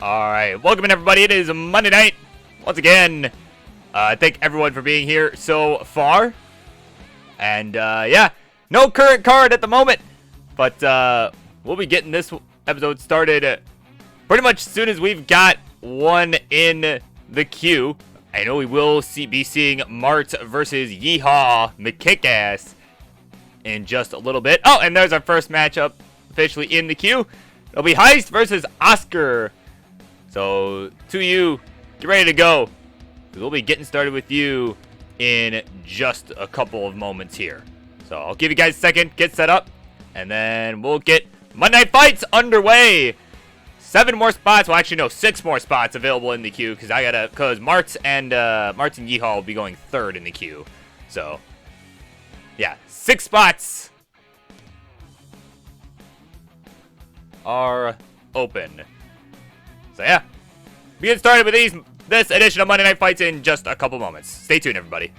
Alright, welcome in everybody. It is Monday night. Once again, thank everyone for being here so far. And, yeah, no current card at the moment. But, we'll be getting this episode started pretty much as soon as we've got one in the queue. I know we will be seeing Mart versus Yeehaw McKickass in just a little bit. Oh, and there's our first matchup officially in the queue. It'll be Heist versus Oscar. So, to you, get ready to go. We'll be getting started with you in just a couple of moments here. So, I'll give you guys a second, get set up, and then we'll get Monday Night Fights underway. 7 more spots, well actually no, 6 more spots available in the queue, because Martz and Yeehaw will be going third in the queue. So, yeah, 6 spots are open. So yeah, we get started with this edition of Monday Night Fights in just a couple moments. Stay tuned, everybody.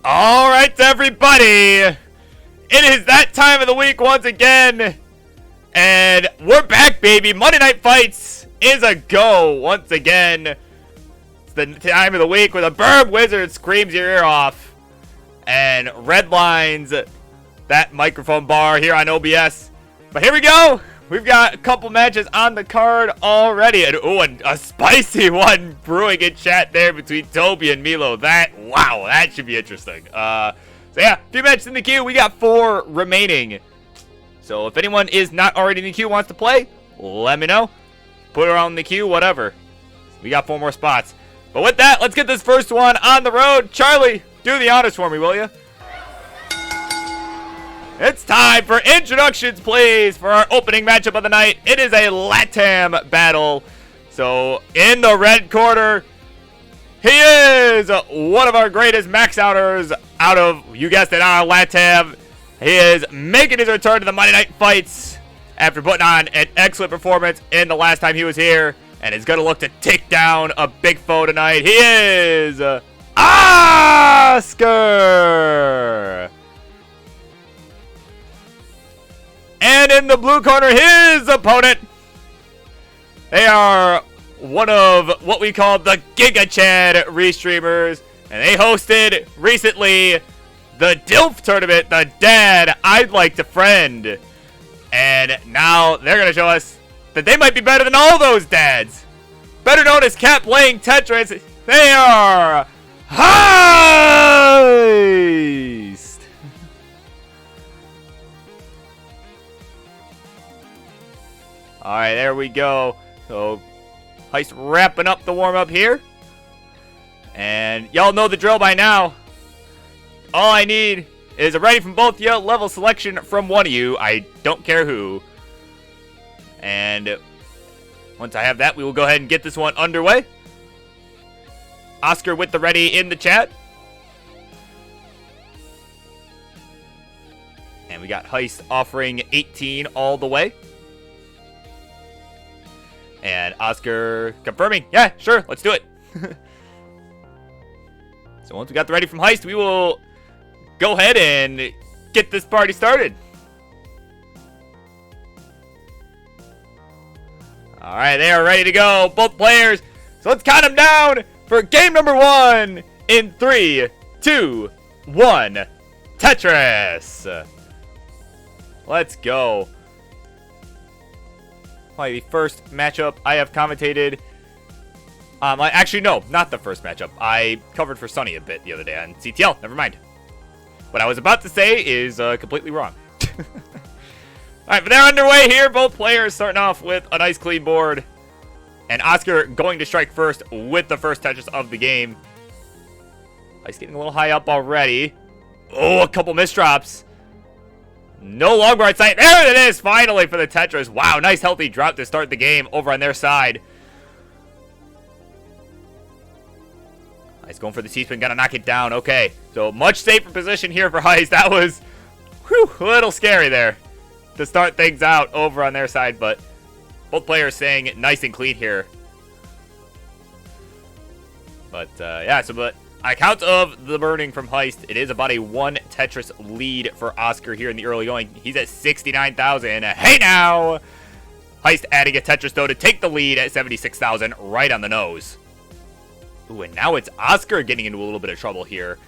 Alright, everybody, it is that time of the week once again, and we're back, baby. Monday Night Fights is a go once again. It's the time of the week where the Burb Wizard screams your ear off and redlines that microphone bar here on OBS. But here we go. We've got a couple matches on the card already. And ooh, a spicy one brewing in chat there between Toby and Milo. Wow, that should be interesting. So yeah, a few matches in the queue. We got 4 remaining. So if anyone is not already in the queue wants to play, let me know. Put her on the queue, whatever. We got 4 more spots. But with that, let's get this first one on the road. Charlie, do the honors for me, will you? It's time for introductions, please, for our opening matchup of the night. It is a LATAM battle. So, in the red corner, he is one of our greatest max outers out of, you guessed it, our LATAM. He is making his return to the Monday Night Fights after putting on an excellent performance in the last time he was here. And is going to look to take down a big foe tonight. He is Oscar! And in the blue corner, his opponent. They are one of what we call the Giga Chad restreamers. And they hosted recently the DILF tournament, the Dad I'd Like to Friend. And now they're going to show us that they might be better than all those dads. Better known as Cat playing Tetris. They are Heist. Alright, there we go. So, Heist wrapping up the warm-up here. And y'all know the drill by now. All I need is a ready from both you level selection from one of you. I don't care who. And once I have that, we will go ahead and get this one underway. Oscar with the ready in the chat. And we got Heist offering 18 all the way. And Oscar confirming, yeah, sure, let's do it. So once we got the ready from Heist, we will go ahead and get this party started. Alright, they are ready to go, both players. So let's count them down for game number 1 in 3, 2, 1. Tetris. Let's go. Probably the first matchup I have commentated. Actually, no, not the first matchup. I covered for Sunny a bit the other day on CTL. Never mind. What I was about to say is completely wrong. Alright, but they're underway here. Both players starting off with a nice clean board. And Oscar going to strike first with the first Tetris of the game. He's getting a little high up already. Oh, a couple misdrops. No long guard sight. There it is, finally, for the Tetris. Wow, nice healthy drop to start the game over on their side. He's going for the C-spin, gonna knock it down. Okay, so much safer position here for Heist. That was a little scary there to start things out over on their side, but both players staying nice and clean here. But, yeah, but on account of the burning from Heist, it is about a 1 Tetris lead for Oscar here in the early going. He's at 69,000. Hey now! Heist adding a Tetris, though, to take the lead at 76,000, right on the nose. Ooh, and now it's Oscar getting into a little bit of trouble here.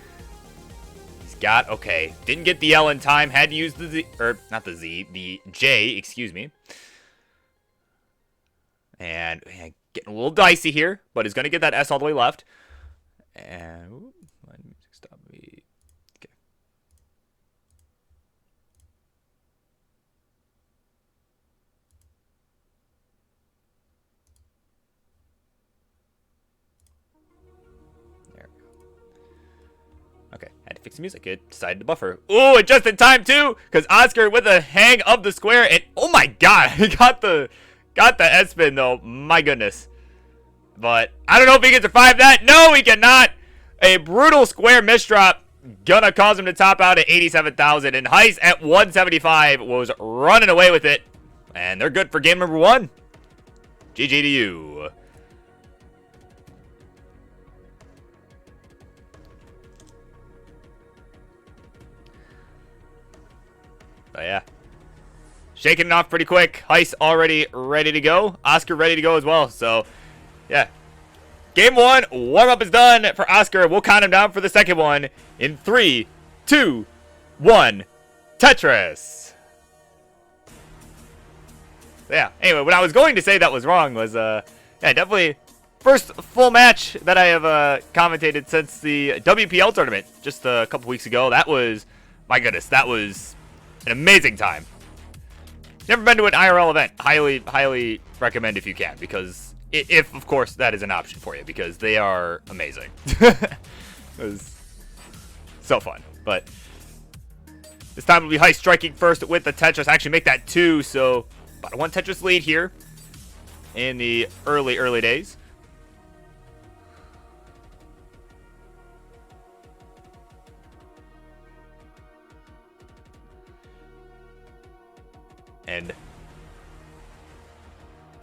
He's got, okay, didn't get the L in time, had to use the Z, or not the Z, the J, excuse me. And getting a little dicey here, but is going to get that S all the way left. And, ooh, let me stop me. Okay. There we go. Okay, had to fix the music. It decided to buffer. Ooh, and just in time too, because Oscar with a hang of the square, and oh my god, he got the S-spin though. My goodness. But I don't know if he can survive that. No, he cannot. A brutal square misdrop gonna cause him to top out at 87,000. And Heist at 175 was running away with it. And they're good for game number 1. GG to you. But yeah. Shaking it off pretty quick. Heist already ready to go. Oscar ready to go as well. So, yeah. Game 1, warm-up is done for Oscar. We'll count him down for the second one in 3, 2, 1. Tetris. Yeah, anyway, what I was going to say that was wrong was, yeah, definitely first full match that I have commentated since the WPL tournament just a couple weeks ago. That was, my goodness, that was an amazing time. Never been to an IRL event. Highly recommend if you can, because if of course that is an option for you, because they are amazing. It was so fun. But This time it'll be Heist striking first with the Tetris. Actually make that 2, so about a 1 Tetris lead here in the early days.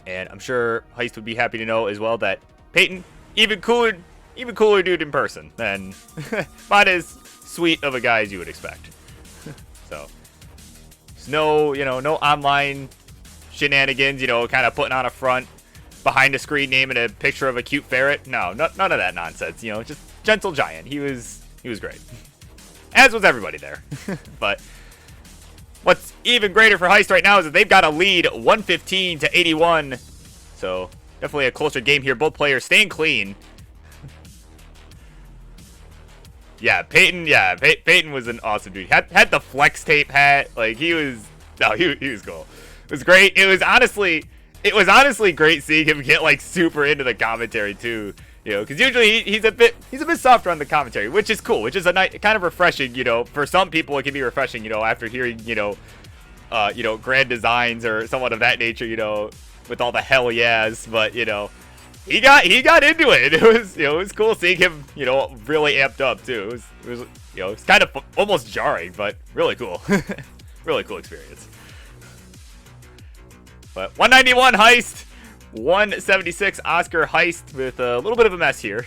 And I'm sure Heist would be happy to know as well that Peyton, even cooler dude in person than not as sweet of a guy as you would expect. So, there's no, no online shenanigans, kind of putting on a front behind a screen name and a picture of a cute ferret. No, none of that nonsense. Just gentle giant. He was great, as was everybody there. But what's even greater for Heist right now is that they've got a lead 115 to 81. So definitely a closer game here. Both players staying clean. Yeah, Peyton was an awesome dude. Had the flex tape hat. Like he was cool. It was great. It was honestly great seeing him get like super into the commentary too. Because usually he's a bit softer on the commentary, which is cool, which is a nice, kind of refreshing. For some people it can be refreshing. After hearing grand designs or somewhat of that nature. With all the hell yeahs, but he got into it. It was cool seeing him really amped up too. It was kind of almost jarring, but really cool. Really cool experience. But 191 Heist. 176 Oscar. Heist with a little bit of a mess here.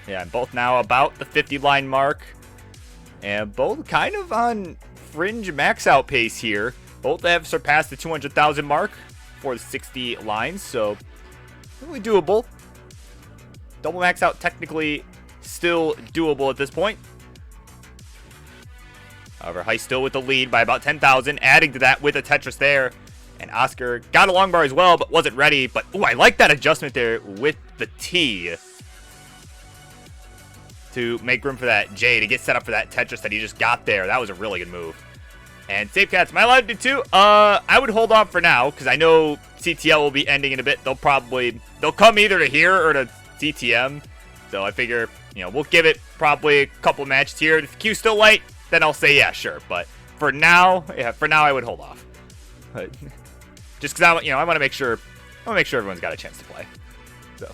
Yeah, and both now about the 50 line mark. And both kind of on fringe max out pace here. Both have surpassed the 200,000 mark for the 60 lines, so really doable. Double max out technically still doable at this point. However, Heist still with the lead by about 10,000, adding to that with a Tetris there. And Oscar got a long bar as well, but wasn't ready. But, ooh, I like that adjustment there with the T to make room for that J, to get set up for that Tetris that he just got there. That was a really good move. And Safe Cats, am I allowed to do 2? I would hold off for now, because I know CTL will be ending in a bit. They'll come either to here or to CTM. So I figure, we'll give it probably a couple matches here. If Q's still light, then I'll say yeah, sure. But for now, I would hold off. But just because I want to make sure everyone's got a chance to play. So.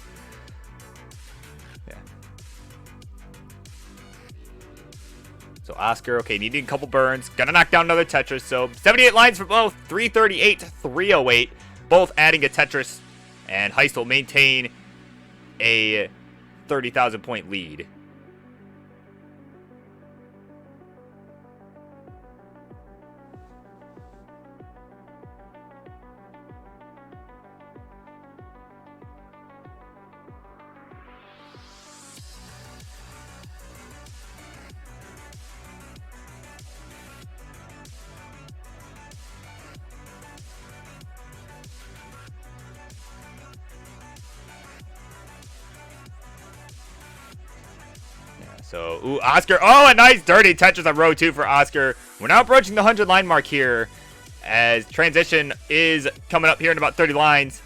So Oscar, okay, needing a couple burns. Gonna knock down another Tetris. So 78 lines for both. 338 to 308. Both adding a Tetris. And Heist will maintain a 30,000 point lead. So, ooh, Oscar. Oh, a nice dirty Tetris on row 2 for Oscar. We're now approaching the 100 line mark here, as transition is coming up here in about 30 lines.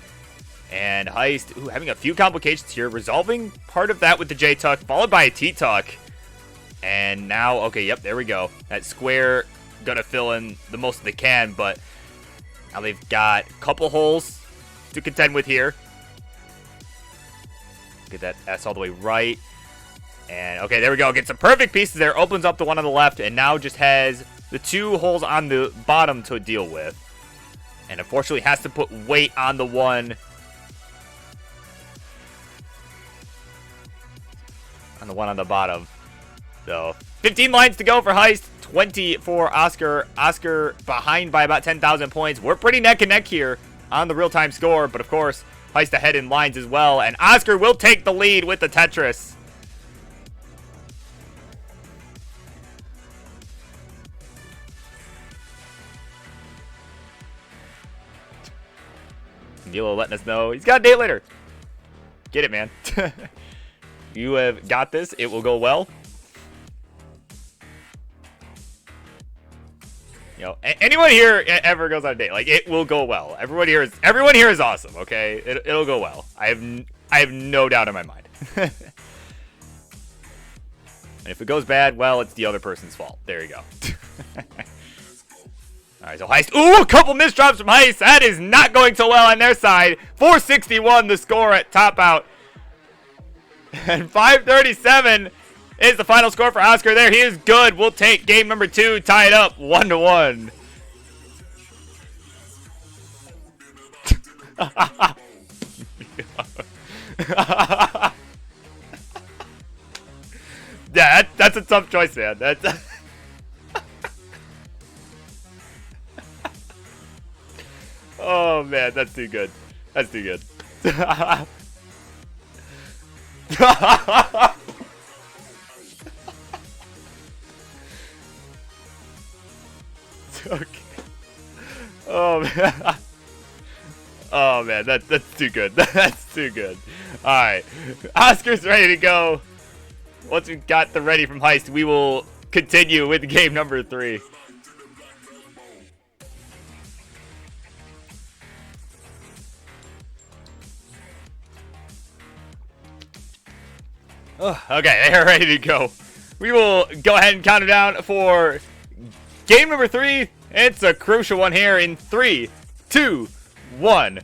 And Heist, ooh, having a few complications here, resolving part of that with the J-Tuck, followed by a T-Tuck. And now, okay, yep, there we go. That square gonna fill in the most they can, but now they've got a couple holes to contend with here. Get that S all the way right. And, okay, there we go. Get some perfect pieces there. Opens up the one on the left, and now just has the 2 holes on the bottom to deal with. And, unfortunately, has to put weight on the one. On the one on the bottom. So, 15 lines to go for Heist. 20 for Oscar. Oscar behind by about 10,000 points. We're pretty neck and neck here on the real-time score. But, of course, Heist ahead in lines as well. And Oscar will take the lead with the Tetris. Nilo letting us know he's got a date later. Get it, man. You have got this. It will go well. You know, anyone here ever goes on a date, like, it will go well. Everyone here is awesome. Okay, it'll go well. I have no doubt in my mind. And if it goes bad, well, it's the other person's fault. There you go. All right, so Heist. Ooh, a couple misdrops from Heist. That is not going so well on their side. 461 the score at top out. And 537 is the final score for Oscar there. He is good. We'll take game number 2, tie it up 1-1. Yeah, that's a tough choice, man. That's oh, man, that's too good. That's too good. Okay. Oh, man. Oh, man, that's too good. That's too good. All right. Oscar's ready to go. Once we've got the ready from Heist, we will continue with game number 3. Oh, okay, they're ready to go. We will go ahead and count it down for game number 3. It's a crucial one here in 3, 2, 1.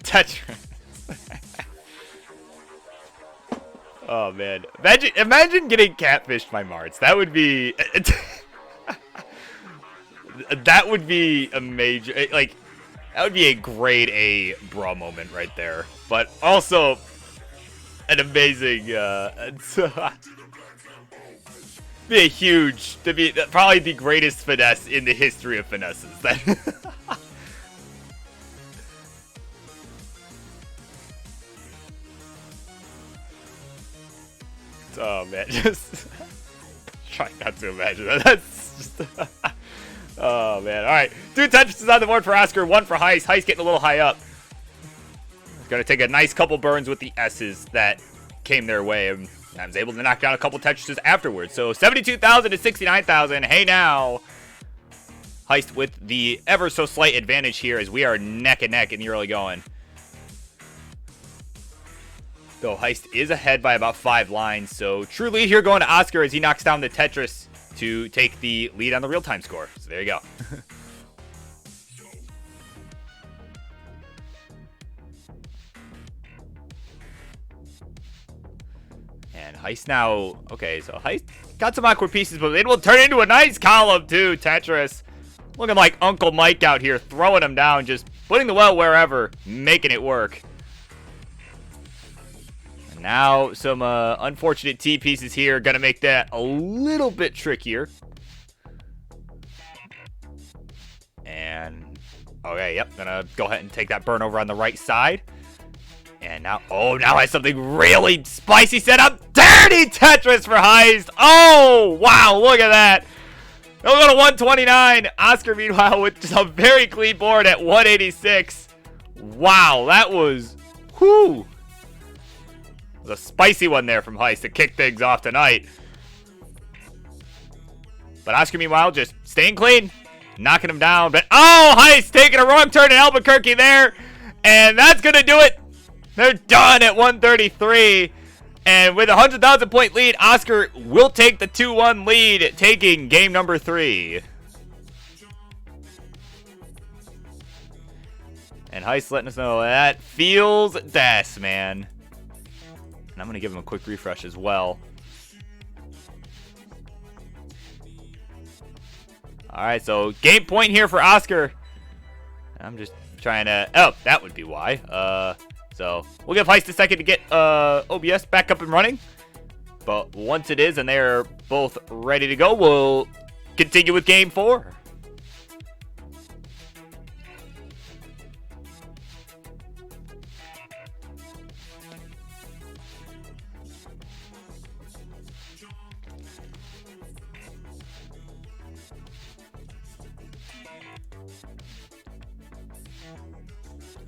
Tetris. Oh, man. Imagine getting catfished by Martz. That would be... that would be a major... Like, that would be a grade A bra moment right there. But also... an amazing, be a huge, to be probably the greatest finesse in the history of finesses. Oh man, just try not to imagine that. That's just, oh man. All right, 2 touches on the board for Oscar, 1 for Heist. Heist getting a little high up. Going to take a nice couple burns with the S's that came their way. And I was able to knock down a couple touches afterwards. So 72,000 to 69,000. Hey now. Heist with the ever so slight advantage here as we are neck and neck in the early going. Though Heist is ahead by about 5 lines. So true lead here going to Oscar as he knocks down the Tetris to take the lead on the real-time score. So there you go. And Heist now, okay, so Heist got some awkward pieces, but it will turn into a nice column too, Tetris. Looking like Uncle Mike out here, throwing him down, just putting the well wherever, making it work. And now some unfortunate T pieces here, gonna make that a little bit trickier. And, okay, yep, gonna go ahead and take that burn over on the right side. And now, oh, now has something really spicy set up. Dirty Tetris for Heist. Oh, wow, look at that. They'll go to 129. Oscar, meanwhile, with just a very clean board at 186. Wow, that was, whoo. It was a spicy one there from Heist to kick things off tonight. But Oscar, meanwhile, just staying clean, knocking him down. But, oh, Heist taking a wrong turn in Albuquerque there. And that's going to do it. They're done at 133. And with a 100,000 point lead, Oscar will take the 2-1 lead, taking game number 3. And Heist letting us know that feels best, man. And I'm going to give him a quick refresh as well. Alright, so game point here for Oscar. I'm just trying to... Oh, that would be why. So we'll give Heist a second to get OBS back up and running. But once it is and they're both ready to go, we'll continue with game 4.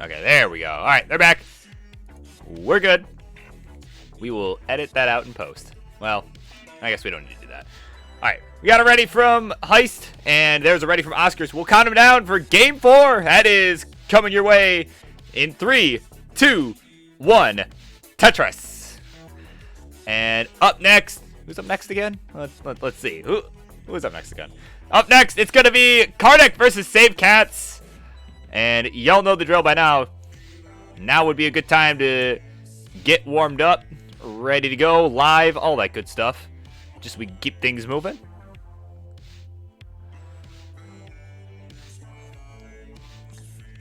Okay, there we go. All right, they're back. We're good. We will edit that out in post. Well, I guess we don't need to do that. All right, we got a ready from Heist, and there's a ready from Oscars. We'll count them down for Game 4. That is coming your way in 3, 2, 1. Tetris. And up next, who's up next again? Let's see. Who is up next again? Up next, it's going to be Kardec versus Save Cats. And y'all know the drill by now. Now would be a good time to get warmed up, ready to go, live, all that good stuff. Just so we can keep things moving.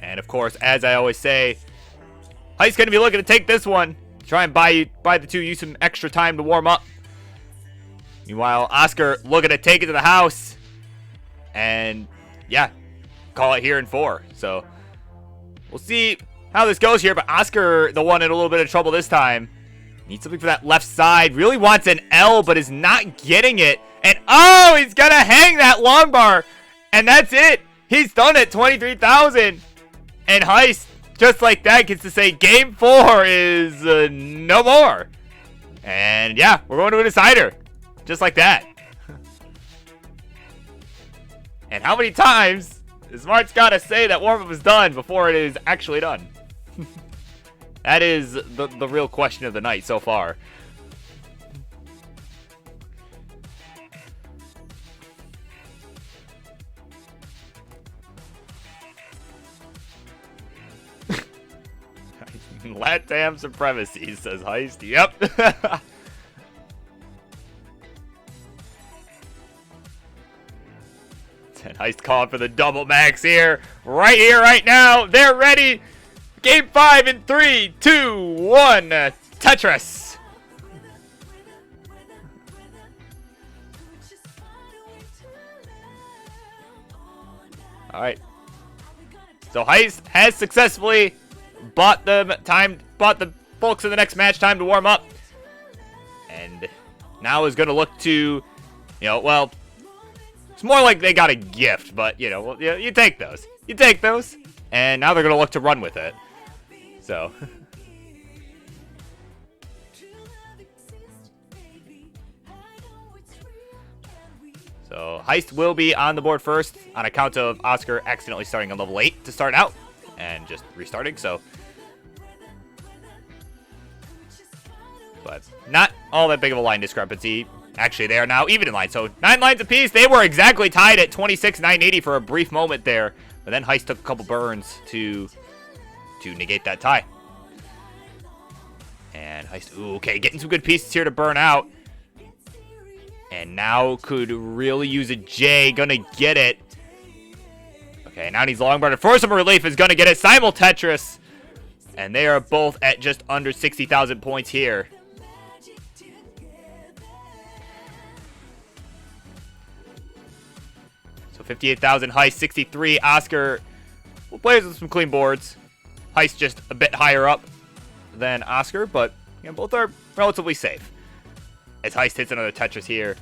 And of course, as I always say, Heist's going to be looking to take this one. Try and buy the two you some extra time to warm up. Meanwhile, Oscar looking to take it to the house. And yeah, call it here in 4. So we'll see how this goes here. But Oscar, the one in a little bit of trouble this time. Needs something for that left side. Really wants an L, but is not getting it. And oh, he's going to hang that long bar. And that's it. He's done it. 23,000. And Heist, just like that, gets to say Game 4 is no more. And yeah, we're going to a decider. Just like that. And how many times is Smart's got to say that warm-up is done before it is actually done? That is the real question of the night so far. Latam supremacy, says Heist. Yep. And Heist calling for the double max here. Right here, right now. They're ready. Game 5 in 3, 2, 1. Tetris. Alright. So Heist has successfully bought the folks in the next match time to warm up. And now is going to look to, well, it's more like they got a gift, but, well, you take those. You take those. And now they're going to look to run with it. So. So Heist will be on the board first on account of Oscar accidentally starting on level 8 to start out and just restarting, so. But not all that big of a line discrepancy. Actually, they are now even in line, so 9 lines apiece. They were exactly tied at 26,980 for a brief moment there, but then Heist took a couple burns to negate that tie. And Heist, ooh, okay, getting some good pieces here to burn out. And now could really use a J. Gonna get it. Okay, now needs long bar. For some relief is gonna get it. Simul Tetris. And they are both at just under 60,000 points here. So 58,000 Heist, 63 Oscar. We'll play with some clean boards. Heist just a bit higher up than Oscar, but both are relatively safe. As Heist hits another Tetris here.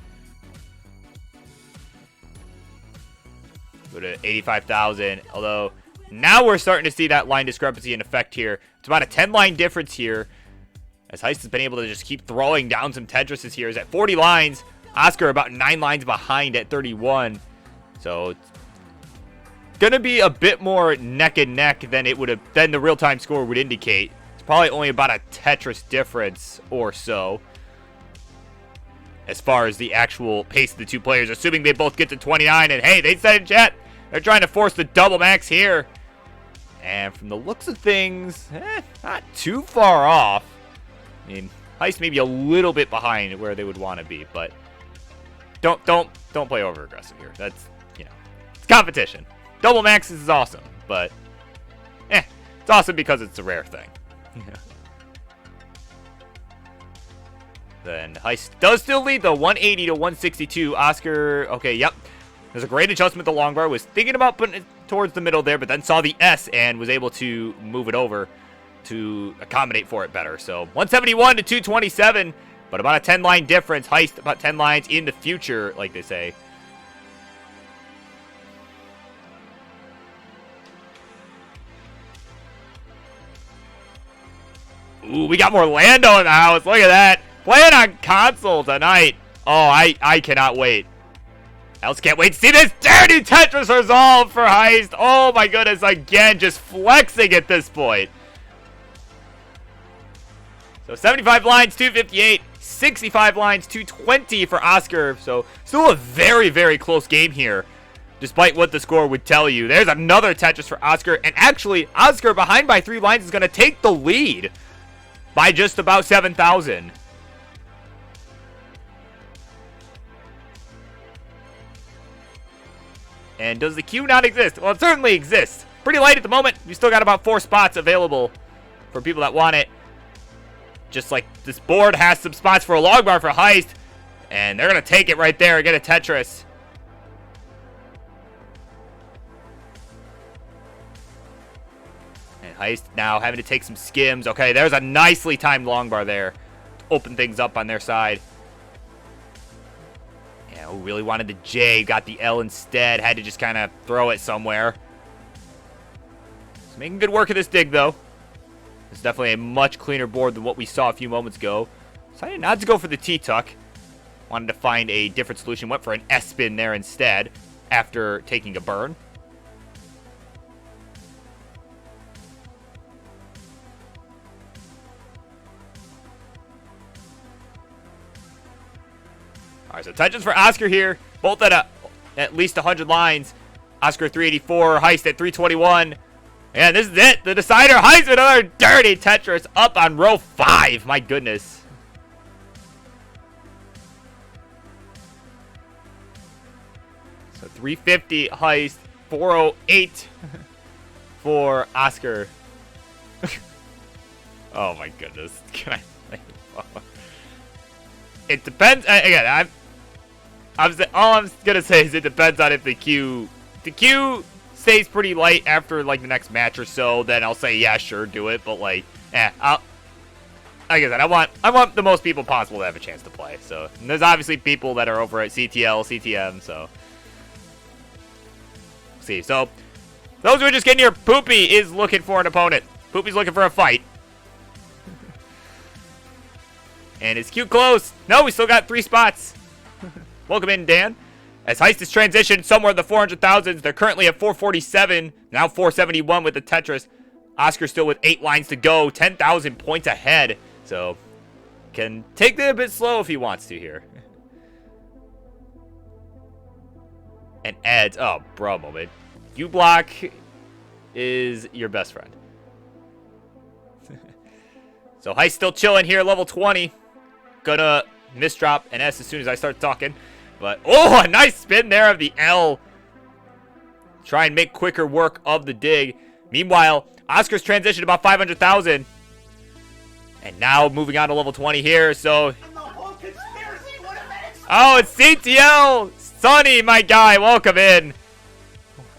Go to 85,000. Although, now we're starting to see that line discrepancy in effect here. It's about a 10-line difference here. As Heist has been able to just keep throwing down some Tetrises here. He's at 40 lines. Oscar about 9 lines behind at 31. So, it's going to be a bit more neck and neck than the real-time score would indicate. It's probably only about a Tetris difference or so. As far as the actual pace of the two players, assuming they both get to 29. And hey, they said in chat, they're trying to force the double max here. And from the looks of things, not too far off. I mean, Heist maybe a little bit behind where they would want to be, but don't play over aggressive here. That's, it's competition. Double maxes is awesome, but it's awesome because it's a rare thing. Then Heist does still lead, though, 180 to 162. Oscar, okay, yep. There's a great adjustment. The long bar was thinking about putting it towards the middle there, but then saw the S and was able to move it over to accommodate for it better. So 171 to 227, but about a 10-line difference. Heist about 10 lines in the future, like they say. Ooh, we got more Lando in the house. Look at that. Playing on console tonight. Oh, I cannot wait. I also can't wait to see this dirty Tetris resolve for Heist. Oh my goodness, again, just flexing at this point. So 75 lines, 258. 65 lines, 220 for Oscar. So still a very, very close game here, despite what the score would tell you. There's another Tetris for Oscar. And actually, Oscar, behind by 3 lines, is going to take the lead by just about 7,000. And does the queue not exist? Well, it certainly exists. Pretty light at the moment. We still got about 4 spots available for people that want it. Just like this board has some spots for a long bar for Heist. And they're going to take it right there and get a Tetris. And Heist now having to take some skims. Okay, there's a nicely timed long bar there to open things up on their side. Yeah, who really wanted the J, got the L instead. Had to just kind of throw it somewhere. He's making good work of this dig, though. It's definitely a much cleaner board than what we saw a few moments ago. Decided not to go for the T-Tuck. Wanted to find a different solution. Went for an S-spin there instead after taking a burn. All right, so touches for Oscar here. Both at least 100 lines. Oscar 384, Heist at 321. And this is it. The decider. Heist with another dirty Tetris up on row 5. My goodness. So 350 Heist, 408 for Oscar. Oh my goodness. Can I play? It depends. Again, all I'm gonna say is it depends on if the queue stays pretty light after like the next match or so. Then I'll say yeah, sure, do it. But like, like I said, I want the most people possible to have a chance to play. So and there's obviously people that are over at CTL, CTM. So see. So those who are just getting here, Poopy is looking for an opponent. Poopy's looking for a fight. And is Q close? No, we still got 3 spots. Welcome in, Dan. As Heist is transitioned somewhere in the 400,000s, they're currently at 447, now 471 with the Tetris. Oscar still with 8 lines to go, 10,000 points ahead. So, can take it a bit slow if he wants to here. And Eds, oh, bro moment. U-Block is your best friend. So, Heist still chilling here, level 20. Gonna misdrop an S as soon as I start talking. But, oh, a nice spin there of the L. Try and make quicker work of the dig. Meanwhile, Oscar's transitioned about 500,000. And now moving on to level 20 here, so... Oh, it's CTL! Sonny, my guy, welcome in.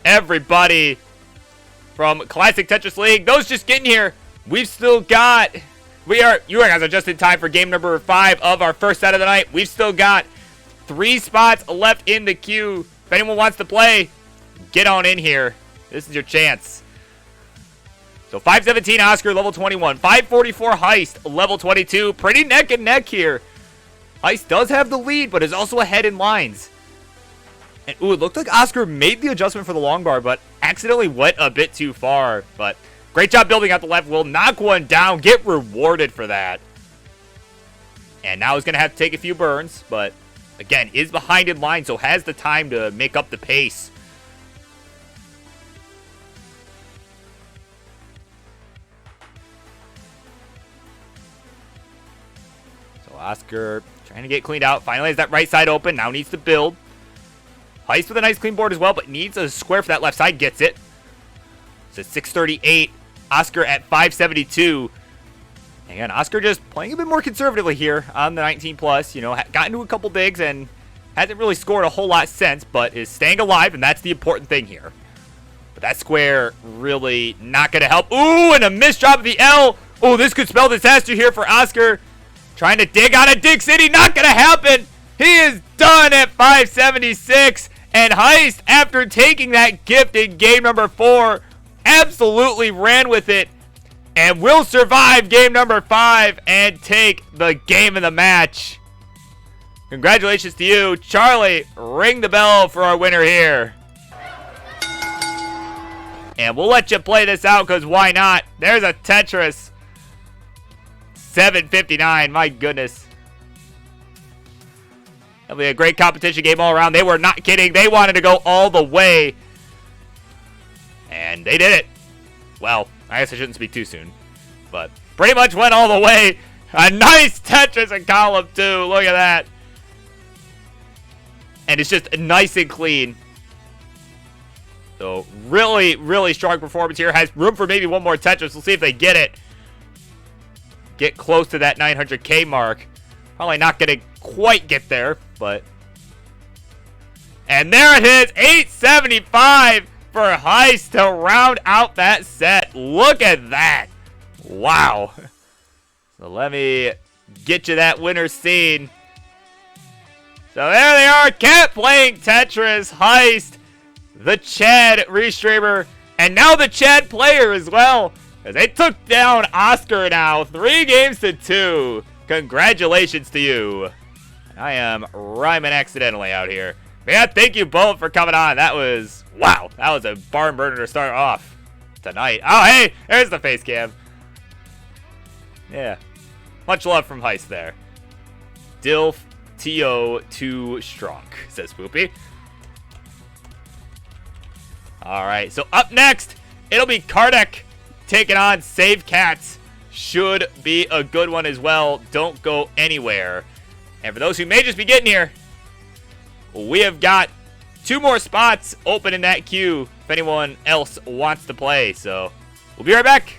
Everybody from Classic Tetris League. Those just getting here. We've still got... You guys are just in time for game number 5 of our first set of the night. We've still got 3 spots left in the queue. If anyone wants to play, get on in here. This is your chance. So 517 Oscar, level 21. 544 Heist, level 22. Pretty neck and neck here. Heist does have the lead, but is also ahead in lines. And ooh, it looked like Oscar made the adjustment for the long bar, but accidentally went a bit too far. But great job building out the left. Will knock one down. Get rewarded for that. And now he's going to have to take a few burns. But again, is behind in line, so has the time to make up the pace. So Oscar trying to get cleaned out. Finally has that right side open. Now needs to build. Heist with a nice clean board as well, but needs a square for that left side. Gets it. So 638. Oscar at 572. Again, Oscar just playing a bit more conservatively here on the 19 plus. You know, got into a couple digs and hasn't really scored a whole lot since, but is staying alive, and that's the important thing here. But that square really not going to help. Ooh, and a missed drop of the L. Ooh, this could spell disaster here for Oscar. Trying to dig out of Dig City. Not going to happen. He is done at 576. And Heist, after taking that gift in game number 4, absolutely ran with it. and will survive game number 5 and take the game of the match. Congratulations to you. Charlie, ring the bell for our winner here. And we'll let you play this out because why not? There's a Tetris. 759, my goodness. That'll be a great competition game all around. They were not kidding. They wanted to go all the way. And they did it. Well, I guess I shouldn't speak too soon. But pretty much went all the way. A nice Tetris in column 2. Look at that. And it's just nice and clean. So really, really strong performance here. Has room for maybe one more Tetris. We'll see if they get it. Get close to that 900K mark. Probably not going to quite get there, but... And there it is. 875 for Heist to round out that set. Look at that. Wow. So let me get you that winner scene. So there they are. Kept playing Tetris, Heist, the Chad restreamer, and now the Chad player as well. As they took down Oscar now, 3 games to 2. Congratulations to you. I am rhyming accidentally out here. Man, thank you both for coming on. That was, wow, that was a barn burner to start off tonight. Oh, hey, there's the face cam. Yeah, much love from Heist there. Dilf TO too strong, says Poopy. All right, so up next, it'll be Kardec taking on Save Cats. Should be a good one as well. Don't go anywhere. And for those who may just be getting here, we have got 2 more spots open in that queue if anyone else wants to play. So we'll be right back.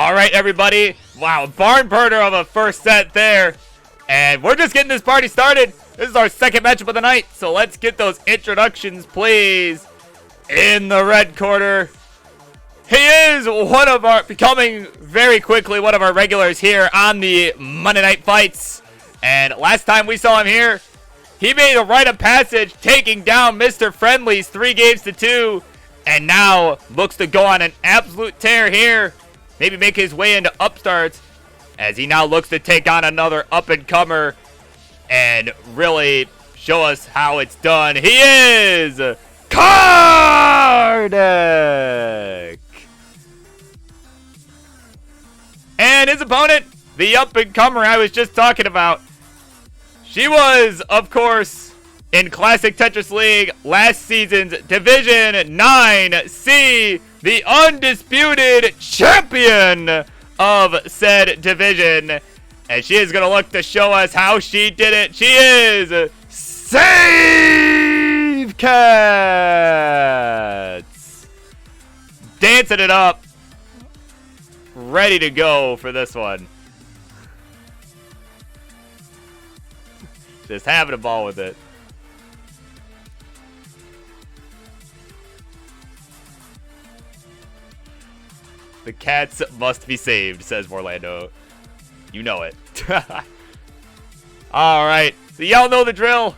All right, everybody. Wow, barn burner of a first set there. And we're just getting this party started. This is our second matchup of the night. So let's get those introductions, please. In the red corner, he is becoming very quickly one of our regulars here on the Monday Night Fights. And last time we saw him here, he made a rite of passage, taking down Mr. Friendly's 3-2. And now looks to go on an absolute tear here. Maybe make his way into upstarts, as he now looks to take on another up-and-comer and really show us how it's done. He is Kardec! And his opponent, the up-and-comer I was just talking about. She was, of course, in Classic Tetris League last season's Division 9C, the undisputed champion of said division. And she is going to look to show us how she did it. She is Save Cats! Dancing it up. Ready to go for this one. Just having a ball with it. The cats must be saved, says Morlando. You know it. Alright, so y'all know the drill.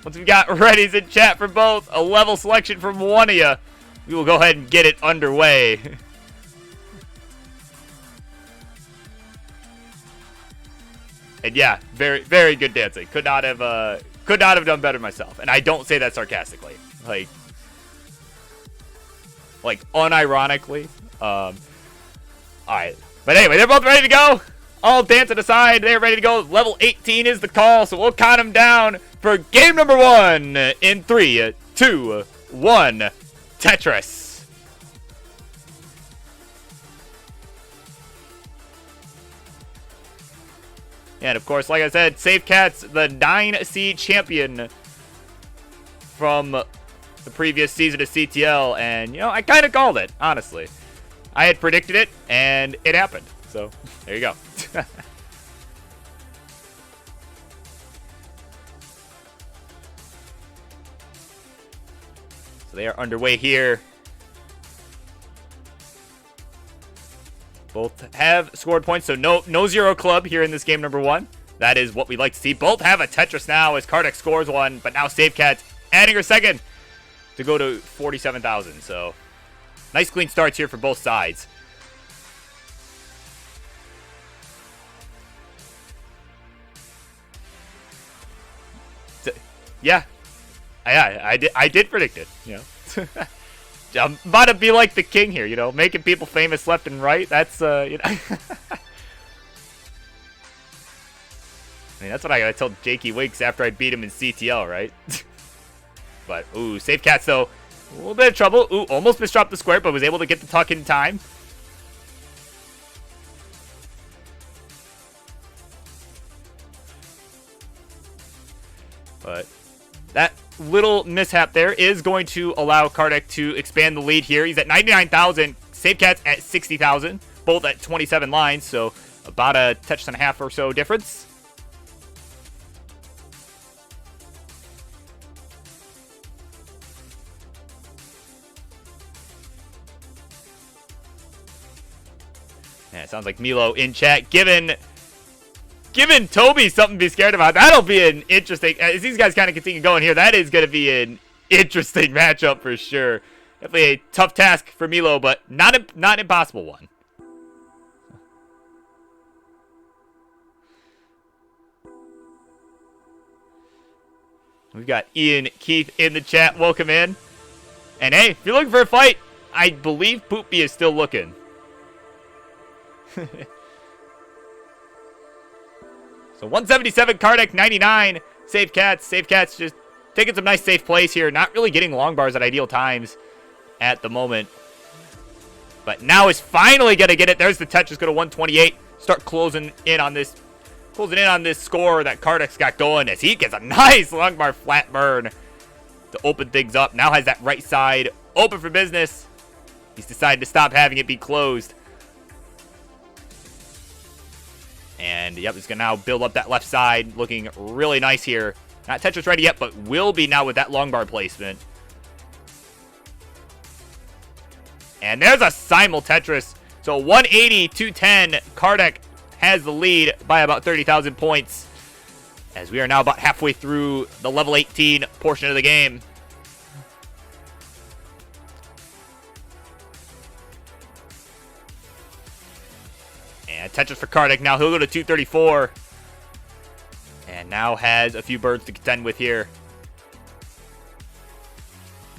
Once we got readies in chat for both, a level selection from one of you, we will go ahead and get it underway. And yeah, very, very good dancing. Could not have done better myself. And I don't say that sarcastically. Like unironically. Alright. But anyway, they're both ready to go. All dancing aside, they're ready to go. Level 18 is the call, so we'll count them down for game number 1 in 3, 2, 1. Tetris. And of course, like I said, Save Cats, the 9C champion from the previous season of CTL. And, you know, I kind of called it, honestly. I had predicted it, and it happened. So, there you go. So they are underway here. Both have scored points, so no zero club here in this game number 1. That is what we like to see. Both have a Tetris now as Kardec scores one, but now Save Cats adding her second to go to 47,000. So nice clean starts here for both sides. Yeah, I did predict it. You know. I'm about to be like the king here, you know, making people famous left and right. That's, you know. I mean, that's what I gotta tell Jakey Wiggs after I beat him in CTL, right? But, ooh, Save Cats, though. A little bit of trouble. Ooh, almost misdropped the square, but was able to get the tuck in time. But that little mishap there is going to allow Kardec to expand the lead here. He's at 99,000. Save Cats at 60,000. Both at 27 lines, so about a touch and a half or so difference. Yeah, it sounds like Milo in chat giving Toby something to be scared about. That'll be an interesting, as these guys kind of continue going here, that is going to be an interesting matchup for sure. Definitely a tough task for Milo, but not an impossible one. We've got Ian Keith in the chat. Welcome in. And hey, if you're looking for a fight, I believe Poopy is still looking. So 177, Kardec 99. Save Cats. Save Cats just taking some nice safe plays here. Not really getting long bars at ideal times at the moment. But now is finally going to get it. There's the touch. Just go to 128. Start closing in on this score that Kardec's got going as he gets a nice long bar flat burn to open things up. Now has that right side open for business. He's decided to stop having it be closed. And, yep, he's going to now build up that left side. Looking really nice here. Not Tetris ready yet, but will be now with that long bar placement. And there's a simul Tetris. So 180, 210. Kardec has the lead by about 30,000 points. As we are now about halfway through the level 18 portion of the game. And Tetris for Kardec. Now he'll go to 234. And now has a few birds to contend with here.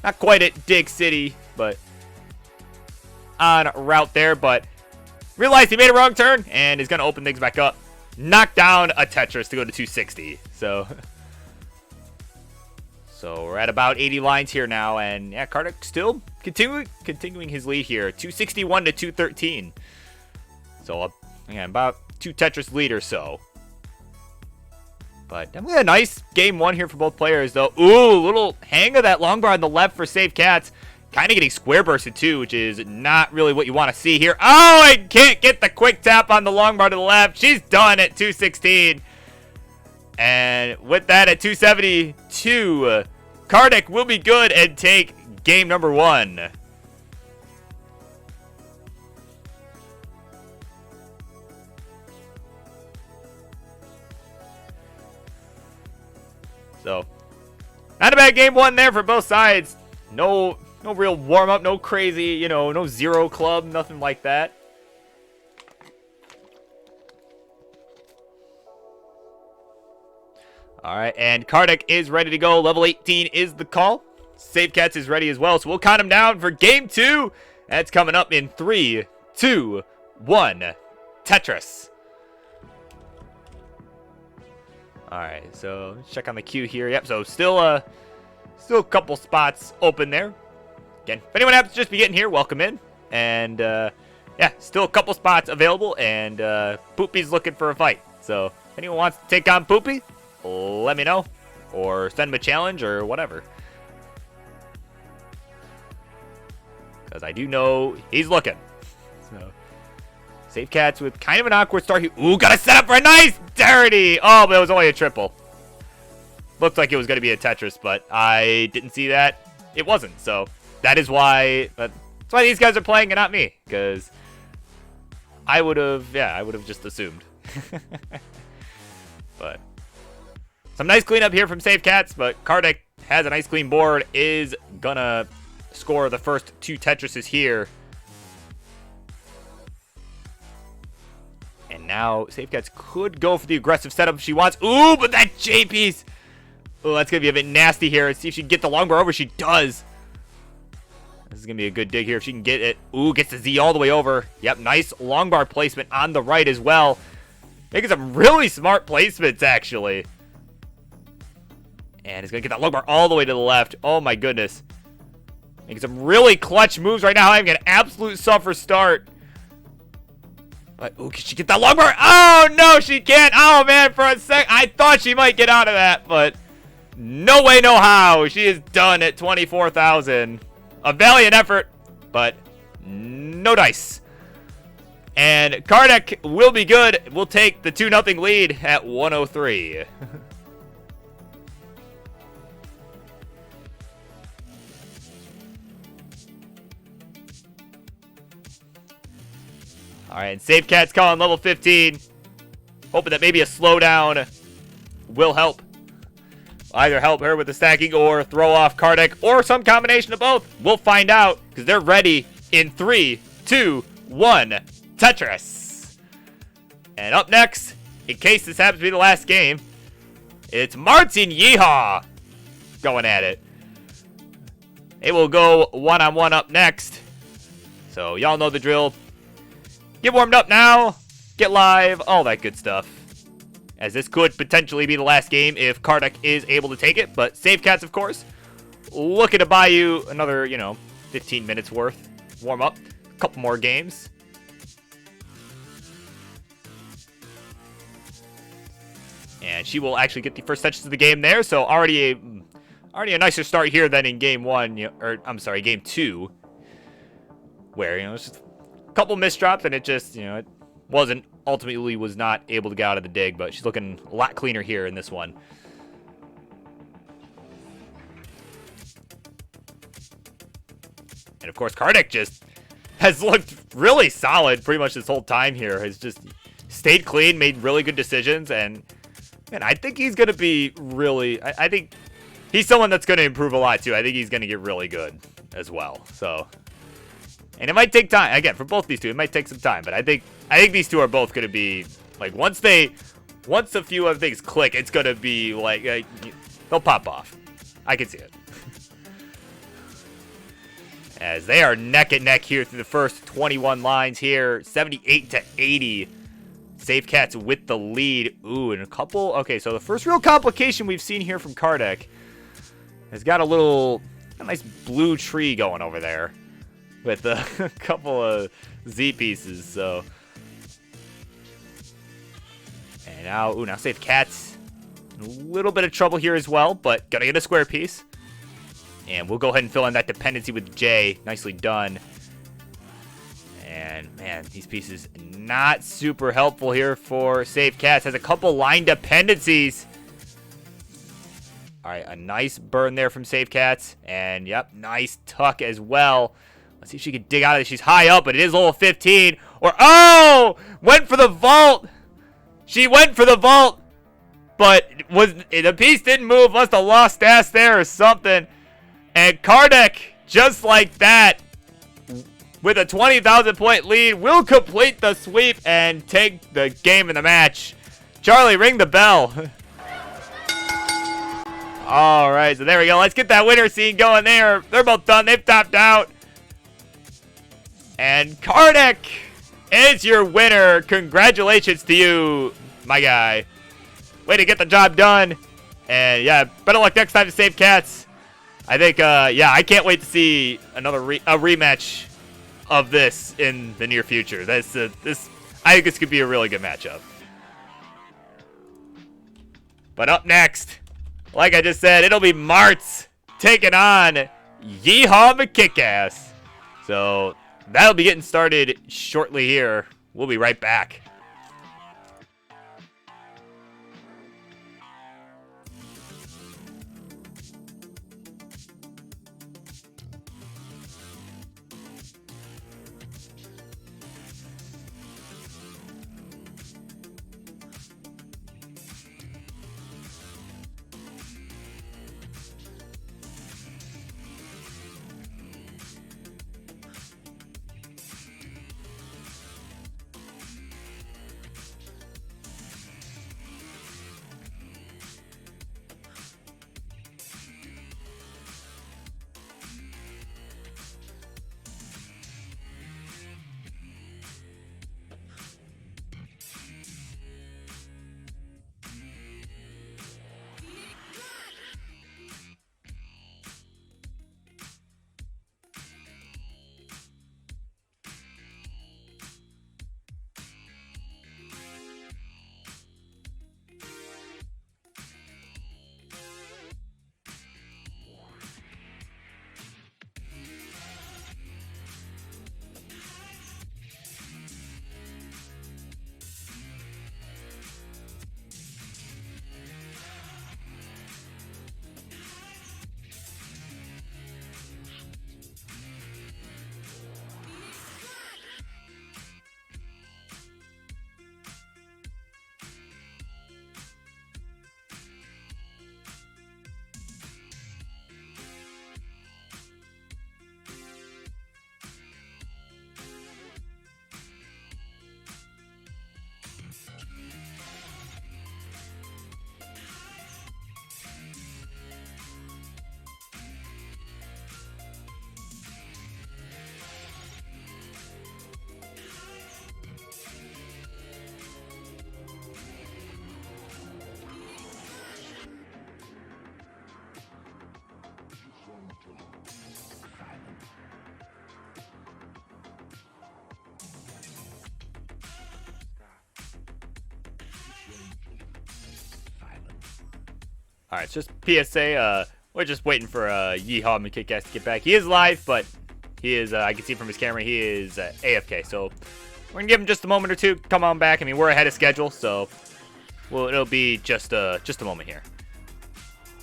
Not quite at Dig City, but on route there. But realized he made a wrong turn and is going to open things back up. Knock down a Tetris to go to 260. So we're at about 80 lines here now. And yeah, Kardec still continuing his lead here. 261 to 213. So again, about 2 Tetris lead or so. But definitely a nice game one here for both players, though. Ooh, little hang of that long bar on the left for Safe Cats. Kind of getting square bursted, too, which is not really what you want to see here. Oh, I can't get the quick tap on the long bar to the left. She's done at 216. And with that at 272, Kardec will be good and take game number 1. So, not a bad game 1 there for both sides. No real warm-up, no crazy, no zero club, nothing like that. All right, and Kardec is ready to go. Level 18 is the call. Safe Cats is ready as well, so we'll count him down for game 2. That's coming up in 3, 2, 1. Tetris. All right, so let's check on the queue here. Yep, so still a couple spots open there. Again, if anyone happens to just be getting here, welcome in. And yeah, still a couple spots available, and Poopy's looking for a fight. So if anyone wants to take on Poopy, let me know, or send him a challenge or whatever. Because I do know he's looking. So Safe Cats with kind of an awkward start here. Ooh, got to set up for a nice dirty. Oh, but it was only a triple. Looked like it was going to be a Tetris, but I didn't see that. It wasn't, so that is why. That's why these guys are playing and not me, because I would have just assumed. But some nice cleanup here from Safe Cats, but Kardec has a nice clean board. Is gonna score the first 2 Tetrises here. And now Safe Cats could go for the aggressive setup if she wants. Ooh, but that J piece. Oh, that's going to be a bit nasty here. Let's see if she can get the long bar over. She does. This is going to be a good dig here if she can get it. Ooh, gets the Z all the way over. Yep, nice long bar placement on the right as well. Making some really smart placements, actually. And it's going to get that long bar all the way to the left. Oh, my goodness. Making some really clutch moves right now. Having an absolute suffer start. But, ooh, can she get that long bar? Oh, no, she can't. Oh, man, for a sec, I thought she might get out of that, but no way, no how. She is done at 24,000. A valiant effort, but no dice. And Kardec will be good. We'll take the 2-0 lead at 103. All right, Safe Cats calling level 15. Hoping that maybe a slowdown will help. Either help her with the stacking or throw off Kardec or some combination of both. We'll find out because they're ready in 3, 2, 1. Tetris. And up next, in case this happens to be the last game, it's Martin Yeehaw going at it. It will go one-on-one up next. So y'all know the drill. Get warmed up now, get live, all that good stuff. As this could potentially be the last game if Kardec is able to take it. But Safe Cats, of course, looking to buy you another, 15 minutes worth. Warm up, a couple more games. And she will actually get the first touches of the game there. So already a nicer start here than in game 1, or I'm sorry, game 2. Where, it's just couple misdrops and it just, not ultimately was not able to get out of the dig, but she's looking a lot cleaner here in this one. And of course, Kartik just has looked really solid pretty much this whole time here. Has just stayed clean, made really good decisions, and man, I think he's going to be really, I think he's someone that's going to improve a lot too. I think he's going to get really good as well. So, and it might take time. Again, for both these two, it might take some time, but I think these two are both going to be, like, once a few other things click, it's going to be like, they'll pop off. I can see it. As they are neck and neck here through the first 21 lines here, 78-80. Safe Cats with the lead. Ooh, and a couple. Okay, so the first real complication we've seen here from Kartik has got a nice blue tree going over there with a couple of Z pieces. So, and now Safe Cats in a little bit of trouble here as well, but gonna get a square piece. And we'll go ahead and fill in that dependency with J. Nicely done. And, man, these pieces not super helpful here for Safe Cats. Has a couple line dependencies. All right, a nice burn there from Safe Cats. And, yep, nice tuck as well. Let's see if she can dig out of this. She's high up, but it is level 15. Oh! Went for the vault. She went for the vault. But the piece didn't move. Must have lost ass there or something. And Kartik, just like that, with a 20,000 point lead, will complete the sweep and take the game in the match. Charlie, ring the bell. All right, so there we go. Let's get that winner scene going there. They're both done. They've topped out. And Kartik is your winner. Congratulations to you, my guy. Way to get the job done. And yeah, better luck next time to Safe Cats. I think, yeah, I can't wait to see a rematch of this in the near future. I think this could be a really good matchup. But up next, like I just said, it'll be Martz taking on Yeehaw McKickass. So that'll be getting started shortly here. We'll be right back. All right, it's just PSA. We're just waiting for Yeehaw McKickass to get back. He is live, but he is, I can see from his camera, he is AFK. So We're gonna give him just a moment or two. Come on back. I mean, we're ahead of schedule, so it'll be just a moment here.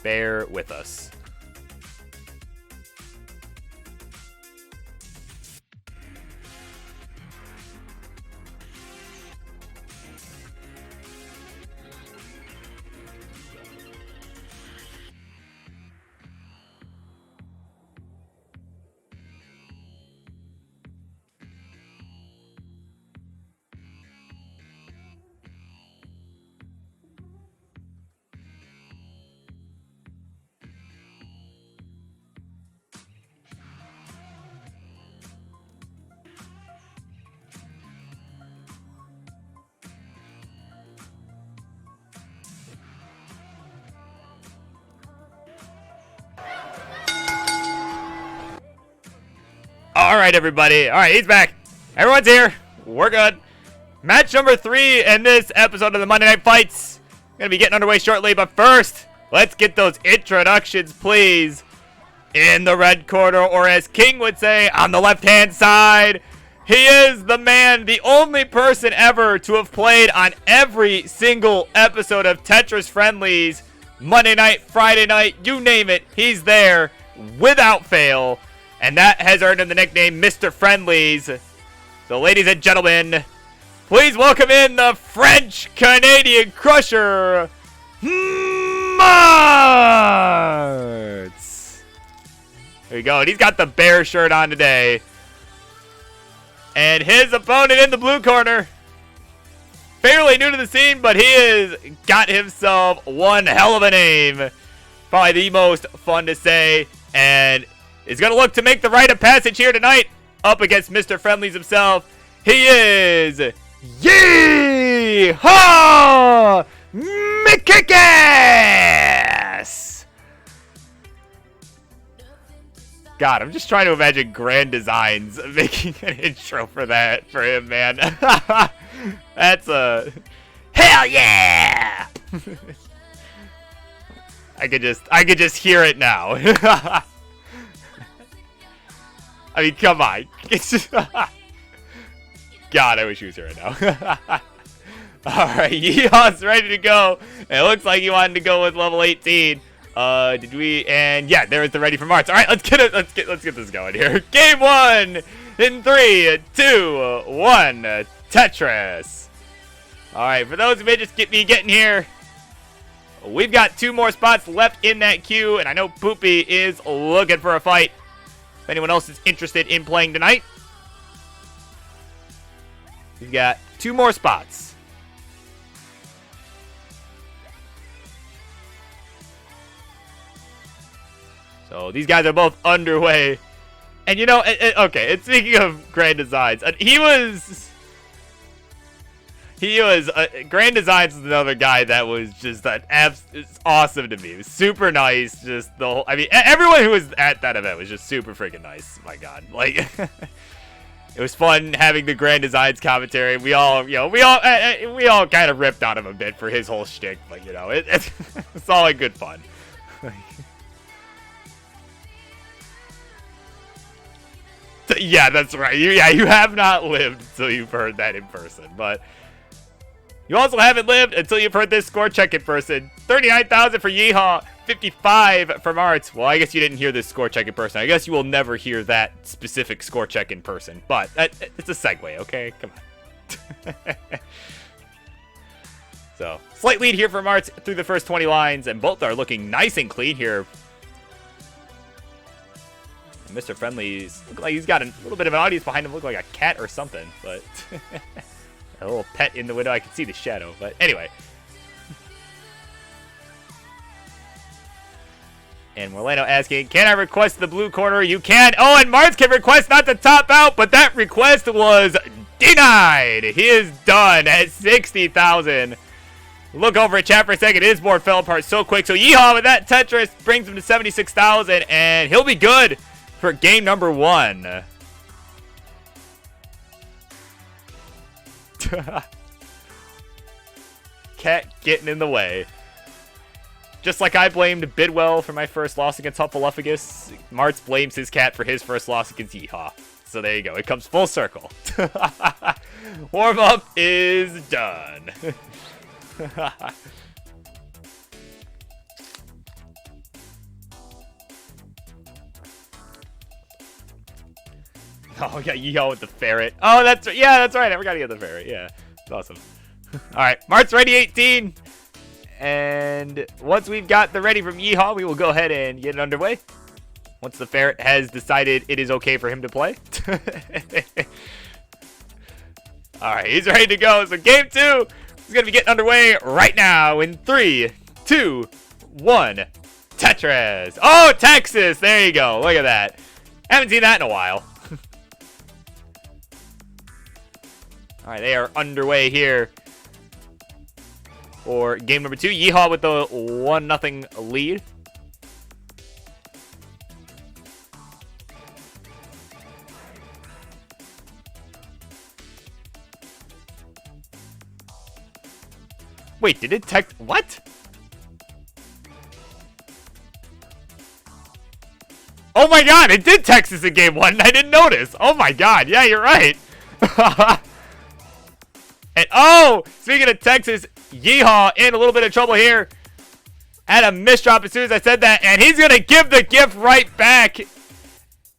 Bear with us. All right, everybody. All right, he's back. Everyone's here. We're good. Match number 3 in this episode of the Monday Night Fights. Gonna be getting underway shortly, but first, let's get those introductions, please. In the red corner, or as King would say, on the left-hand side, he is the man, the only person ever to have played on every single episode of Tetris Friendlies. Monday night, Friday night, you name it, he's there without fail. And that has earned him the nickname Mr. Friendlies. So, ladies and gentlemen, please welcome in the French-Canadian Crusher, Martz. There you go. And he's got the bear shirt on today. And his opponent in the blue corner, fairly new to the scene, but he has got himself one hell of a name. Probably the most fun to say. And is going to look to make the rite of passage here tonight up against Mr. Friendlies himself. He is Yeehaw Mikikis! God, I'm just trying to imagine Grand Designs making an intro for him, man. That's a hell yeah! I could just hear it now. I mean, come on. It's just God, I wish he was here right now. Alright, Yeehaw's ready to go. It looks like he wanted to go with level 18. Did we? And yeah, there's the ready for Martz. Alright, let's get this going here. Game 1 in 3, 2, 1. Tetris. Alright, for those who may just be getting here, we've got 2 more spots left in that queue, and I know Poopy is looking for a fight. If anyone else is interested in playing tonight, we've got 2 more spots. So these guys are both underway. And you know, okay, and speaking of Grand Designs, Grand Designs is another guy that was just it's awesome to me. It was super nice. Just the whole, I mean, everyone who was at that event was just super freaking nice. My God, like, it was fun having the Grand Designs commentary. We all kind of ripped on him a bit for his whole shtick, but you know, it's all in good fun. Yeah, that's right. You have not lived until you've heard that in person, but you also haven't lived until you've heard this score check in person. 39,000 for Yeehaw, 55 for Martz. Well, I guess you didn't hear this score check in person. I guess you will never hear that specific score check in person, but it's a segue, okay? Come on. So, slight lead here for Martz through the first 20 lines, and both are looking nice and clean here. And Mr. Friendly's look like he's got a little bit of an audience behind him, look like a cat or something, but a little pet in the window. I can see the shadow, but anyway. And Morlano asking, can I request the blue corner? You can. Oh, and Martz can request not to top out, but that request was denied. He is done at 60,000. Look over at chat for a second. His board fell apart so quick. So Yeehaw with that Tetris brings him to 76,000, and he'll be good for game number 1. Cat getting in the way. Just like I blamed Bidwell for my first loss against Hufflepuffus, Martz blames his cat for his first loss against Yeehaw. So there you go. It comes full circle. Warm up is done. Oh, we got Yeehaw with the ferret. Oh, that's right. I forgot to get the ferret. Yeah, it's awesome. All right, Mart's ready 18. And once we've got the ready from Yeehaw, we will go ahead and get it underway. Once the ferret has decided it is okay for him to play. All right, he's ready to go. So game 2 is going to be getting underway right now in 3, 2, 1. Tetris. Oh, Texas. There you go. Look at that. Haven't seen that in a while. All right, they are underway here for game number 2. Yeehaw with the 1-0 lead. Wait, did it text? What? Oh my god, it did Texas in game 1 and I didn't notice. Oh my god, yeah, you're right. And oh, speaking of Texas, Yeehaw in a little bit of trouble here. Had a misdrop as soon as I said that, and he's going to give the gift right back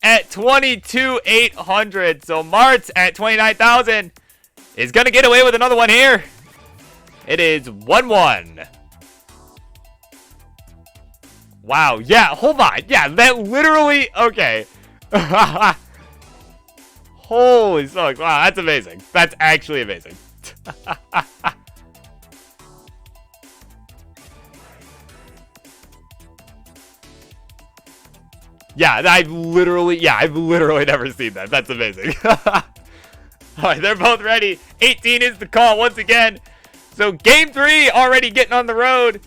at 22,800. So Martz at 29,000 is going to get away with another one here. It is 1-1. Wow, yeah, hold on. Yeah, that literally, okay. Holy smokes, wow, that's amazing. That's actually amazing. Yeah, I've literally never seen that. That's amazing. All right, they're both ready. 18 is the call once again. So game 3 already getting on the road.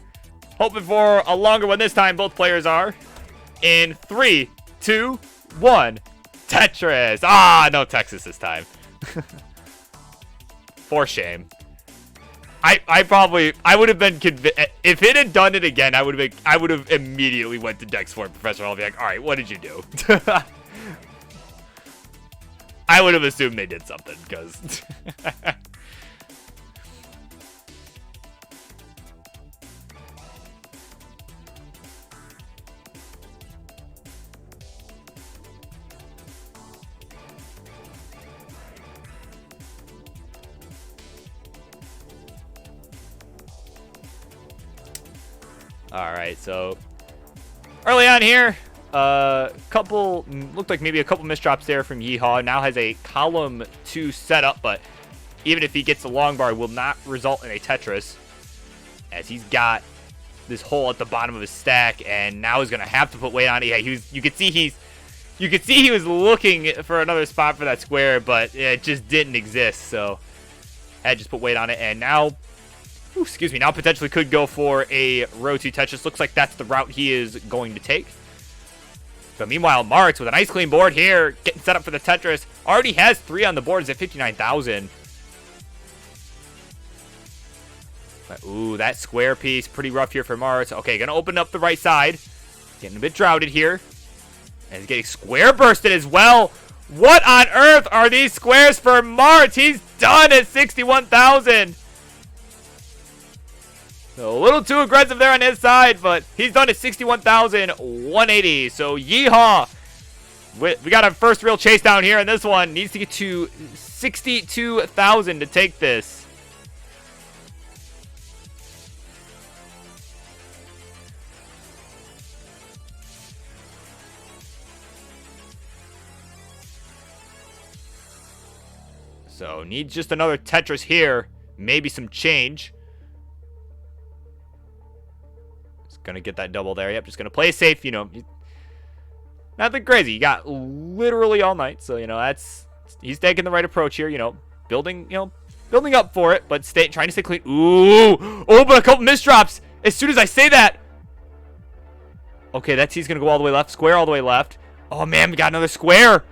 Hoping for a longer one this time. Both players are. In 3, 2, 1. Tetris. Ah, no Texas this time. For shame. I would have been convinced if it had done it again. I would have immediately went to Dex for Professor. I'll be like, all right, what did you do? I would have assumed they did something because. All right, so early on here, looked like maybe a couple misdrops there from Yeehaw. Now has a column 2 setup, but even if he gets the long bar, it will not result in a Tetris, as he's got this hole at the bottom of his stack, and now he's gonna have to put weight on it. Yeah, you could see he was looking for another spot for that square, but it just didn't exist. So had to just put weight on it, and now. Ooh, excuse me, now potentially could go for a row 2 Tetris. Looks like that's the route he is going to take. But meanwhile, Martz with a nice clean board here, getting set up for the Tetris. Already has 3 on the board. Is at 59,000. Ooh, that square piece, pretty rough here for Martz. Okay, gonna open up the right side. Getting a bit droughted here. And he's getting square bursted as well. What on earth are these squares for Martz? He's done at 61,000. So a little too aggressive there on his side, but he's done at 61,180. So Yeehaw, we got our first real chase down here, and this one needs to get to 62,000 to take this. So needs just another Tetris here, maybe some change. Gonna get that double there. Yep, just gonna play safe, you know. Nothing crazy. You got literally all night, so you know he's taking the right approach here, you know, building up for it, but trying to stay clean. Ooh! Oh, but a couple misdrops as soon as I say that. Okay, that T's gonna go all the way left, square all the way left. Oh man, we got another square.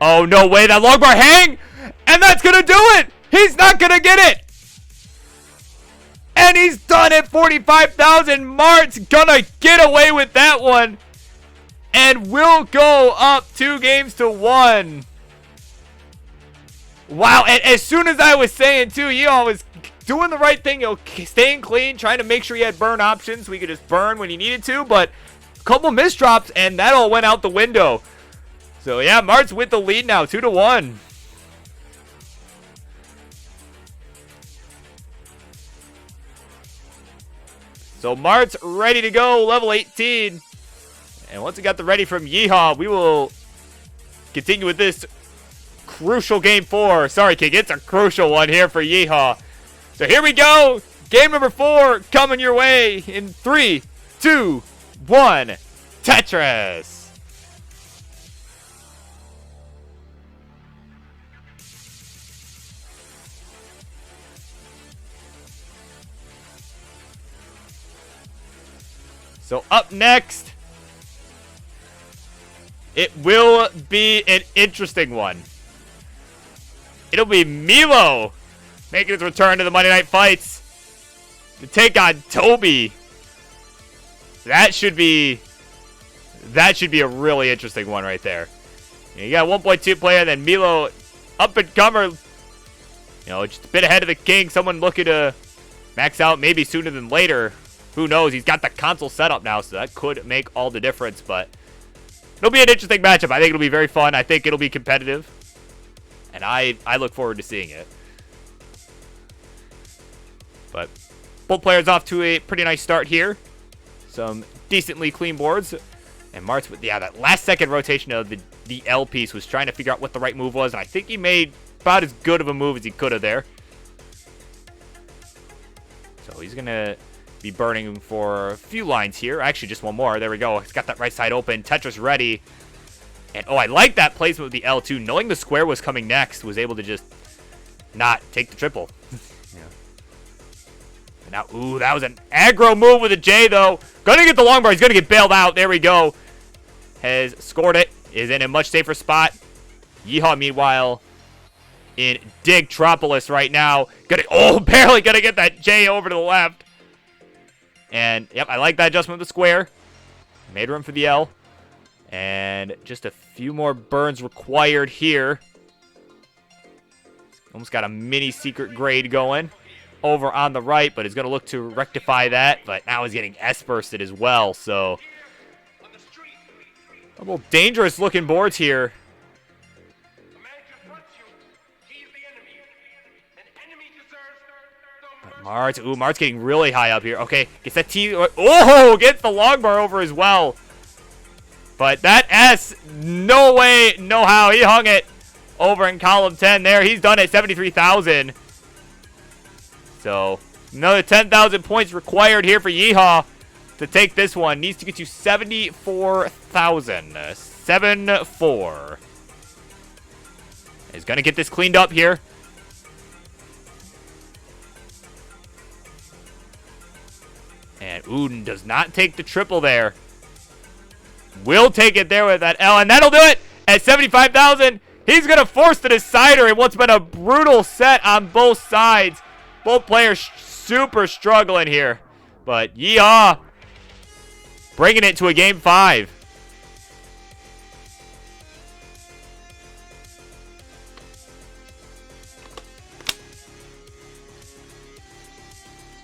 Oh no way, that long bar hang! And that's gonna do it! He's not gonna get it! And he's done at 45,000. Martz gonna get away with that one. And will go up 2 games to 1. Wow, and as soon as I was saying, too, Yeehaw was doing the right thing, staying clean, trying to make sure he had burn options. We could just burn when he needed to, but a couple misdrops, and that all went out the window. So, yeah, Mart's with the lead now, 2-1. So, Mart's ready to go, level 18. And once we got the ready from Yeehaw, we will continue with this crucial game 4. Sorry, King, it's a crucial one here for Yeehaw. So here we go. Game number 4 coming your way in 3, 2, 1. Tetris. So up next, it will be an interesting one. It'll be Milo making his return to the Monday Night Fights to take on Toby. That should be a really interesting one right there. You got a 1.2 player, then Milo, up and comer. Just a bit ahead of the King. Someone looking to max out maybe sooner than later. Who knows? He's got the console set up now, so that could make all the difference. But it'll be an interesting matchup. I think it'll be very fun. I think it'll be competitive. And I look forward to seeing it. But both players off to a pretty nice start here. Some decently clean boards. And Mart's with, that last second rotation of the L piece was trying to figure out what the right move was. And I think he made about as good of a move as he could have there. So he's going to be burning for a few lines here. Actually, just one more. There we go. He's got that right side open. Tetris ready. And, oh, I like that placement with the L2. Knowing the square was coming next, was able to just not take the triple. Yeah. And now, ooh, that was an aggro move with a J, though. Gonna get the long bar. He's gonna get bailed out. There we go. Has scored it. Is in a much safer spot. Yeehaw, meanwhile, in Digtropolis right now. Barely gonna get that J over to the left. And, yep, I like that adjustment with the square. Made room for the L. And just a few more burns required here. Almost got a mini secret grade going over on the right, but is going to look to rectify that. But now he's getting S-bursted as well, so a couple dangerous looking boards here. But Mart's getting really high up here. Okay, gets that T. Oh, gets the long bar over as well. But that S, no way, no how. He hung it over in column 10 there. He's done it, 73,000. So, another 10,000 points required here for Yeehaw to take this one. Needs to get you 74,000. 7-4. He's going to get this cleaned up here. And Uden does not take the triple there. Will take it there with that L, and that'll do it at 75,000. He's going to force the decider in what's been a brutal set on both sides. Both players super struggling here. But Yeehaw bringing it to a game 5.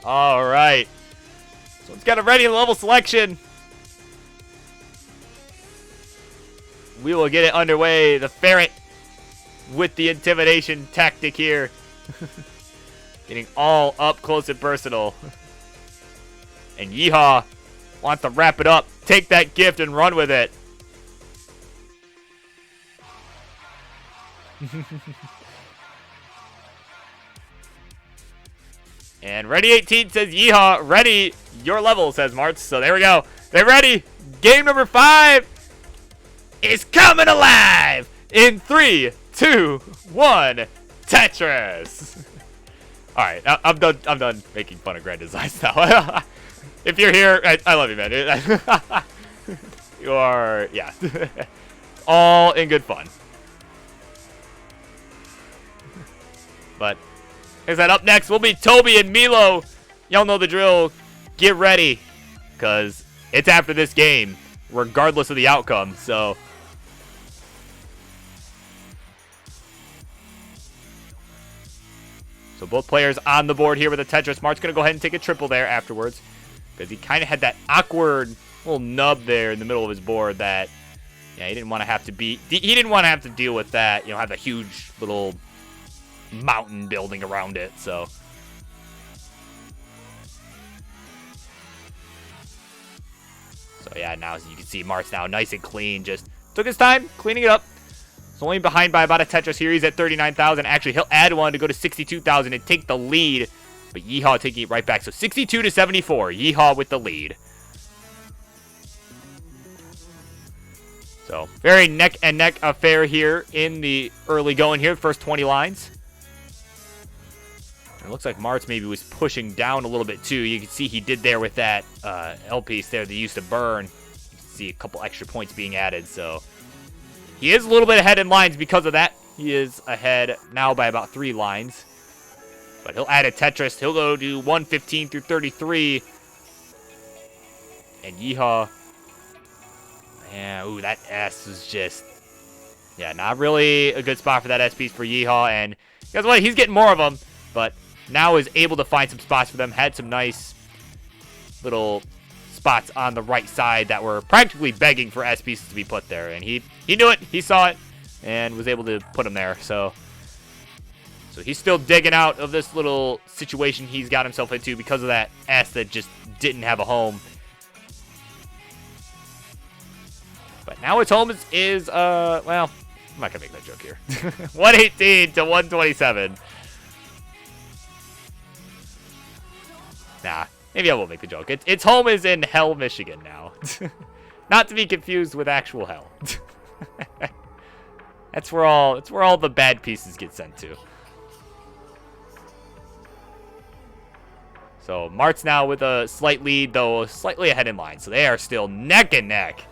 All right. So it's got a ready level selection. We will get it underway. The Ferret with the intimidation tactic here. Getting all up close and personal. And Yeehaw wants to wrap it up. Take that gift and run with it. And Ready 18 says Yeehaw. Ready, your level, says Martz. So there we go. They're ready. Game number 5 is coming alive in 3, 2, 1. Tetris. All right, I'm done making fun of Grand Designs now. If you're here, I love you, man. You are, yeah, all in good fun. But is that up next will be Toby and Milo. Y'all know the drill. Get ready, because it's after this game, regardless of the outcome. So So both players on the board here with a Tetris. Mart's going to go ahead and take a triple there afterwards. Because he kind of had that awkward little nub there in the middle of his board that, yeah, he didn't want to have to be. He didn't want to have to deal with that. You know, have a huge little mountain building around it. So yeah, now as you can see, Mart's now nice and clean. Just took his time cleaning it up. He's only behind by about a Tetris here. He's at 39,000. Actually, he'll add one to go to 62,000 and take the lead. But Yeehaw taking it right back. So 62 to 74. Yeehaw with the lead. So very neck and neck affair here in the early going here. First 20 lines. It looks like Martz maybe was pushing down a little bit too. You can see he did there with that L piece there that used to burn. You can see a couple extra points being added. So he is a little bit ahead in lines because of that. He is ahead now by about 3 lines. But he'll add a Tetris. He'll go to 115 through 33. And Yeehaw. Yeah, ooh, that S is just... yeah, not really a good spot for that S piece for Yeehaw. And guess what? He's getting more of them. But now is able to find some spots for them. Had some nice little spots on the right side that were practically begging for S pieces to be put there. And he knew it. He saw it. And was able to put them there. So he's still digging out of this little situation he's got himself into because of that S that just didn't have a home. But now its home is well, I'm not going to make that joke here. 118 to 127. Nah, maybe I won't make the joke. Its home is in Hell, Michigan now. Not to be confused with actual hell. That's where all the bad pieces get sent to. So Mart's now with a slight lead, though slightly ahead in line. So they are still neck and neck.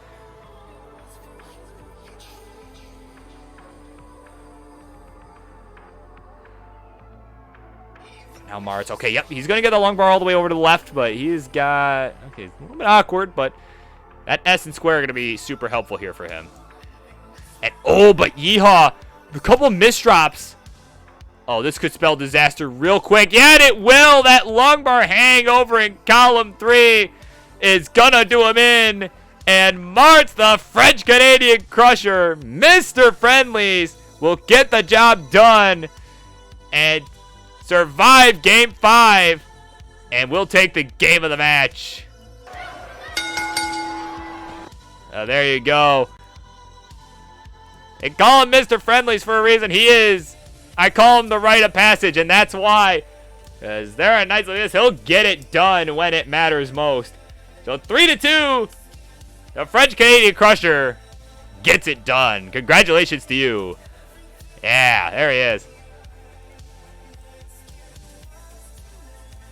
Now Mart's, okay, yep, he's going to get the long bar all the way over to the left, but he's got, okay, a little bit awkward, but that S and square are going to be super helpful here for him. And, oh, but Yeehaw, a couple of misdrops. Oh, this could spell disaster real quick. Yeah, and it will. That long bar hangover in column 3 is going to do him in. And Martz, the French-Canadian Crusher, Mr. Friendlies, will get the job done and survive Game 5. And we'll take the game of the match. There you go. They call him Mr. Friendlies for a reason. He is. I call him the rite of passage, and that's why. Because there are nights like this, he'll get it done when it matters most. So 3-2, the French-Canadian Crusher gets it done. Congratulations to you. Yeah, there he is.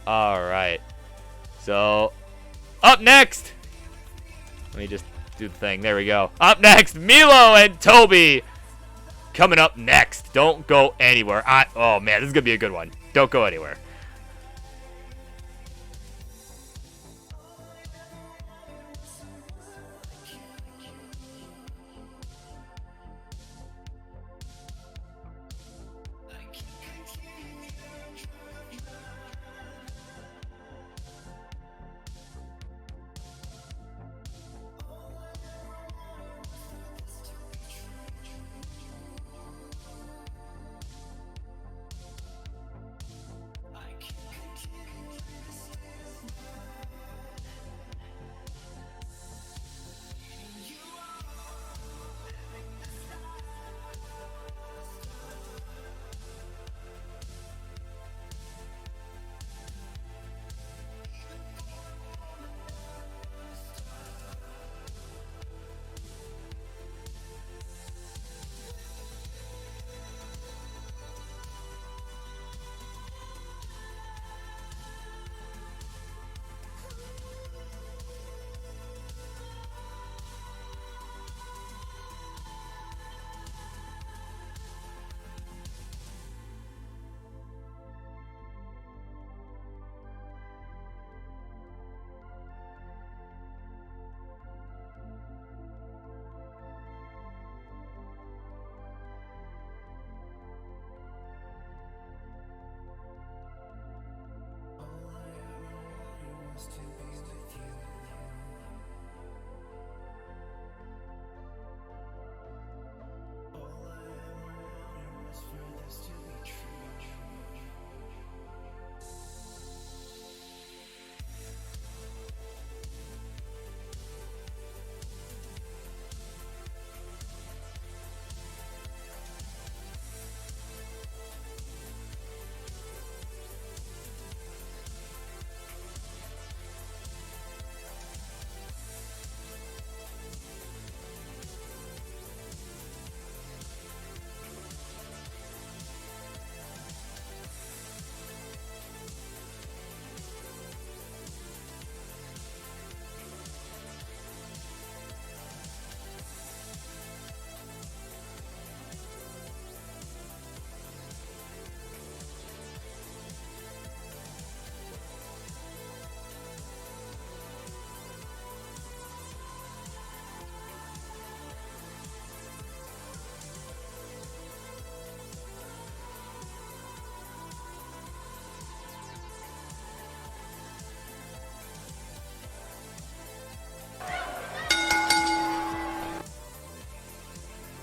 All right. So, up next. Let me just do the thing. There we go. Up next, Milo and Toby. Coming up next. Don't go anywhere. Oh, man, this is going to be a good one. Don't go anywhere.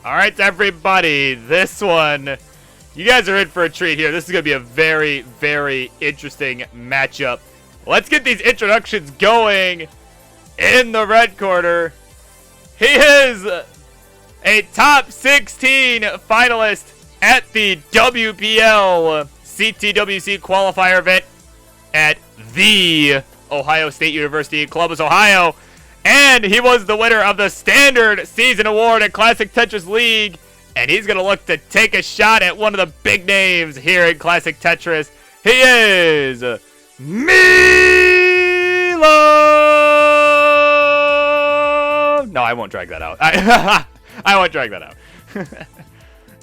All right, everybody, this one, you guys are in for a treat here. This is going to be a very, very interesting matchup. Let's get these introductions going. In the red corner, he is a top 16 finalist at the WPL CTWC qualifier event at the Ohio State University in Columbus, Ohio. And he was the winner of the Standard Season Award at Classic Tetris League. And he's going to look to take a shot at one of the big names here in Classic Tetris. He is Milo! No, I won't drag that out. I won't drag that out.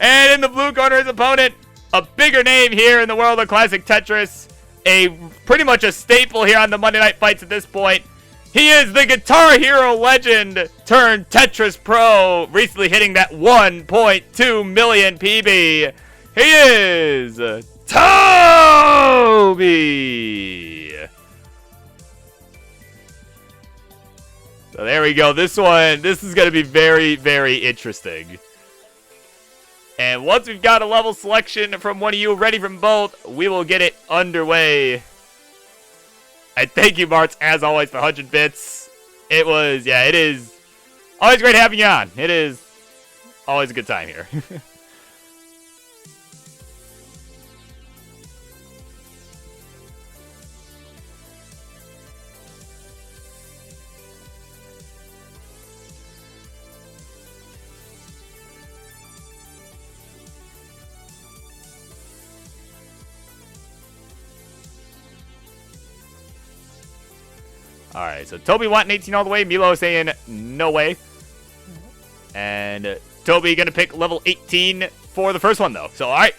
And in the blue corner, his opponent, a bigger name here in the world of Classic Tetris. Pretty much a staple here on the Monday Night Fights at this point. He is the Guitar Hero legend turned Tetris pro, recently hitting that 1.2 million PB. He is Toby. So there we go. This is going to be very, very interesting. And once we've got a level selection from one of you ready from both, we will get it underway. And thank you, Martz, as always, for 100 bits. It is always great having you on. It is always a good time here. Alright, so Toby wanting 18 all the way. Milo saying no way. And Toby going to pick level 18 for the first one, though. So, alright.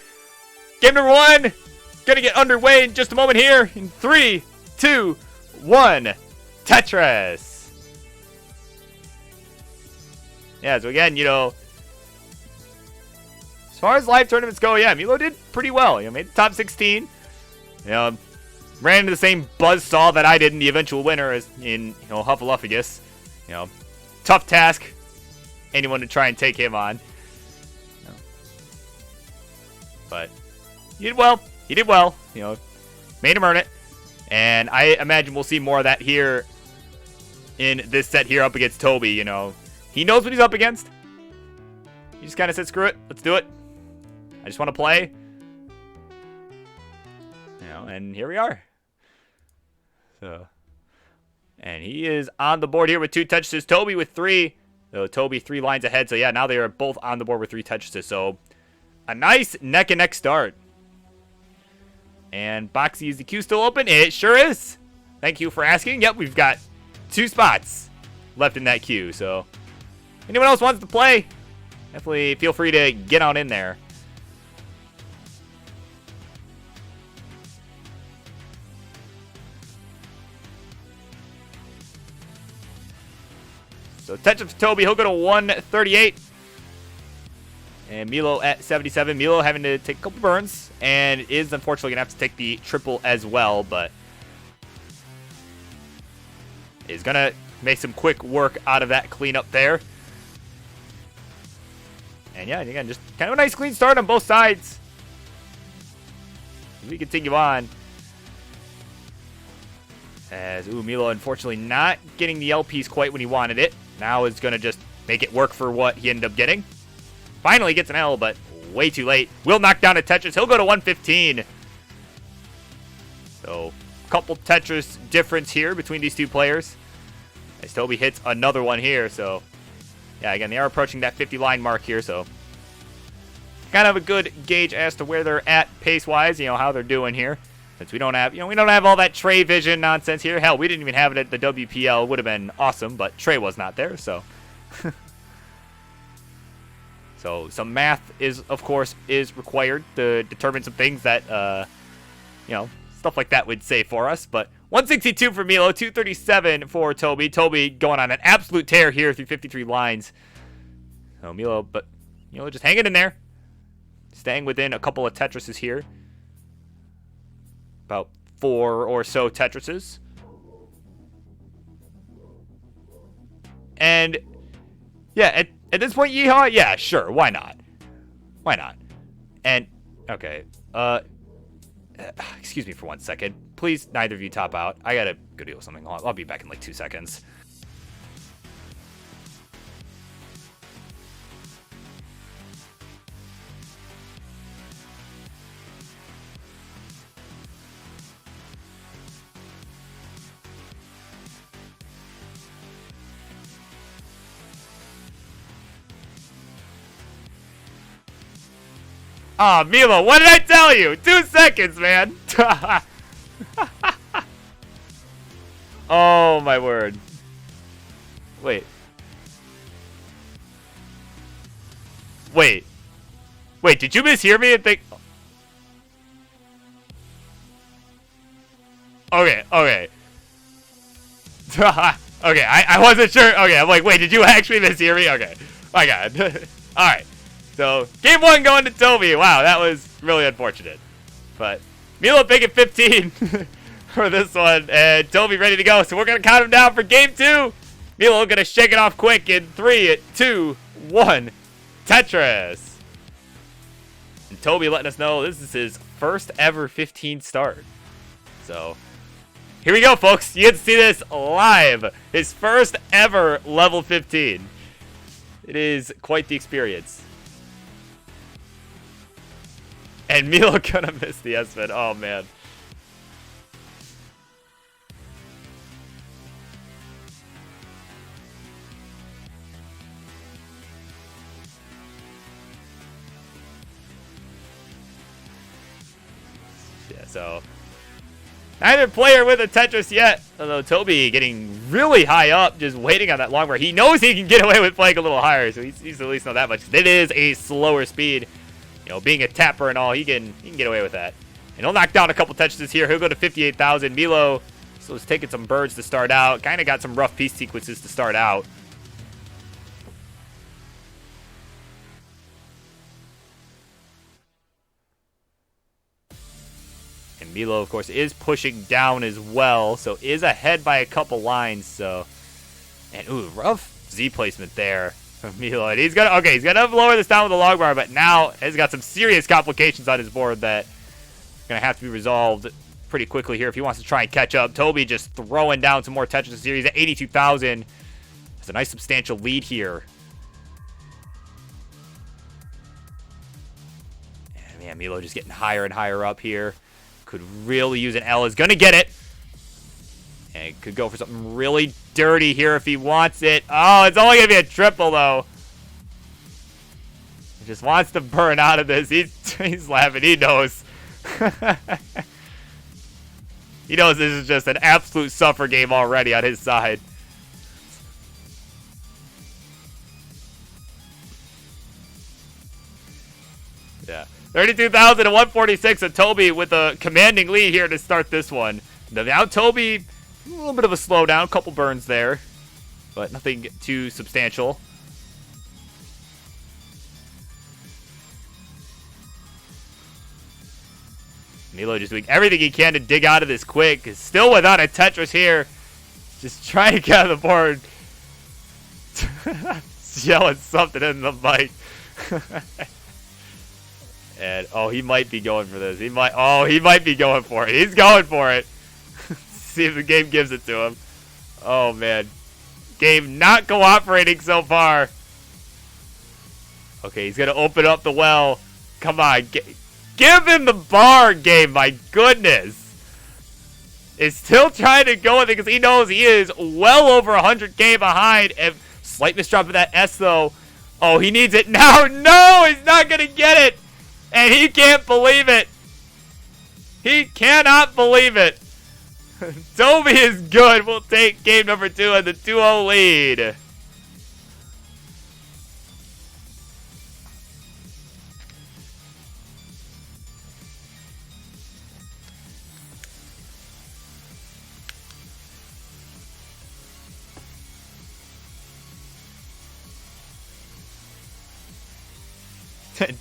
Game number 1. Going to get underway in just a moment here. In 3, 2, 1. Tetris. Yeah, so again, as far as live tournaments go, yeah, Milo did pretty well. Made the top 16. Ran into the same buzzsaw that I did in the eventual winner as in, Huffaluffagus. Tough task. Anyone to try and take him on. But he did well. He did well. Made him earn it. And I imagine we'll see more of that here in this set here up against Toby. He knows what he's up against. He just kind of said, screw it. Let's do it. I just want to play. And here we are. So, and he is on the board here with 2 touches. Toby with 3. So Toby 3 lines ahead. So yeah, now they are both on the board with 3 touches. So a nice neck and neck start. And Boxy, is the queue still open? It sure is. Thank you for asking. Yep, we've got 2 spots left in that queue. So anyone else wants to play, definitely feel free to get on in there. So Tetris for Toby, he'll go to 138. And Milo at 77. Milo having to take a couple burns. And is unfortunately going to have to take the triple as well. But is going to make some quick work out of that cleanup there. And yeah, again, just kind of a nice clean start on both sides. As we continue on. As, Milo unfortunately not getting the LPs quite when he wanted it. Now is going to just make it work for what he ended up getting. Finally gets an L, but way too late. Will knock down a Tetris. He'll go to 115. So, couple Tetris difference here between these two players. As Toby hits another one here. So, yeah, again, they are approaching that 50 line mark here. So, kind of a good gauge as to where they're at pace-wise. How they're doing here. Since we don't have, we don't have all that Trey vision nonsense here. Hell, we didn't even have it at the WPL. Would have been awesome, but Trey was not there, so. So some math of course, is required to determine some things that, stuff like that would say for us. But 162 for Milo, 237 for Toby. Toby going on an absolute tear here through 53 lines. So Milo, but just hanging in there, staying within a couple of Tetrises here. About 4 or so Tetrises. And yeah, At this point, yeehaw? Yeah, sure. Why not? Why not? And, okay. Excuse me for 1 second. Please, neither of you top out. I gotta go deal with something. I'll be back in like 2 seconds. Ah, Milo, what did I tell you? 2 seconds, man. Oh, my word. Wait. Wait. Wait, did you mishear me and think... Okay, okay. Okay, I wasn't sure. Okay, I'm like, wait, did you actually mishear me? Okay. My God. Alright. So, game 1 going to Toby. Wow, that was really unfortunate. But, Milo picking 15 for this one. And Toby ready to go. So, we're going to count him down for game 2. Milo going to shake it off quick in 3, 2, 1. Tetris. And Toby letting us know this is his first ever 15 start. So, here we go, folks. You get to see this live. His first ever level 15. It is quite the experience. And Milo gonna miss the S-Fin. Oh, man. Yeah, so... neither player with a Tetris yet. Although Toby getting really high up, just waiting on that long bar. He knows he can get away with playing a little higher, so he's at least know that much. It is a slower speed. You know, being a tapper and all, he can get away with that. And he'll knock down a couple Tetrises here. He'll go to 58,000. Milo, so he's taking some birds to start out. Kind of got some rough piece sequences to start out. And Milo, of course, is pushing down as well, so is ahead by a couple lines. So, and ooh, rough Z placement there from Milo. And he's gonna lower this down with the log bar, but now has got some serious complications on his board that are gonna have to be resolved pretty quickly here if he wants to try and catch up. Toby just throwing down some more Tetris series at 82,000. That's a nice substantial lead here. And yeah, Milo just getting higher and higher up here. Could really use an L. Is going to get it. And could go for something really dirty here if he wants it. Oh, it's only going to be a triple, though. He just wants to burn out of this. He's laughing. He knows. He knows this is just an absolute suffer game already on his side. Yeah. 32,000 and 146, and Toby with a commanding lead here to start this one. Now Toby, a little bit of a slowdown, a couple burns there, but nothing too substantial. Milo just doing everything he can to dig out of this quick. Is still without a Tetris here. Just trying to get on the board. Yelling something in the mic. And, oh, he might be going for this. He might be going for it. He's going for it. See if the game gives it to him. Oh, man. Game not cooperating so far. Okay, he's going to open up the well. Come on. Give him the bar, game. My goodness. Is still trying to go with it because he knows he is well over 100K behind. And slight misdrop of that S, though. Oh, he needs it now. No, he's not going to get it. And he can't believe it. He cannot believe it. Toby is good. We'll take game number 2 and the 2-0 lead.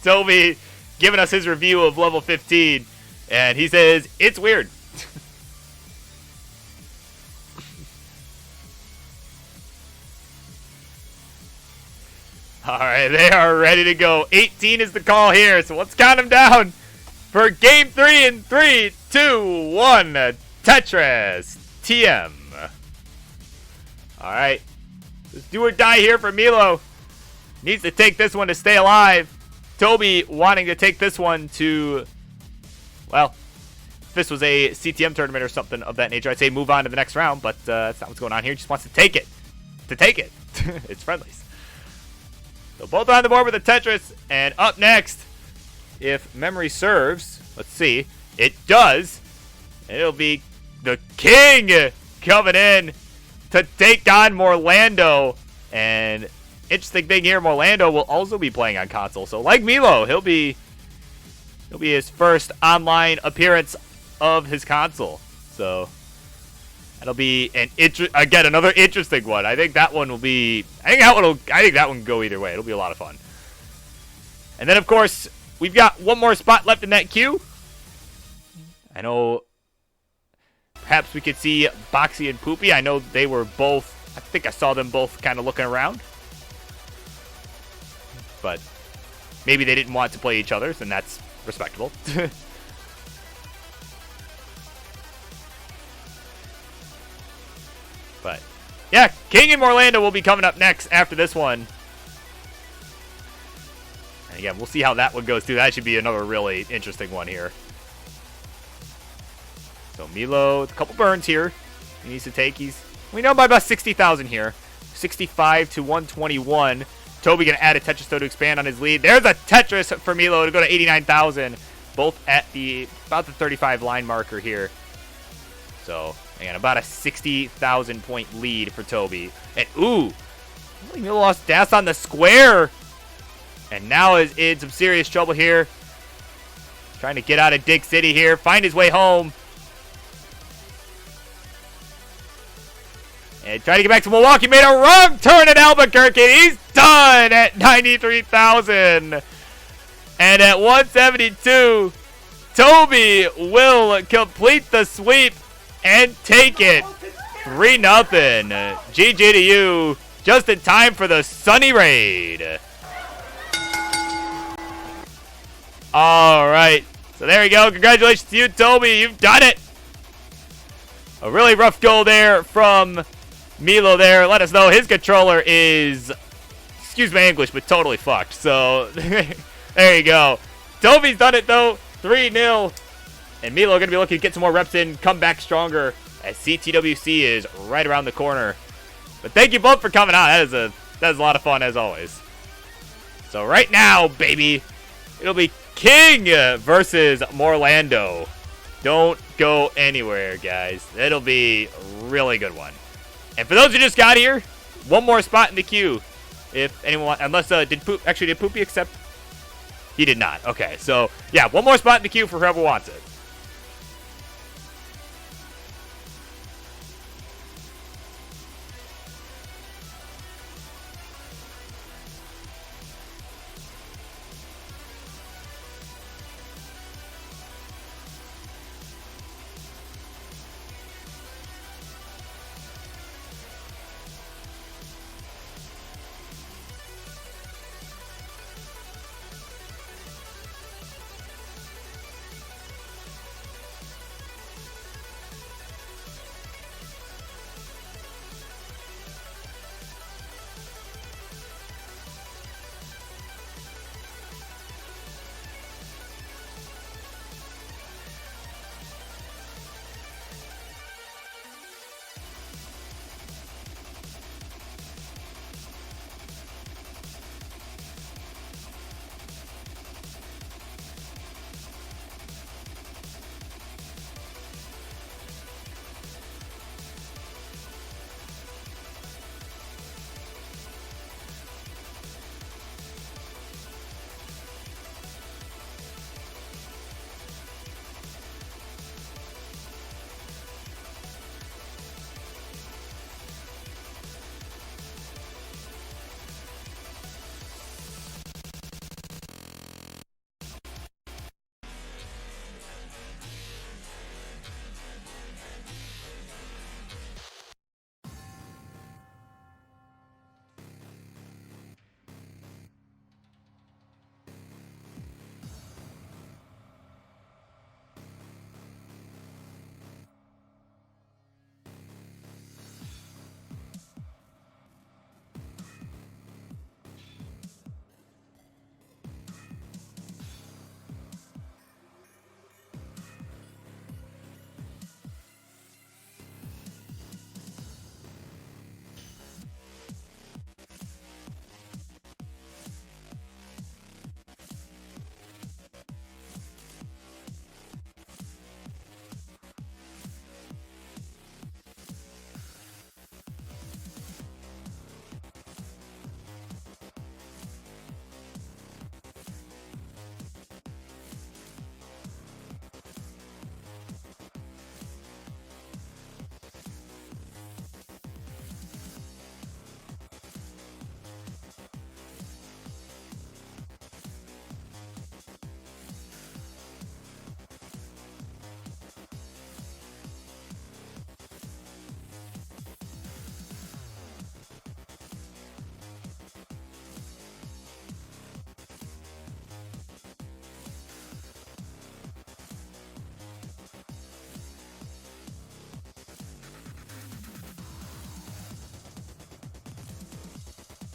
Toby giving us his review of level 15, and he says, it's weird. All right, they are ready to go. 18 is the call here, so let's count them down for game 3 in 3, 2, 1. Tetris TM. All right, let's do or die here for Milo. Needs to take this one to stay alive. Toby wanting to take this one to, well, if this was a CTM tournament or something of that nature, I'd say move on to the next round, but that's not what's going on here. He just wants to take it. It's friendlies. So both on the board with the Tetris, and up next, if memory serves, let's see, it does. It'll be the King coming in to take on Morlando, and interesting thing here, Morlando will also be playing on console. So like Milo, he'll be his first online appearance of his console. So that'll be another interesting one. I think that one will be. I think that one can go either way. It'll be a lot of fun. And then of course we've got one more spot left in that queue. I know. Perhaps we could see Boxy and Poopy. I know they were both. I think I saw them both kind of looking around. But maybe they didn't want to play each other's, and that's respectable. But yeah, King and Morlando will be coming up next after this one. And again, we'll see how that one goes too. That should be another really interesting one here. So Milo, a couple burns here. He needs to take. We know by about 60,000 here. 65 to 121. Toby going to add a Tetris though to expand on his lead. There's a Tetris for Milo to go to 89,000. Both at about the 35 line marker here. So, again, about a 60,000 point lead for Toby. And, ooh, Milo lost Das on the square. And now is in some serious trouble here. Trying to get out of Dig City here. Find his way home. And trying to get back to Milwaukee. Made a wrong turn at Albuquerque. He's done at 93,000. And at 172, Toby will complete the sweep and take it. 3-0. GG to you. Just in time for the Sunny Raid. All right. So there we go. Congratulations to you, Toby. You've done it. A really rough goal there from Milo there. Let us know his controller is, excuse my English, but totally fucked. So there you go. Toby's done it though. 3-0. And Milo going to be looking to get some more reps in, come back stronger as CTWC is right around the corner. But thank you both for coming out. That is a lot of fun as always. So right now, baby, it'll be King versus Morlando. Don't go anywhere, guys. It'll be a really good one. And for those who just got here, one more spot in the queue. If anyone, unless did Poopy accept? He did not. Okay, so yeah, one more spot in the queue for whoever wants it.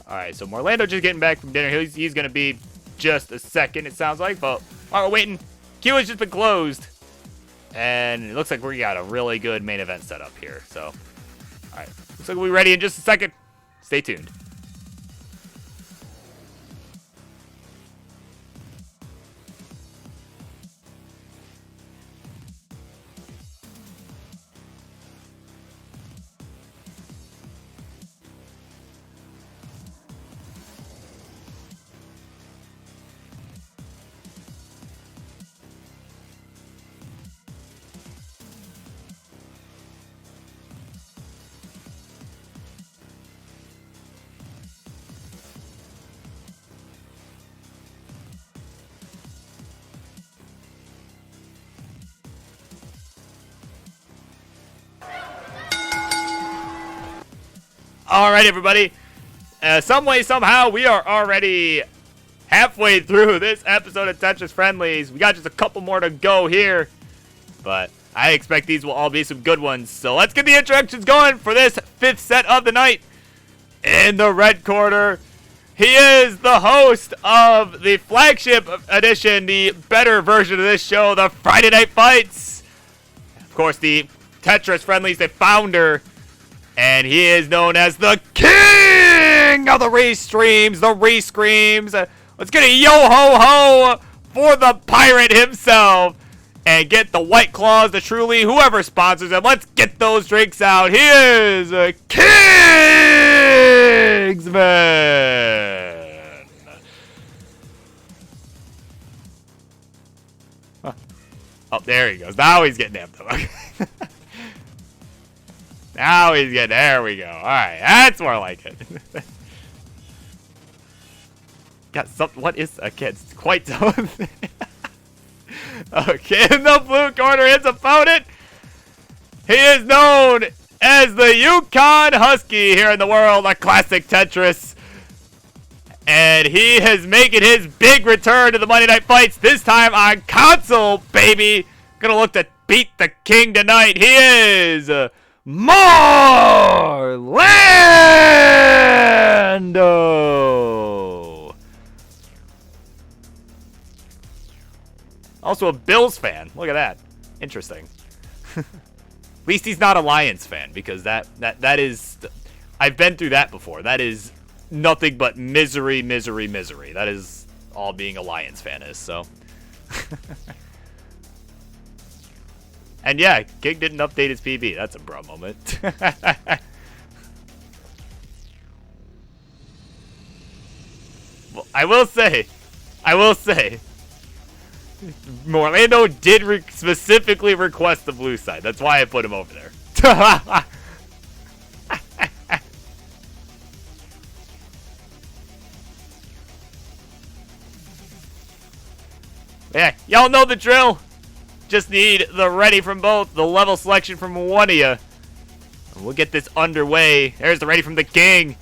Alright, so Morlando just getting back from dinner. He's going to be just a second, it sounds like. But while we're waiting, queue has just been closed. And it looks like we got a really good main event set up here. So, alright. Looks like we'll be ready in just a second. Stay tuned. All right, everybody. Some way, somehow, we are already halfway through this episode of Tetris Friendlies. We got just a couple more to go here, but I expect these will all be some good ones. So let's get the introductions going for this 5th set of the night. In the red corner, he is the host of the flagship edition, the better version of this show, the Friday Night Fights. Of course, the Tetris Friendlies, the founder. And he is known as the king of the re-streams, the re-screams. Let's get a yo-ho-ho for the pirate himself. And get the White Claws, the Truly, whoever sponsors him. Let's get those drinks out. He is Kingsman. Huh. Oh, there he goes. Now he's getting amped up. Now he's getting, there we go. Alright, that's more like it. Got something, what is, I can't quite tell. Okay, in the blue corner, his opponent. He is known as the Yukon Husky here in the world, a classic Tetris. And he is making his big return to the Monday Night Fights, this time on console, baby. Gonna look to beat the king tonight. He is Morlando. Also a Bills fan. Look at that. Interesting. At least he's not a Lions fan, because that is, I've been through that before. That is nothing but misery, misery, misery. That is all being a Lions fan is, so. And yeah, King didn't update his PB. That's a bro moment. Well, I will say, Morlando did specifically request the blue side. That's why I put him over there. Yeah, y'all know the drill. Just need the ready from both, the level selection from one of you. And we'll get this underway. There's the ready from the king.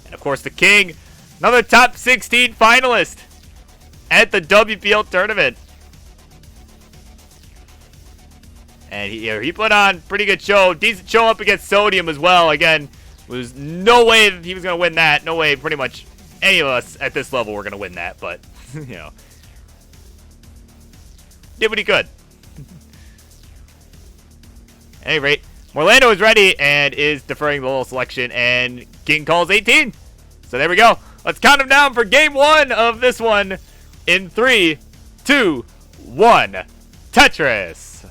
And of course the king, another top 16 finalist at the WPL tournament. And he put on pretty good show. Decent show up against Sodium as well. Again, was no way he was going to win that. No way pretty much any of us at this level were going to win that. But, you know, did what he could. At any rate, Morlando is ready and is deferring the little selection. And King calls 18. So there we go. Let's count him down for game one of this one in 3, 2, 1. Tetris.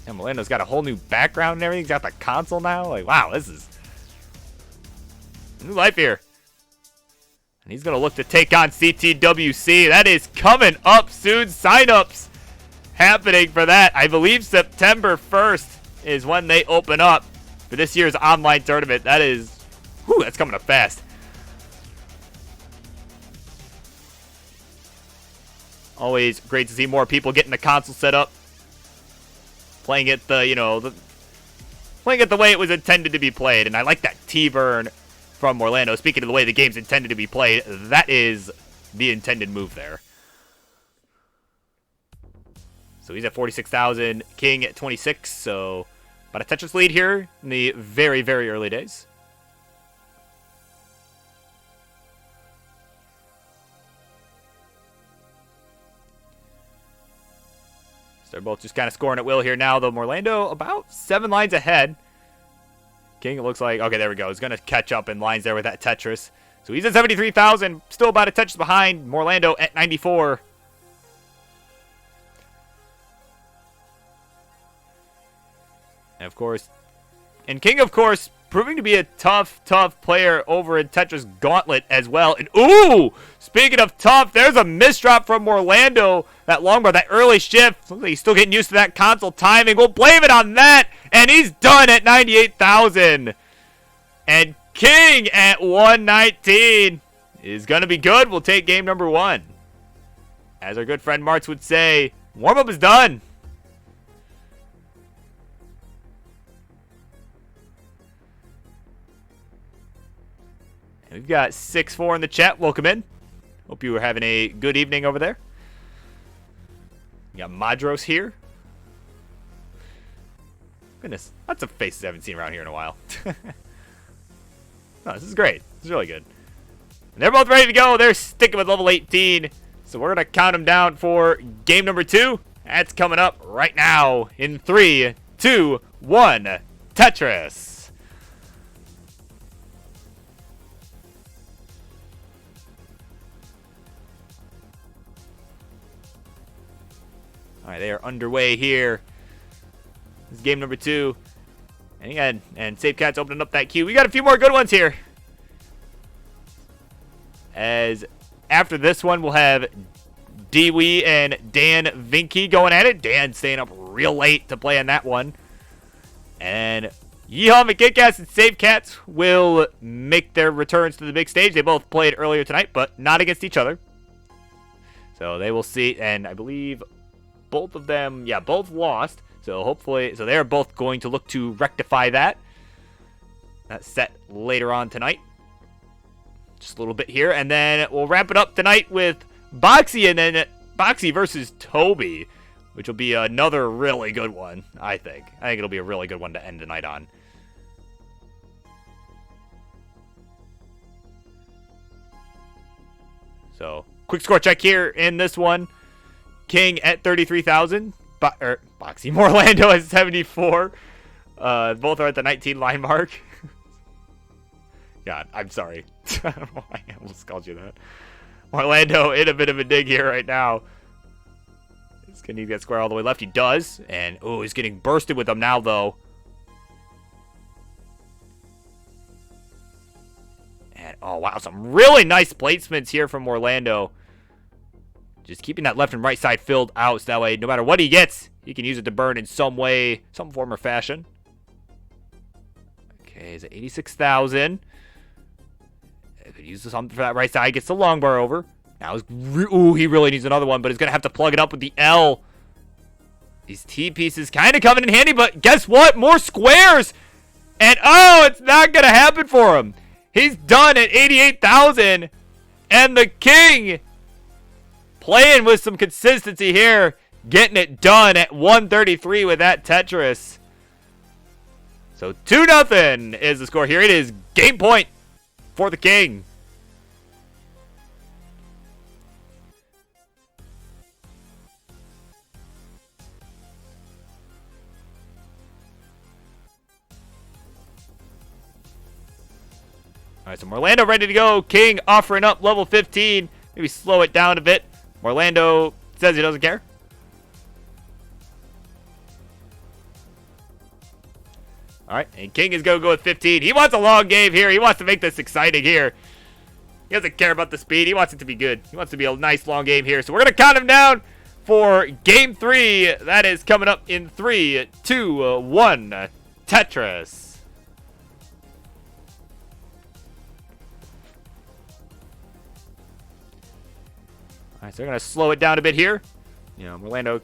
And Morlando's got a whole new background and everything. He's got the console now. Like, wow, this is new life here. And he's going to look to take on CTWC. That is coming up soon. Sign-ups happening for that. I believe September 1st is when they open up for this year's online tournament. That is, whew, that's coming up fast. Always great to see more people getting the console set up. Playing it playing it the way it was intended to be played. And I like that T-burn from Morlando. Speaking of the way the game's intended to be played, that is the intended move there. So he's at 46,000. King at 26. So about a Tetris lead here in the very, very early days. So they're both just kind of scoring at will here now, though Morlando about 7 lines ahead. King, it looks like, okay, there we go. He's going to catch up in lines there with that Tetris. So he's at 73,000, still about a Tetris behind. Morlando at 94. And of course, King, of course, proving to be a tough player over in Tetris Gauntlet as well. And ooh, speaking of tough, there's a misdrop from Morlando. That long bar, that early shift. Looks like he's still getting used to that console timing. We'll blame it on that. And he's done at 98,000. And King at 119 is going to be good. We'll take game number 1. As our good friend Martz would say, warm-up is done. And we've got 6-4 in the chat. Welcome in. Hope you were having a good evening over there. We got Madros here. Goodness, lots of faces I haven't seen around here in a while. Oh, this is great. This is really good. And they're both ready to go. They're sticking with level 18. So we're going to count them down for game number 2. That's coming up right now in 3, 2, 1. Tetris. All right, they are underway here. This is game number 2. And again, Safe Cat's opening up that queue. We got a few more good ones here. As after this one, we'll have Dewey and Dan Vinky going at it. Dan staying up real late to play on that one. And Yeehaw McKitcats and Safe Cats will make their returns to the big stage. They both played earlier tonight, but not against each other. So they will see, and I believe both of them, yeah, both lost. So hopefully, so they're both going to look to rectify that. That's set later on tonight. Just a little bit here, and then we'll wrap it up tonight with Boxy, and then Boxy versus Toby, which will be another really good one, I think. I think it'll be a really good one to end the night on. So, quick score check here in this one. King at 33,000. Boxy Morlando at 74. Both are at the 19 line mark. God, I'm sorry. I don't know why I almost called you that. Morlando in a bit of a dig here right now. He's going to need that square all the way left. He does. And, oh, he's getting bursted with them now, though. And, oh, wow, some really nice placements here from Morlando. Just keeping that left and right side filled out, so that way, no matter what he gets, he can use it to burn in some way, some form or fashion. Okay, he's at 86,000. Could use something for that right side. Gets the long bar over. Now, ooh, he really needs another one, but he's going to have to plug it up with the L. These T pieces kind of coming in handy, but guess what? More squares! And, oh, it's not going to happen for him. He's done at 88,000. And the King playing with some consistency here. Getting it done at 133 with that Tetris. So 2-0 is the score here. It is game point for the King. All right, so Morlando ready to go. King offering up level 15. Maybe slow it down a bit. Morlando says he doesn't care. All right, and King is going to go with 15. He wants a long game here. He wants to make this exciting here. He doesn't care about the speed. He wants it to be good. He wants it to be a nice long game here. So we're going to count him down for game 3. That is coming up in 3, 2, 1. Tetris. All right, so we're going to slow it down a bit here. You know, Morlando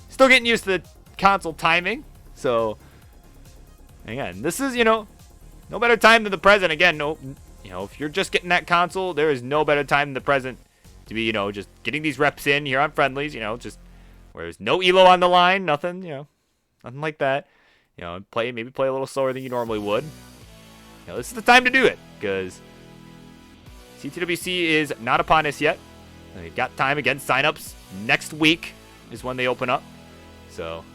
still getting used to the console timing. So, again, this is, you know, no better time than the present. Again, no, you know, if you're just getting that console, there is no better time than the present to be, you know, just getting these reps in here on friendlies, you know, just where there's no elo on the line, nothing, nothing like that. Maybe play a little slower than you normally would. This is the time to do it, because CTWC is not upon us yet. They've got time. Again, signups next week is when they open up. So,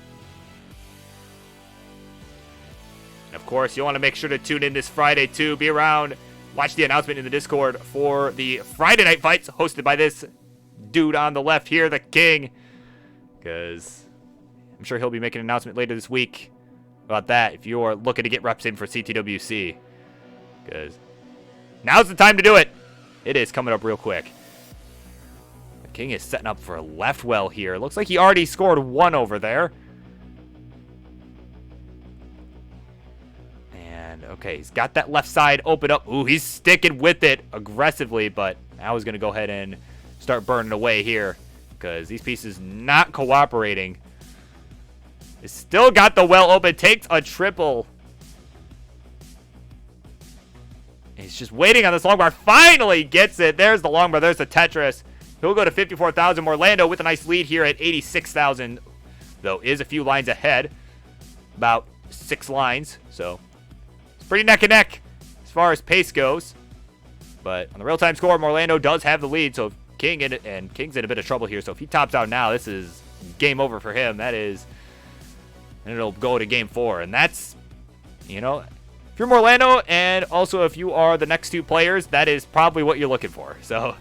and of course, you'll want to make sure to tune in this Friday too. Be around, watch the announcement in the Discord for the Friday night fights hosted by this dude on the left here, the King. Because I'm sure he'll be making an announcement later this week about that if you're looking to get reps in for CTWC. Because now's the time to do it. It is coming up real quick. The King is setting up for a left well here. Looks like he already scored one over there. And, okay, he's got that left side open up. Ooh, he's sticking with it aggressively, but now he's going to go ahead and start burning away here because these pieces not cooperating. He's still got the well open. Takes a triple. He's just waiting on this long bar. Finally gets it. There's the long bar. There's the Tetris. He'll go to 54,000. Orlando with a nice lead here at 86,000. Though is a few lines ahead. About 6 lines. So it's pretty neck and neck as far as pace goes. But on the real-time score, Orlando does have the lead. So King's in a bit of trouble here. So if he tops out now, this is game over for him. That is... and it'll go to game 4. And that's, if you're Orlando, and also if you are the next 2 players, that is probably what you're looking for. So,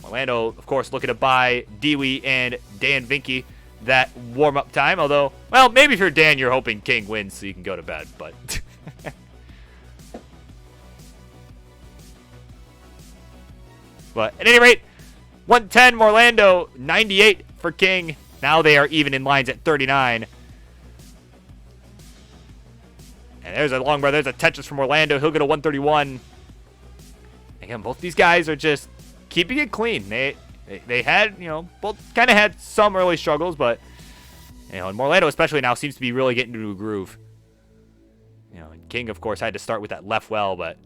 Orlando, of course, looking to buy Dewey and Dan Vinky that warm-up time. Although, well, maybe if you're Dan, you're hoping King wins so you can go to bed. But, but at any rate, 110 Orlando, 98 for King. Now they are even in lines at 39. And there's a long bar. There's a Tetris from Orlando. He'll get a 131. Again, both these guys are just keeping it clean. They had, both kind of had some early struggles, but, and Orlando especially now seems to be really getting into a groove. King, of course, had to start with that left well, but,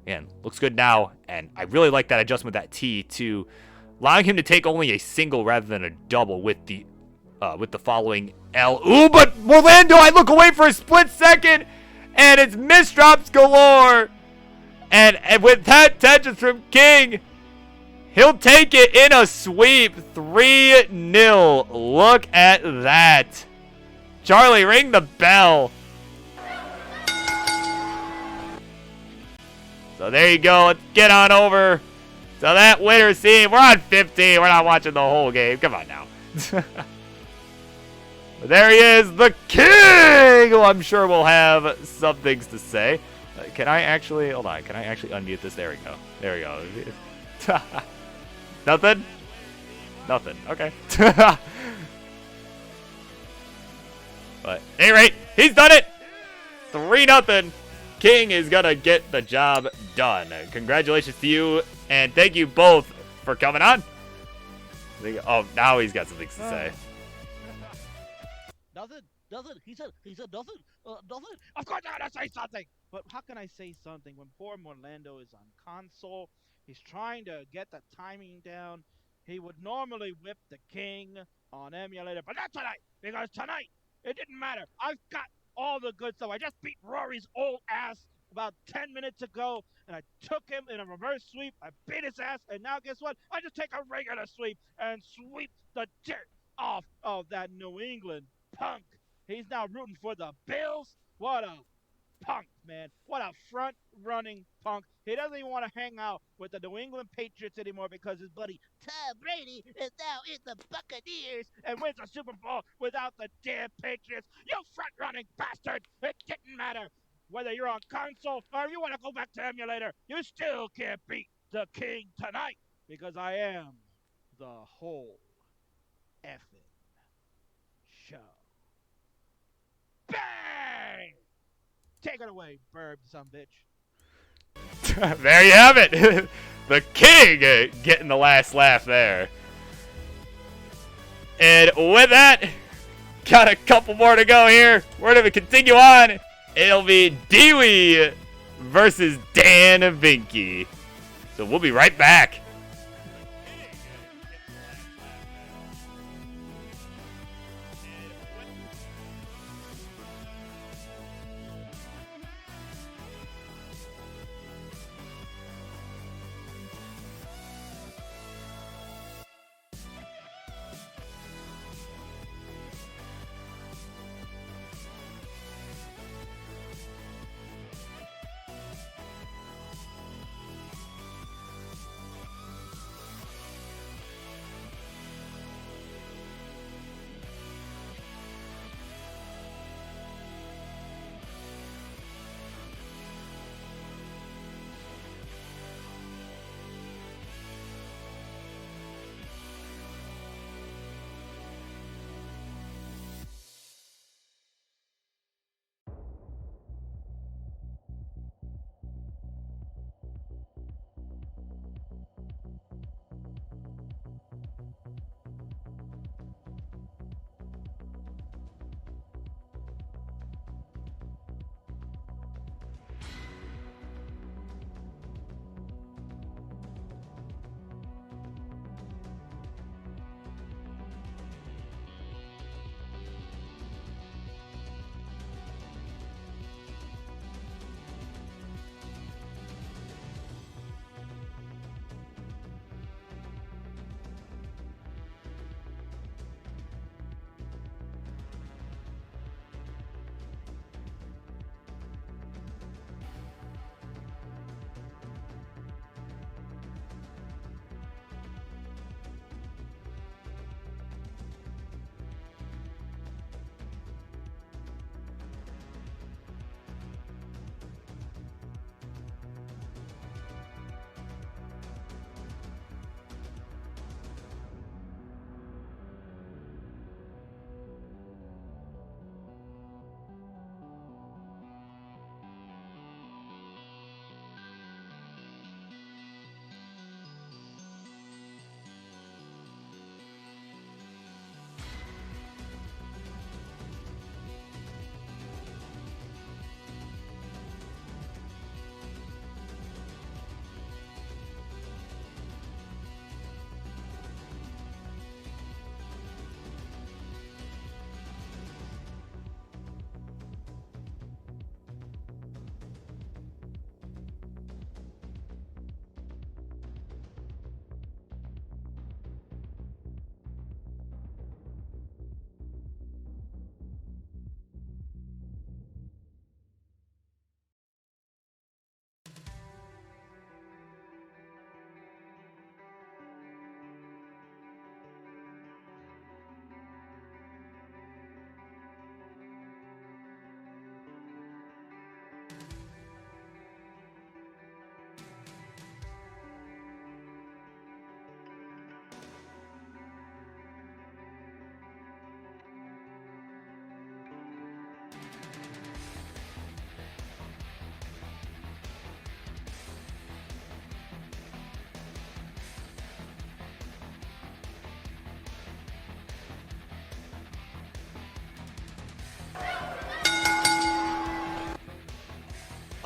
again, looks good now. And I really like that adjustment, that T, to allowing him to take only a single rather than a double with the following L. Ooh, but Orlando, I look away for a split second, and it's misdrops galore. And with that Tetris from King, he'll take it in a sweep. 3-0. Look at that. Charlie, ring the bell. So there you go. Let's get on over. So that winner scene. We're on 15. We're not watching the whole game. Come on now. There he is, the King, who I'm sure will have some things to say. Can I actually, hold on, can I actually unmute this? There we go. There we go. Nothing? Nothing. Okay. But at any rate, he's done it. 3-0. King is going to get the job done. Congratulations to you, and thank you both for coming on. Oh, now he's got some things to say. Nothing. He said nothing. Nothing. Of course I gotta say something. But how can I say something when poor Orlando is on console? He's trying to get the timing down. He would normally whip the King on emulator, but not tonight, because tonight it didn't matter. I've got all the good stuff. I just beat Rory's old ass about 10 minutes ago, and I took him in a reverse sweep. I beat his ass, and now guess what? I just take a regular sweep and sweep the dirt off of that New England punk. He's now rooting for the Bills. What a punk, man. What a front-running punk. He doesn't even want to hang out with the New England Patriots anymore because his buddy Tom Brady is now in the Buccaneers and wins a Super Bowl without the damn Patriots. You front-running bastard. It didn't matter whether you're on console or you want to go back to emulator. You still can't beat the King tonight because I am the whole effing show. Bang! Take it away, Burb, some bitch. There you have it. The King getting the last laugh there. And with that, got a couple more to go here. We're going to continue on. It'll be Dewey versus Dan Vinky. So we'll be right back.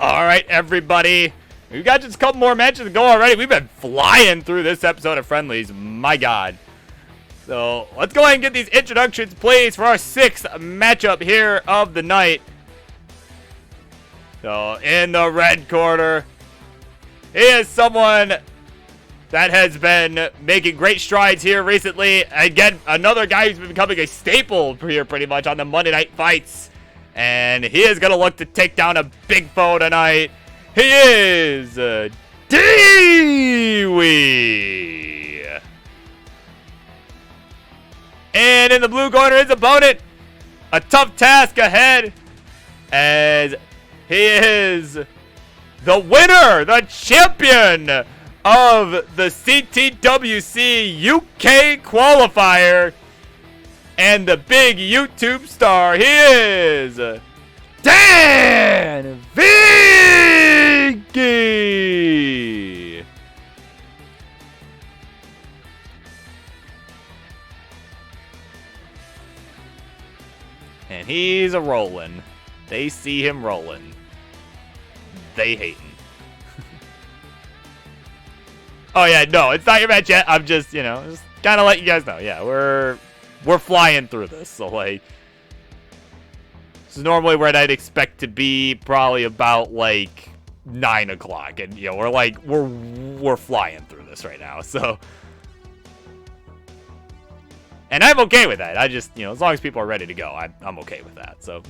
All right, everybody. We've got just a couple more matches to go already. We've been flying through this episode of Friendlies. My God. So let's go ahead and get these introductions, please, for our 6th matchup here of the night. So in the red corner, he is someone that has been making great strides here recently. Again, another guy who's been becoming a staple here pretty much on the Monday Night Fights. And he is going to look to take down a big foe tonight. He is Dewey. And in the blue corner, his opponent, a tough task ahead, as he is the winner, the champion of the CTWC UK qualifier, and the big YouTube star. He is Dan Viggy. And he's a rolling. They see him rolling. They hating. Oh yeah, no, it's not your match yet. I'm just, just kind of let you guys know. Yeah, we're flying through this. So like, this is normally where I'd expect to be, probably about like 9 o'clock, and we're flying through this right now. So, and I'm okay with that. I just, as long as people are ready to go, I'm okay with that. So,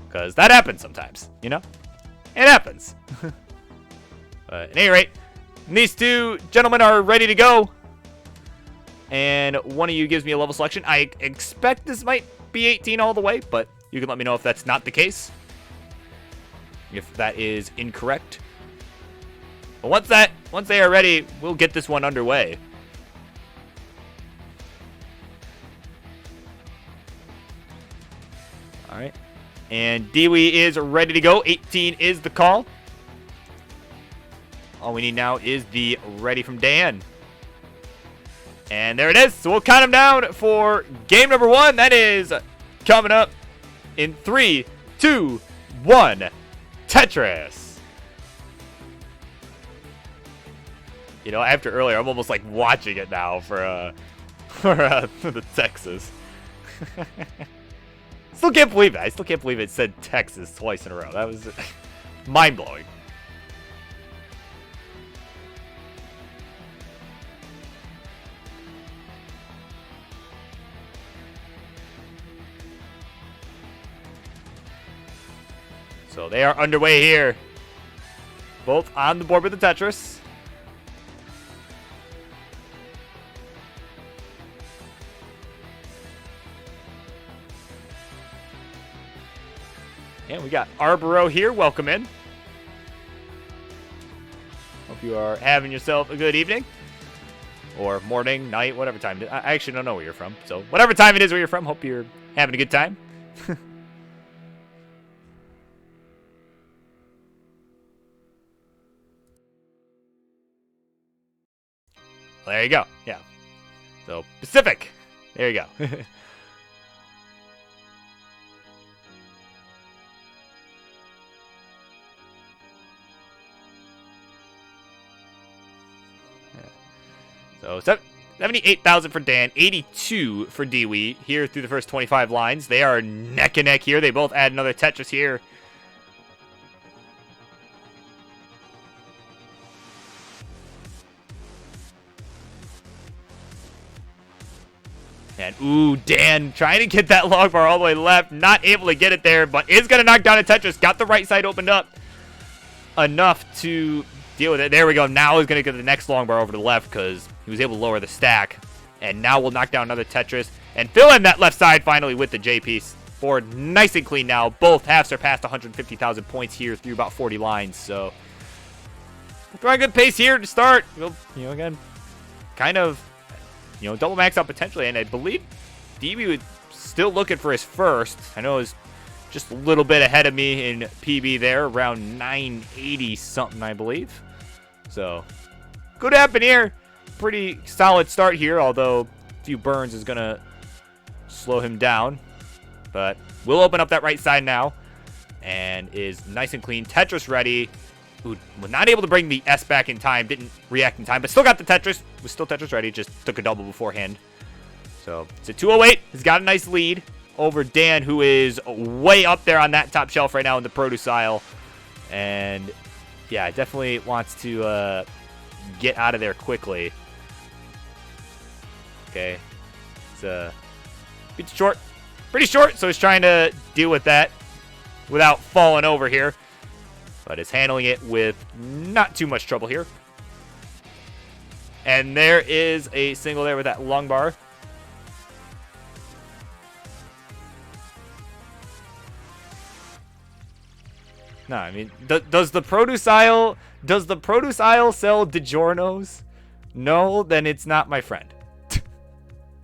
because that happens sometimes, it happens. But at any rate, these two gentlemen are ready to go. And one of you gives me a level selection. I expect this might be 18 all the way, but you can let me know if that's not the case. If that is incorrect. But once they are ready, we'll get this one underway. All right. And Dewey is ready to go. 18 is the call. All we need now is the ready from Dan. And there it is. So we'll count him down for game number 1. That is coming up in 3, 2, 1. Tetris. After earlier, I'm almost like watching it now for the Texas. Still can't believe it. I still can't believe it said Texas twice in a row. That was mind-blowing. So they are underway here. Both on the board with the Tetris. And we got Arboro here. Welcome in. Hope you are having yourself a good evening. Or morning, night, whatever time. I actually don't know where you're from. So whatever time it is where you're from, hope you're having a good time. There you go. Yeah. So, Pacific. There you go. So, 78,000 for Dan, 82 for Dewey here through the first 25 lines. They are neck and neck here. They both add another Tetris here. And, ooh, Dan trying to get that log bar all the way left. Not able to get it there, but is going to knock down a Tetris. Got the right side opened up enough to deal with it. There we go. Now he's going to get the next long bar over to the left because he was able to lower the stack. And now we'll knock down another Tetris and fill in that left side finally with the J piece. Board nice and clean now. Both have surpassed 150,000 points here through about 40 lines. So, throwing a good pace here to start. Again, kind of, double max out potentially. And I believe DB was still looking for his first. I know it was just a little bit ahead of me in PB there, around 980 something, I believe. So, could happen here. Pretty solid start here, although a few burns is going to slow him down. But we'll open up that right side now. and is nice and clean. Tetris ready. Ooh, was not able to bring the S back in time. Didn't react in time, but still got the Tetris. Was still Tetris ready. Just took a double beforehand. So it's a 208. He's got a nice lead over Dan, who is way up there on that top shelf right now in the produce aisle. And yeah, definitely wants to get out of there quickly. Okay. It's pretty short, so he's trying to deal with that without falling over here. But is handling it with not too much trouble here. And there is a single there with that long bar. No, I mean, does the produce aisle sell DiGiorno's? No, then it's not my friend.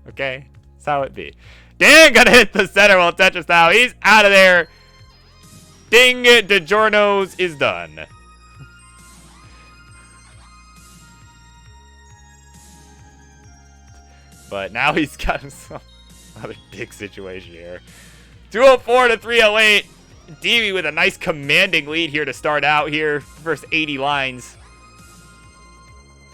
Okay, that's how it be. Dan gonna hit the center while Tetris now. He's out of there. Ding it, DiGiorno's is done. But now he's got himself another big situation here. 204 to 308. Dewey with a nice commanding lead here to start out here. First 80 lines.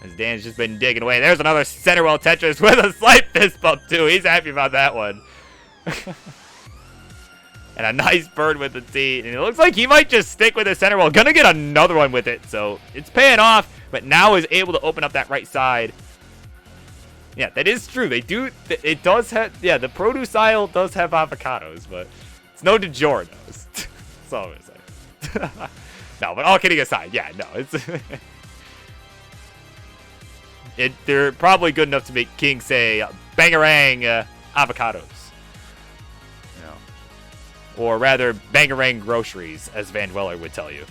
As Dan's just been digging away. There's another center well Tetris with a slight fist bump too. He's happy about that one. And a nice bird with the T. And it looks like he might just stick with the center well. Gonna get another one with it. So it's paying off. But now is able to open up that right side. Yeah, that is true. They do. It does have. Yeah, the produce aisle does have avocados. But it's no DiGiorno's. That's all I'm going to say. No, but all kidding aside. Yeah, no. They're probably good enough to make King say Bangarang avocados. Or rather, Bangarang groceries, as Van Weller would tell you.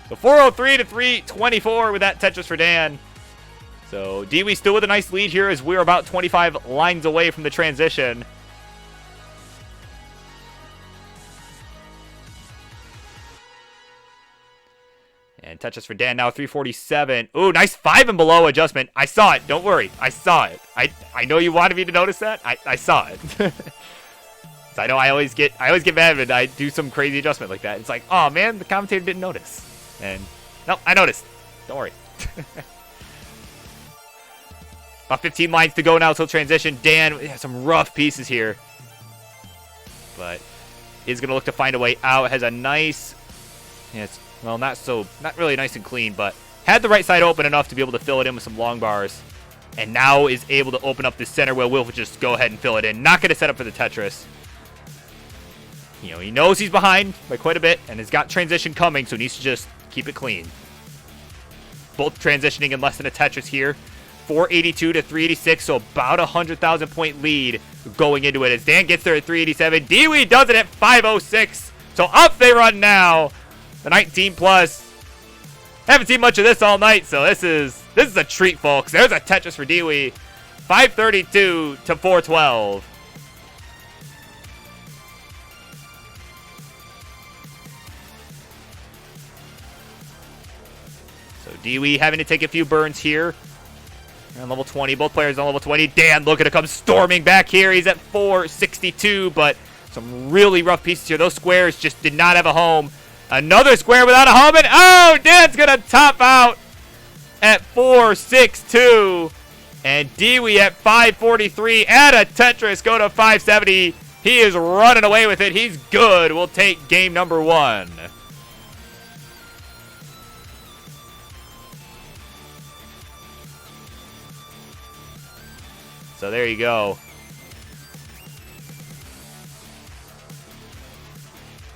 So 403 to 324 with that Tetris for Dan. So Dewey still with a nice lead here as we're about 25 lines away from the transition. And Tetris for Dan now 347. Ooh, nice 5 and below adjustment. I saw it. Don't worry. I saw it. I know you wanted me to notice that. I saw it. So I know I always get mad when I do some crazy adjustment like that. It's like, oh man, the commentator didn't notice. And no, I noticed. Don't worry. About 15 lines to go now till transition. Dan has some rough pieces here. But is going to look to find a way out. Has a nice... Yes. Well, not really nice and clean, but had the right side open enough to be able to fill it in with some long bars. And now is able to open up the center where Will just go ahead and fill it in. Not going to set up for the Tetris. You know, he knows he's behind by quite a bit and has got transition coming, so he needs to just keep it clean. Both transitioning in less than a Tetris here. 482 to 386, so about a 100,000 point lead going into it as Dan gets there at 387. Dewey does it at 506. So up they run now. The 19 plus. Haven't seen much of this all night, so this is a treat, folks. There's a Tetris for Dewey. 532 to 412. So Dewey having to take a few burns here. On level 20, both players on level 20. Dan looking to come storming back here. He's at 462, but some really rough pieces here. Those squares just did not have a home. Another square without a home, and oh, Dan's gonna top out at 462, and Dewey at 543. Add a Tetris, go to 570. He is running away with it. He's good. We'll take game number 1. So there you go.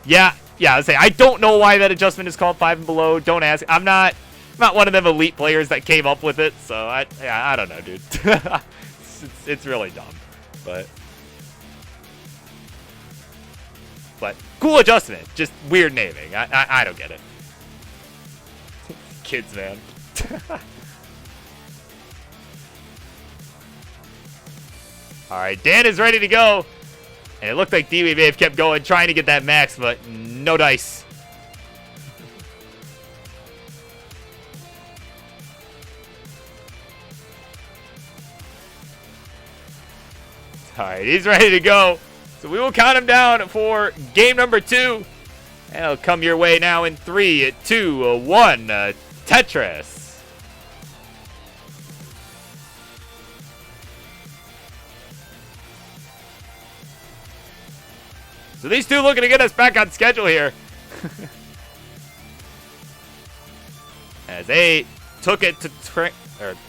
Yeah, I would say I don't know why that adjustment is called 5 and below. Don't ask. I'm not one of them elite players that came up with it, so I don't know, dude. it's really dumb, but cool adjustment. Just weird naming. I don't get it. Kids, man. All right, Dan is ready to go. And it looked like Dewey may have kept going, trying to get that max, but no dice. All right, he's ready to go. So we will count him down for game number 2. And it'll come your way now in 3, 2, 1. Tetris. So these two looking to get us back on schedule here. As they took it to,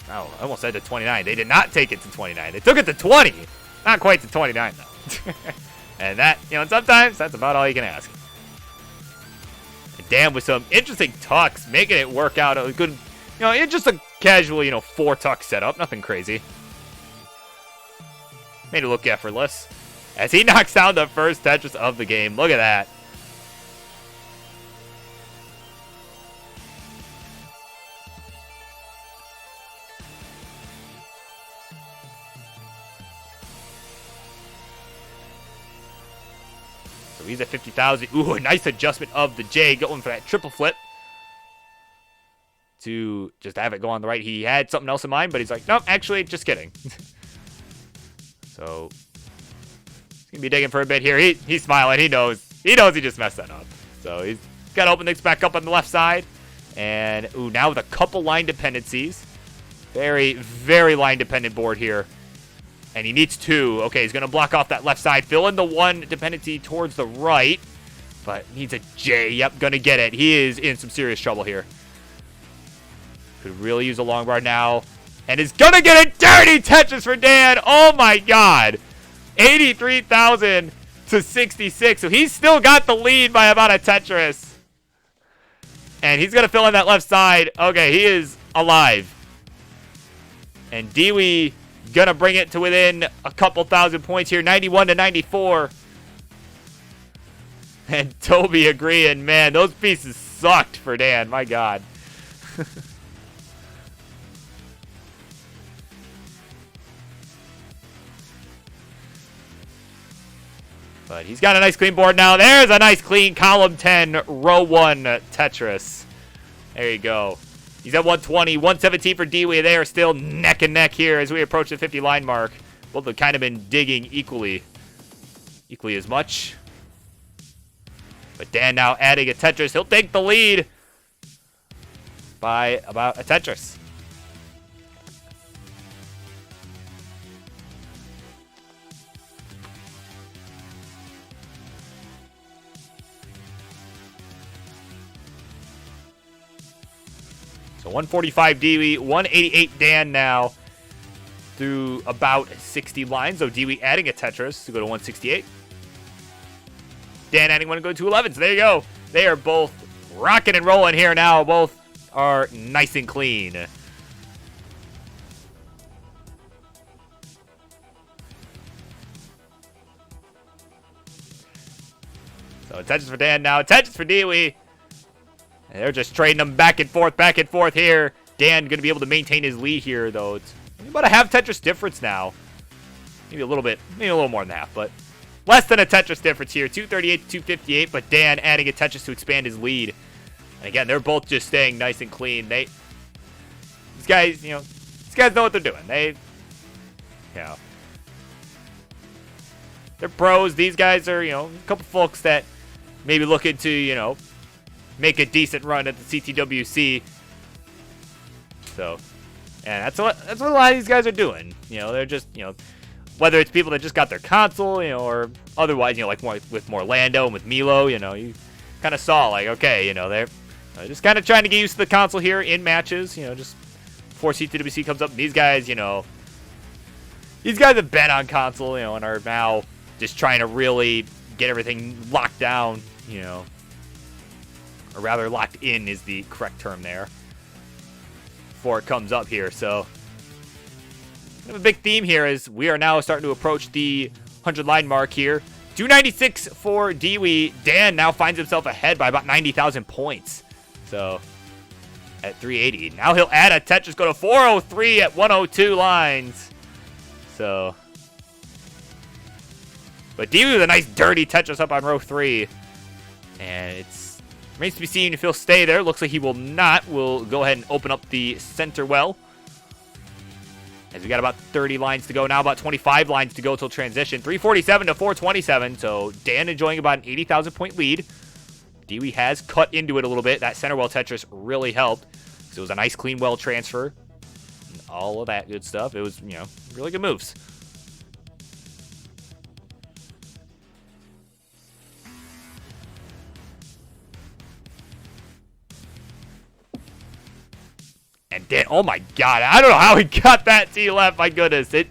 I almost said to 29. They did not take it to 29. They took it to 20. Not quite to 29 though. And that, sometimes that's about all you can ask. And Dan with some interesting tucks, making it work out a good, it's just a casual, 4 tuck setup. Nothing crazy. Made it look effortless. As he knocks down the first Tetris of the game. Look at that. So he's at 50,000. Ooh, a nice adjustment of the J, going for that triple flip. To just have it go on the right. He had something else in mind, but he's like, nope, actually, just kidding. So he's gonna be digging for a bit here. He's smiling. He knows he just messed that up. So he's got to open things back up on the left side. And ooh, now with a couple line dependencies. Very, very line dependent board here. And he needs 2. Okay, he's gonna block off that left side. Fill in the 1 dependency towards the right. But needs a J. Yep, gonna get it. He is in some serious trouble here. Could really use a long bar now. And is gonna get a dirty Tetris for Dan. Oh my god. 83,000 to 66. So he's still got the lead by about a Tetris. And he's gonna fill in that left side. Okay, he is alive. And Dewey gonna bring it to within a couple thousand points here. 91 to 94. And Toby agreeing. Man, those pieces sucked for Dan. My god. But he's got a nice clean board now. There's a nice clean column 10, row 1 Tetris. There you go. He's at 120, 117 for Dewey. They are still neck and neck here as we approach the 50 line mark. Both have kind of been digging equally as much. But Dan now adding a Tetris. He'll take the lead by about a Tetris. So 145 Dewey, 188 Dan now through about 60 lines. So Dewey adding a Tetris to go to 168. Dan adding one to go to 211. So there you go. They are both rocking and rolling here now. Both are nice and clean. So Tetris for Dan now. Tetris for Dewey. And they're just trading them back and forth here. Dan going to be able to maintain his lead here, though. It's about a half Tetris difference now. Maybe a little more than that, but less than a Tetris difference here. 238 to 258, but Dan adding a Tetris to expand his lead. And again, they're both just staying nice and clean. These guys know what they're doing. They're pros. These guys are, a couple folks that maybe looking to, make a decent run at the CTWC. So, and that's what a lot of these guys are doing. They're just, whether it's people that just got their console, or otherwise, like with Morlando and with Milo, you kind of saw like, okay, they're just kind of trying to get used to the console here in matches, just before CTWC comes up. And these guys, these guys have been on console, and are now just trying to really get everything locked down, or rather locked in is the correct term there, before it comes up here. So we have a big theme here as we are now starting to approach the 100 line mark here. 296 for Dewey. Dan now finds himself ahead by about 90,000 points. So at 380. Now he'll add a Tetris, go to 403 at 102 lines. So, but Dewey with a nice dirty Tetris up on row 3. And it's remains to be seen if he'll stay there. Looks like he will not. We'll go ahead and open up the center well. As we got about 30 lines to go. Now about 25 lines to go till transition. 347 to 427. So Dan enjoying about an 80,000 point lead. Dewey has cut into it a little bit. That center well Tetris really helped. So it was a nice clean well transfer. And all of that good stuff. It was, you know, really good moves. And Dan, oh my god, I don't know how he got that T left. My goodness, it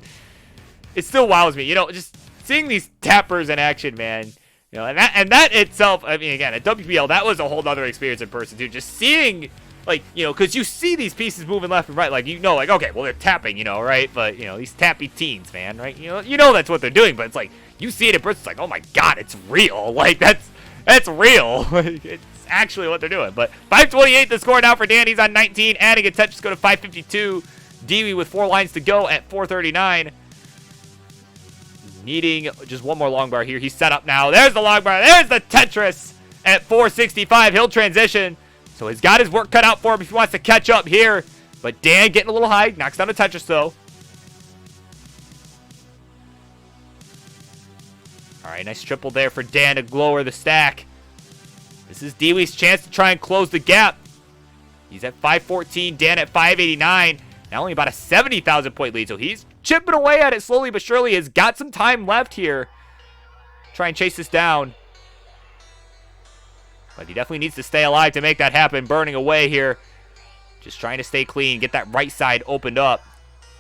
still wows me. You know, just seeing these tappers in action, man. You know, and that itself, I mean, again, at WPL, that was a whole other experience in person too. Just seeing, like, you know, because you see these pieces moving left and right, like, you know, like, okay, well, they're tapping, you know, right? But, you know, these tappy teens, man, right? You know that's what they're doing, but it's like, you see it in person, it's like, oh my god, it's real. Like, that's real. It's actually what they're doing. But 528 the score now for Dan. He's on 19. Adding a touch, just go to 552. Dewey with 4 lines to go at 439. Needing just one more long bar here. He's set up now. There's the long bar. There's the Tetris at 465. He'll transition. So he's got his work cut out for him if he wants to catch up here. But Dan getting a little high. Knocks down the Tetris though. All right, nice triple there for Dan to lower the stack. This is Dewey's chance to try and close the gap. He's at 514, Dan at 589. Now only about a 70,000 point lead, so he's chipping away at it slowly but surely. Has got some time left here. Try and chase this down. But he definitely needs to stay alive to make that happen. Burning away here. Just trying to stay clean, get that right side opened up.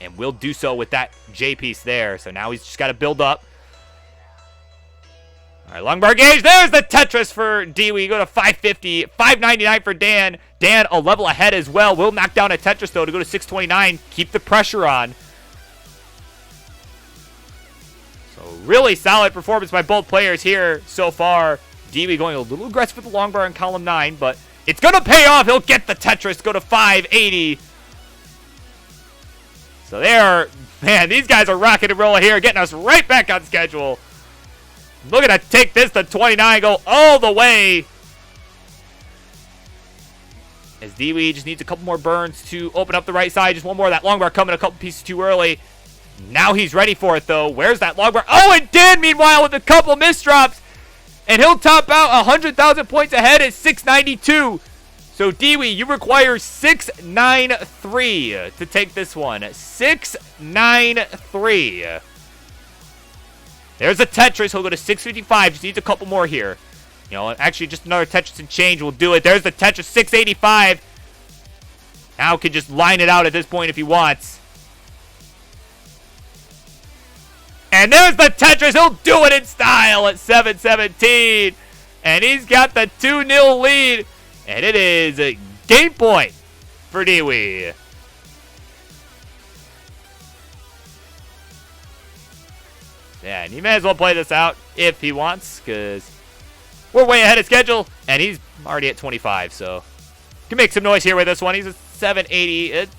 And will do so with that J piece there. So now he's just got to build up. All right, long bar gauge. There's the Tetris for Dewey. Go to 550, 599 for Dan. Dan a level ahead as well. Will knock down a Tetris, though, to go to 629. Keep the pressure on. So really solid performance by both players here so far. Dewey going a little aggressive with the long bar in column 9, but it's going to pay off. He'll get the Tetris. Go to 580. So they are, man, these guys are rocking and rolling here, getting us right back on schedule. Looking to take this to 29, go all the way. As Dewey just needs a couple more burns to open up the right side. Just one more of that long bar coming a couple pieces too early. Now he's ready for it, though. Where's that long bar? Oh, and Dan, meanwhile, with a couple misdrops. And he'll top out 100,000 points ahead at 692. So, Dewey, you require 693 to take this one. 693. There's a Tetris. He'll go to 655. Just needs a couple more here. You know, actually, just another Tetris and change will do it. There's the Tetris, 685. Now can just line it out at this point if he wants. And there's the Tetris. He'll do it in style at 717. And he's got the 2-0 lead. And it is a game point for Dewey. Yeah, and he may as well play this out if he wants, because we're way ahead of schedule, and he's already at 25, so can make some noise here with this one. He's at 780.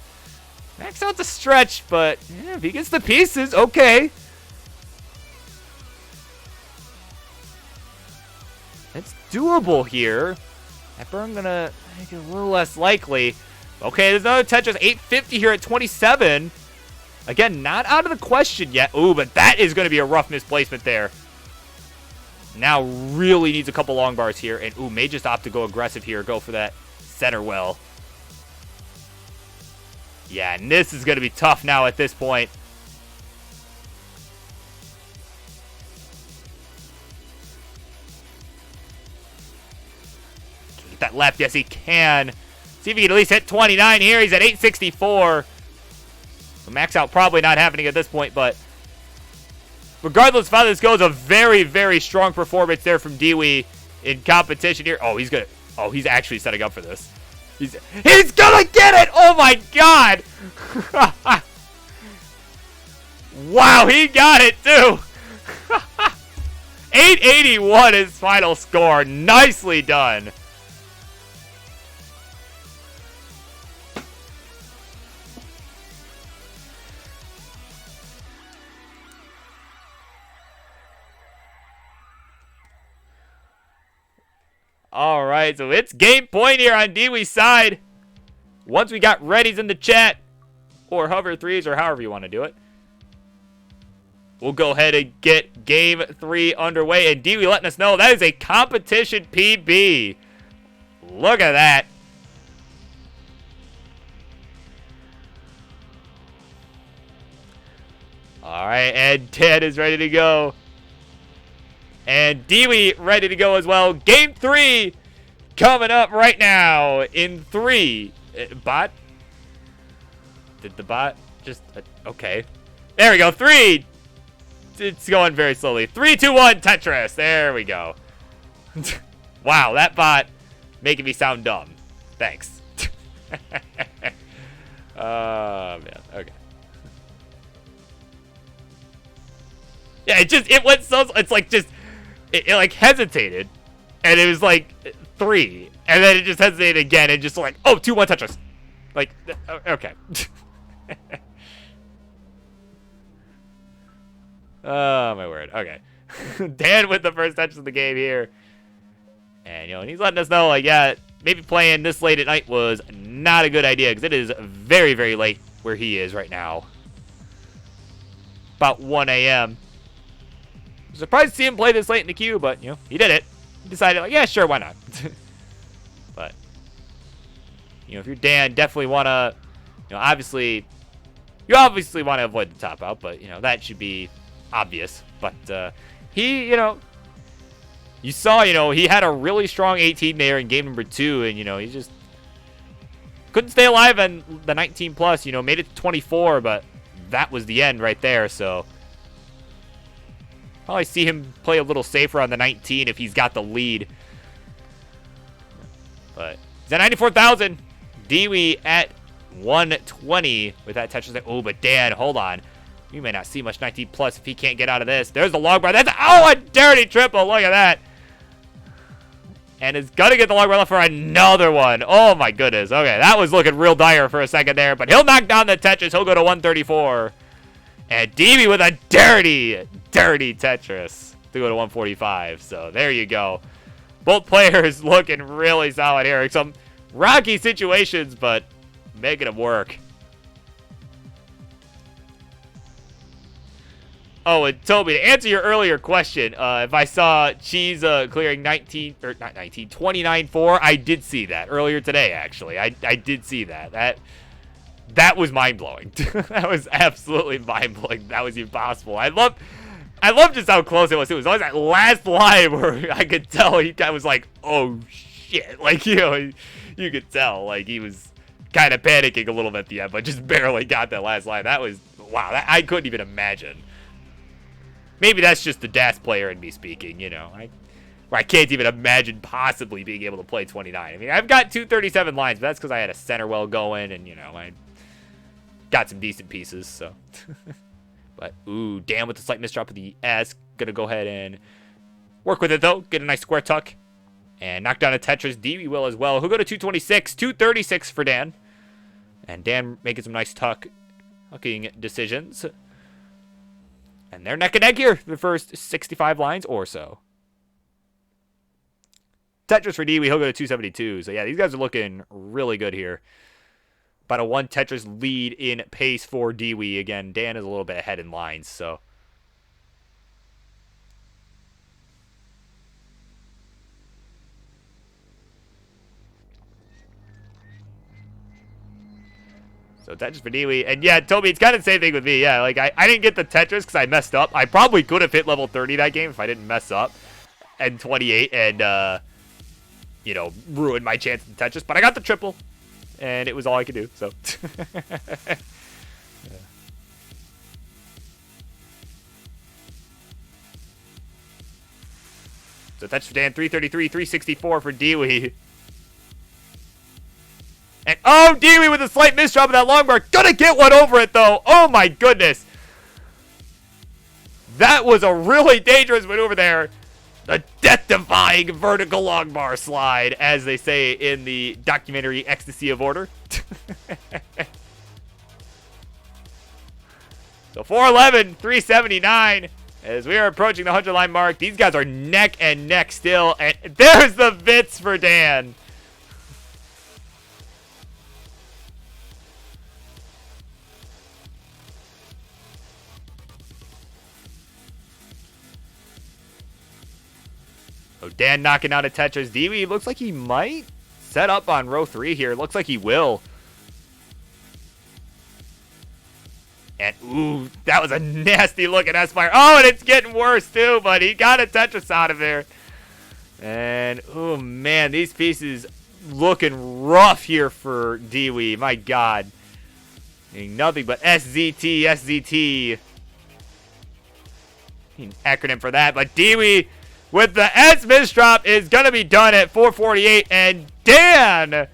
Max out's a stretch, but yeah, if he gets the pieces, okay. It's doable here. That burn gonna make it a little less likely. Okay, there's another Tetris, 850 here at 27. Again, not out of the question yet. Ooh, but that is going to be a rough misplacement there. Now really needs a couple long bars here. And, ooh, may just opt to go aggressive here. Go for that center well. Yeah, and this is going to be tough now at this point. Can he get that left? Yes, he can. See if he can at least hit 29 here. He's at 864. Max out probably not happening at this point, but regardless of how this goes, a very, very strong performance there from Dewey in competition here. Oh, he's gonna. Oh, he's actually setting up for this. He's gonna get it! Oh my god! Wow, he got it too! 881 his final score. Nicely done. All right, so it's game point here on Dewey's side. Once we got readies in the chat, or hover threes or however you want to do it. We'll go ahead and get game 3 underway. And Dewey letting us know that is a competition PB. Look at that. All right, and Ted is ready to go. And Dewey ready to go as well. Game 3 coming up right now in 3. Bot? Did the bot just... okay. There we go. 3. It's going very slowly. 3, 2, 1, Tetris. There we go. Wow, that bot making me sound dumb. Thanks. Oh, man. Okay. Yeah, it went so... it's like just... It like hesitated. And it was like 3. And then it just hesitated again and just like, oh, 2, 1, Tetris. Like, okay. Oh, my word. Okay. Dan with the first touch of the game here. And, and he's letting us know, like, yeah, maybe playing this late at night was not a good idea because it is very, very late where he is right now. About 1 a.m. Surprised to see him play this late in the queue, but, he did it. He decided, like, yeah, sure, why not? But, if you're Dan, definitely want to, obviously, you obviously want to avoid the top out, but, that should be obvious. But, he, you saw, he had a really strong 18 there in game number 2, and, he just couldn't stay alive on the 19 plus, made it to 24, but that was the end right there, so probably see him play a little safer on the 19 if he's got the lead. But he's at 94,000. Dewey at 120 with that touch. Oh, but Dan, hold on. You may not see much 19 plus if he can't get out of this. There's the long bar. That's a dirty triple. Look at that. And is gonna get the long bar left for another one. Oh my goodness. Okay, that was looking real dire for a second there, but he'll knock down the Tetris. He'll go to 134. And Dewey with a dirty Tetris to go to 145. So there you go. Both players looking really solid here. Some rocky situations, but making them work. Oh, and Toby, to answer your earlier question, if I saw Cheese clearing 29-4, I did see that earlier today, actually. I did see that. That was mind-blowing. That was absolutely mind-blowing. That was impossible. I love just how close it was. It was always that last line where I could tell he was like, oh, shit. Like, you could tell. Like, he was kind of panicking a little bit at the end, but just barely got that last line. That was, wow, I couldn't even imagine. Maybe that's just the DAS player in me speaking, where I can't even imagine possibly being able to play 29. I mean, I've got 237 lines, but that's because I had a center well going, and, I got some decent pieces, so. But, ooh, Dan with the slight misdrop of the S. Gonna go ahead and work with it, though. Get a nice square tuck. And knock down a Tetris. Dewey will as well. He'll go to 226. 236 for Dan. And Dan making some nice tucking decisions. And they're neck and neck here. The first 65 lines or so. Tetris for Dewey. He'll go to 272. So, yeah, these guys are looking really good here. About a 1 Tetris lead in pace for Dewey. Again, Dan is a little bit ahead in lines, so. So Tetris for Dewey. And yeah, Toby, it's kind of the same thing with me. Yeah, like I didn't get the Tetris because I messed up. I probably could have hit level 30 that game if I didn't mess up. And 28 and, ruin my chance at the Tetris. But I got the triple. And it was all I could do, so. Yeah. So touch for Dan, 333, 364 for Dewey. And, oh, Dewey with a slight misdrop of that long bar. Gonna get one over it, though. Oh, my goodness. That was a really dangerous maneuver there. The death-defying vertical long bar slide, as they say in the documentary Ecstasy of Order. So 411, 379. As we are approaching the 100-line mark, these guys are neck and neck still. And there's the Vitz for Dan. Oh, Dan knocking out a Tetris. Dewey looks like he might set up on row 3 here. Looks like he will. And, ooh, that was a nasty looking S-Fire. Oh, and it's getting worse, too, but he got a Tetris out of there. And, oh, man, these pieces looking rough here for Dewey. My God. Nothing but SZT, SZT. An acronym for that. But Dewey with the S misdrop is going to be done at 448. And Dan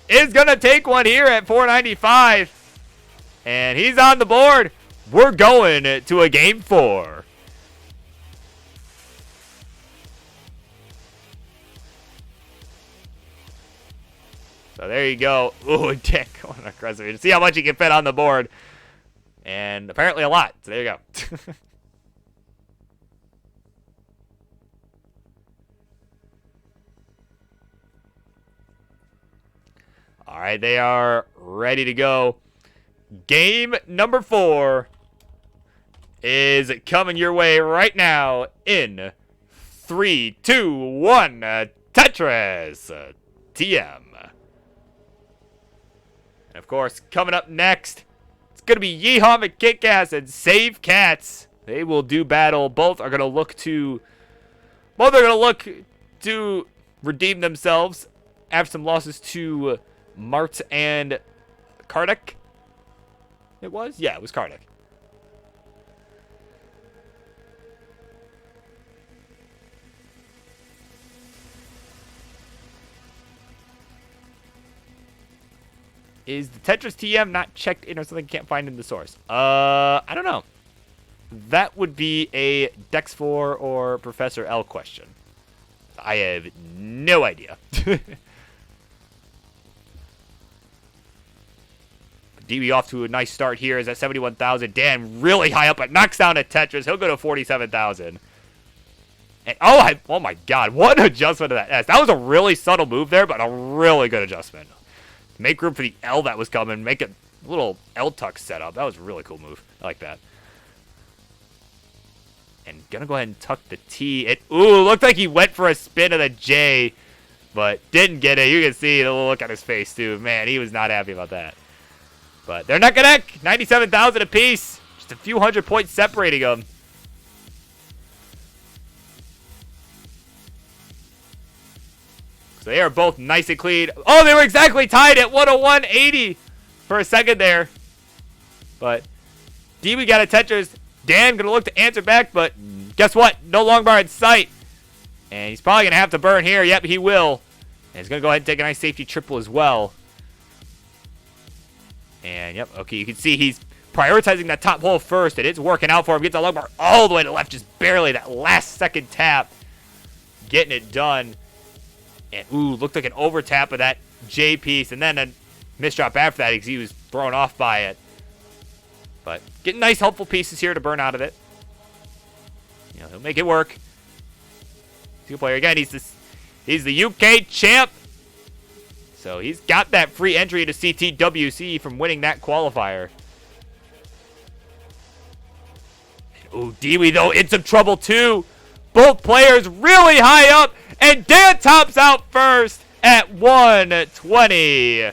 is going to take one here at 495. And he's on the board. We're going to a game 4. So there you go. Ooh, Dick going aggressive. See how much he can fit on the board. And apparently a lot. So there you go. All right, they are ready to go. Game number 4 is coming your way right now in 3, 2, 1. Tetris TM. And of course, coming up next, it's going to be Yeehaw McKickass and Save Cats. They will do battle. Both are going to look to redeem themselves after some losses to Mart and Kardec. It was? Yeah, it was Kardec. Is the Tetris TM not checked in or something? Can't find in the source. I don't know. That would be a Dex4 or Professor L question. I have no idea. DB off to a nice start here is at 71,000. Dan really high up, but knocks down a Tetris. He'll go to 47,000. And oh my God, what an adjustment to that S. That was a really subtle move there, but a really good adjustment. Make room for the L that was coming. Make a little L tuck setup. That was a really cool move. I like that. And gonna go ahead and tuck the T. Looked like he went for a spin of the J, but didn't get it. You can see the look on his face too. Man, he was not happy about that. But they're neck and neck. 97,000 apiece. Just a few hundred points separating them. So they are both nice and clean. Oh, they were exactly tied at 101.80 for a second there. But Dewey got a Tetris. Dan going to look to answer back, but guess what? No long bar in sight. And he's probably going to have to burn here. Yep, he will. And he's going to go ahead and take a nice safety triple as well. And, yep, okay, you can see he's prioritizing that top hole first, and it's working out for him. Gets the long bar all the way to the left, just barely. That last second tap, getting it done. And, looked like an over tap of that J piece, and then a misdrop after that because he was thrown off by it. But getting nice, helpful pieces here to burn out of it. You know, he'll make it work. Two player again. He's the UK champ. So he's got that free entry to CTWC from winning that qualifier. Dewey, though, in some trouble, too. Both players really high up. And Dan tops out first at 120.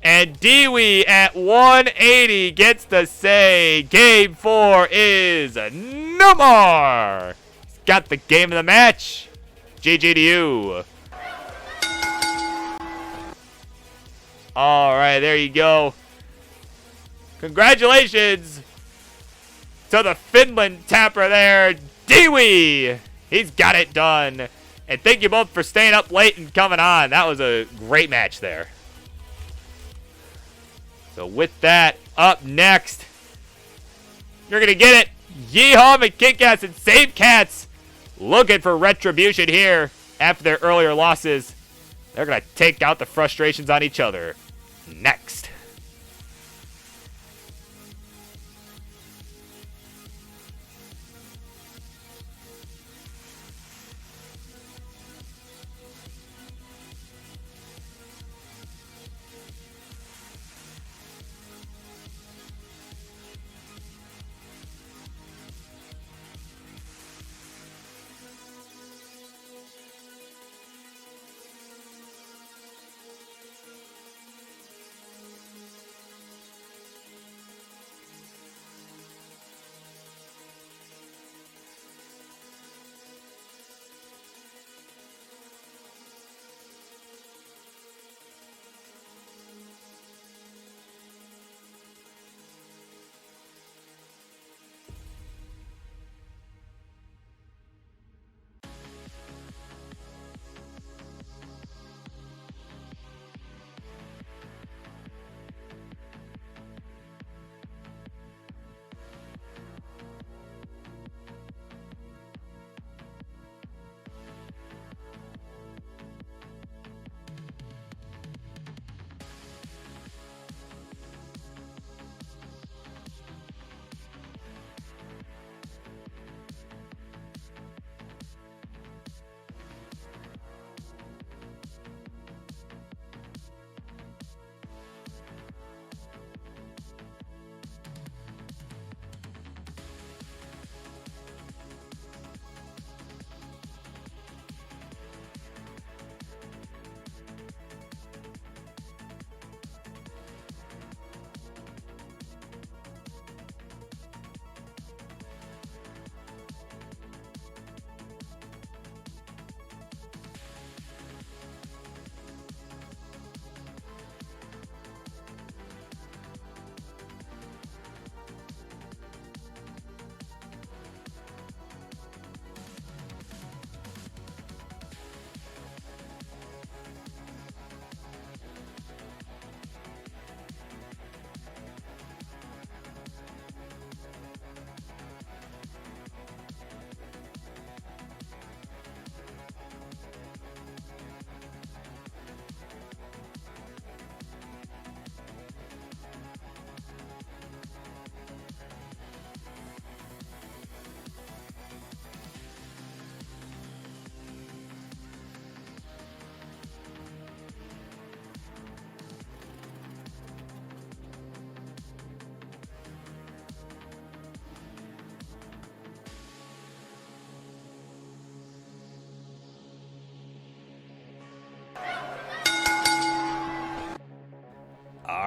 And Dewey at 180 gets to say Game 4 is no more. He's got the game of the match. GG to you. All right, there you go. Congratulations to the Finland tapper there, Dewey. He's got it done. And thank you both for staying up late and coming on. That was a great match there. So with that, up next, you're going to get it. Yeehaw McKickass and Save Cats looking for retribution here after their earlier losses. They're going to take out the frustrations on each other next.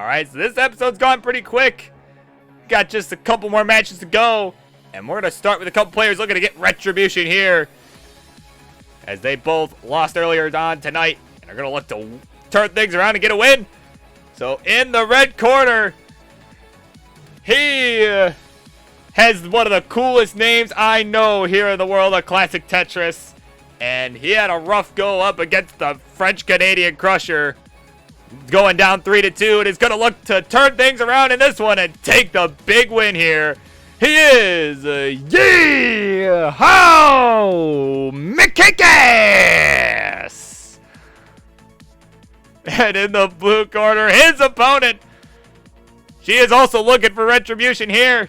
Alright, so this episode's gone pretty quick. Got just a couple more matches to go. And we're going to start with a couple players looking to get retribution here, as they both lost earlier on tonight and are going to look to turn things around and get a win. So in the red corner, he has one of the coolest names I know here in the world of classic Tetris. And he had a rough go up against the French-Canadian Crusher, going down 3-2, and is going to look to turn things around in this one and take the big win here. He is Yeehaw Mikikis! And in the blue corner, his opponent, she is also looking for retribution here,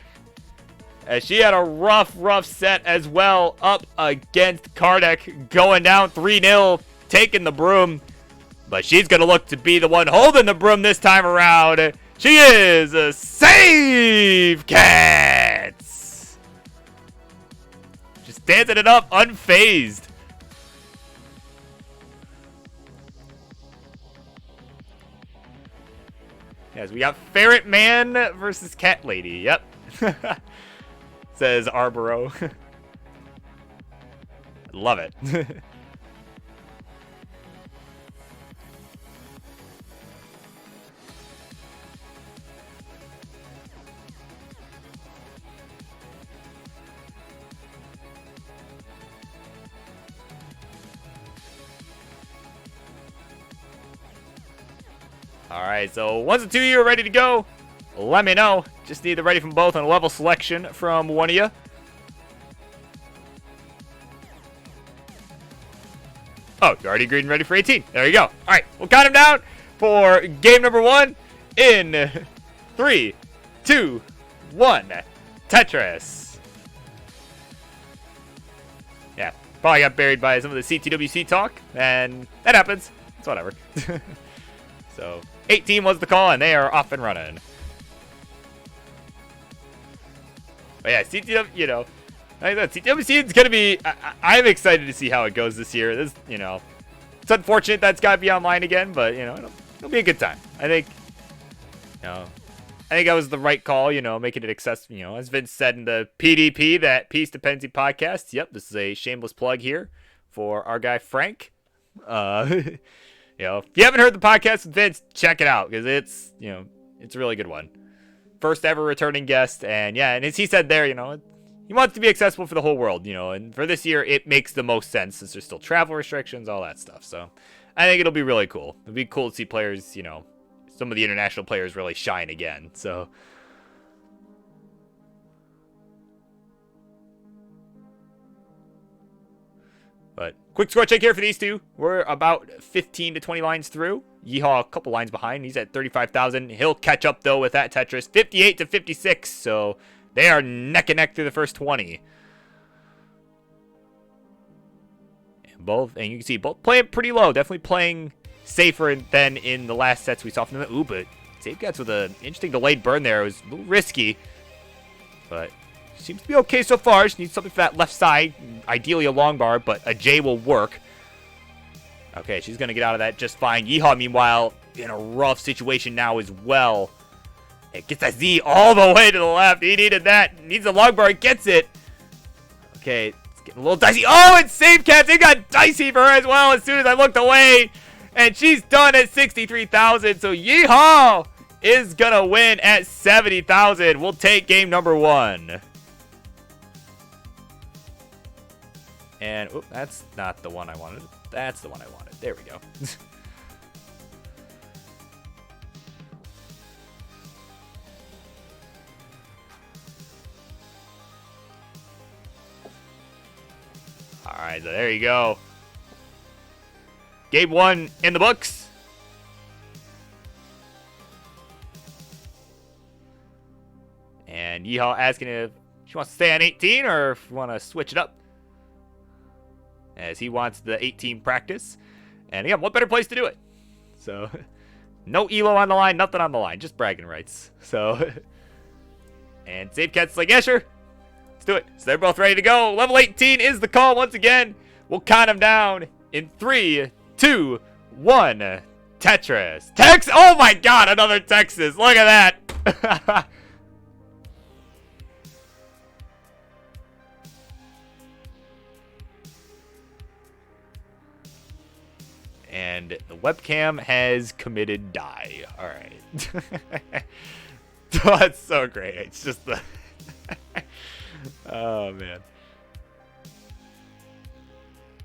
as she had a rough set as well up against Kardec, going down 3-0, taking the broom. But she's going to look to be the one holding the broom this time around. She is a Save Cats! Just dancing it up, unfazed. Yes, we got Ferret Man versus Cat Lady. Yep. Says Arboro. Love it. Alright, so once the two of you are ready to go, let me know. Just need the ready from both on a level selection from one of you. Oh, you're already agreed and ready for 18. There you go. Alright, we'll count him down for game number 1 in 3, 2, 1. Tetris. Yeah, probably got buried by some of the CTWC talk, and that happens. It's whatever. So, 18 was the call, and they are off and running. But yeah, CTW, you know, like that, CTWC is going to be, I'm excited to see how it goes this year. This, you know, it's unfortunate that's got to be online again, but, you know, it'll be a good time. I think, you know, I think that was the right call, you know, making it accessible, you know, as Vince said in the PDP, that Peace Dependency podcast. Yep, this is a shameless plug here for our guy Frank. You know, if you haven't heard the podcast with Vince, check it out, because it's, you know, it's a really good one. First ever returning guest, and yeah, and as he said there, you know, he wants to be accessible for the whole world, you know, and for this year, it makes the most sense since there's still travel restrictions, all that stuff. So I think it'll be really cool. It'll be cool to see players, you know, some of the international players really shine again. So but quick score check here for these two. We're about 15 to 20 lines through. Yeehaw a couple lines behind. He's at 35,000. He'll catch up, though, with that Tetris. 58 to 56. So they are neck and neck through the first 20. And you can see both playing pretty low. Definitely playing safer than in the last sets we saw from them. Ooh, but Save Cats with an interesting delayed burn there. It was a little risky. But seems to be okay so far. Just needs something for that left side. Ideally a long bar, but a J will work. Okay, she's going to get out of that just fine. Yeehaw, meanwhile, in a rough situation now as well. It gets that Z all the way to the left. He needed that. Needs a long bar. Gets it. Okay, it's getting a little dicey. Oh, and Save Cats. It got dicey for her as well as soon as I looked away. And she's done at 63,000. So Yeehaw is going to win at 70,000. We'll take game number 1. And, oop, that's not the one I wanted. That's the one I wanted. There we go. Alright, so there you go. Game 1 in the books. And Yeehaw asking if she wants to stay on 18 or if we want to switch it up, as he wants the 18 practice. And again, what better place to do it? So, no Elo on the line, nothing on the line, just bragging rights. So, and Save Cat's like, yeah, sure, let's do it. So they're both ready to go. Level 18 is the call once again. We'll count them down in 3, 2, 1. Tetris. Oh my god, another Texas. Look at that. And the webcam has committed die. Alright. That's so great. It's just the... Oh, man.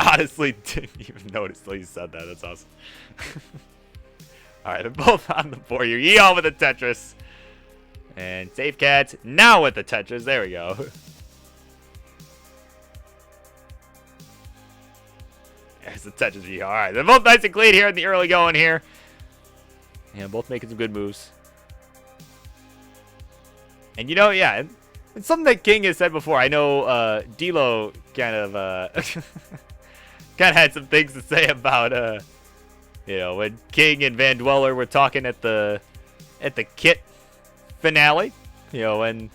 Honestly, didn't even notice till you said that. That's awesome. Alright, they're both on the board here. Yeehaw with the Tetris. And Safe Cats now with the Tetris. There we go. There's the Tetris Yeehaw. Alright, they're both nice and clean here in the early going here. Yeah, both making some good moves. And you know, yeah, it's something that King has said before. I know D-Lo kind of had some things to say about you know, when King and Van Dweller were talking at the Kit finale, you know, when,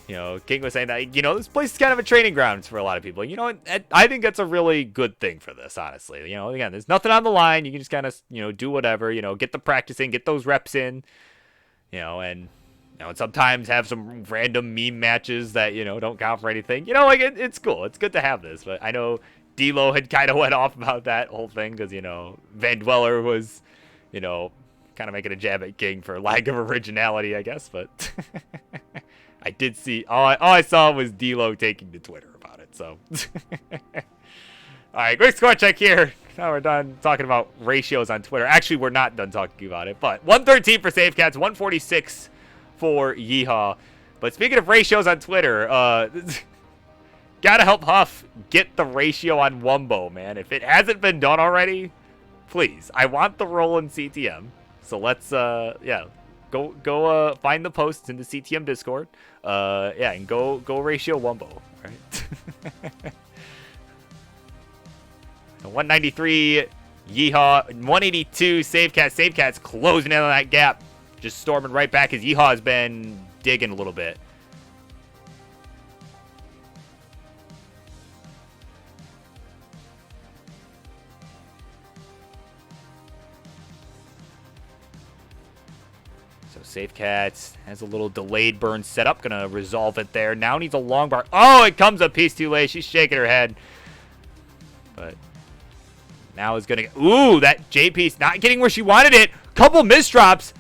you know, King was saying that, you know, this place is kind of a training grounds for a lot of people. You know, I think that's a really good thing for this, honestly. You know, again, there's nothing on the line. You can just kind of, you know, do whatever, you know, get the practice in, get those reps in, you know, and sometimes have some random meme matches that, you know, don't count for anything. You know, like, it's cool. It's good to have this. But I know D-Lo had kind of went off about that whole thing because, you know, Van Dweller was, you know, kind of making a jab at King for lack of originality, I guess. But I did see, all I saw was D-Lo taking to Twitter about it. So, all right, quick score check here. Now we're done talking about ratios on Twitter. Actually, we're not done talking about it. But 113 for Safe Cats, 146 for Yeehaw. But speaking of ratios on Twitter, gotta help Huff get the ratio on Wumbo, man. If it hasn't been done already, please. I want the roll in CTM. So let's, yeah, go find the posts in the CTM Discord. Yeah, and go ratio Wumbo, all right? 193 Yeehaw, 182 Safe Cats. Safe Cats closing in on that gap. Just storming right back as Yeehaw has been digging a little bit. So Safe Cats has a little delayed burn set up. Gonna resolve it there. Now needs a long bar. Oh, it comes a piece too late. She's shaking her head. But now is gonna... Ooh, that J piece not getting where she wanted it. Couple misdrops.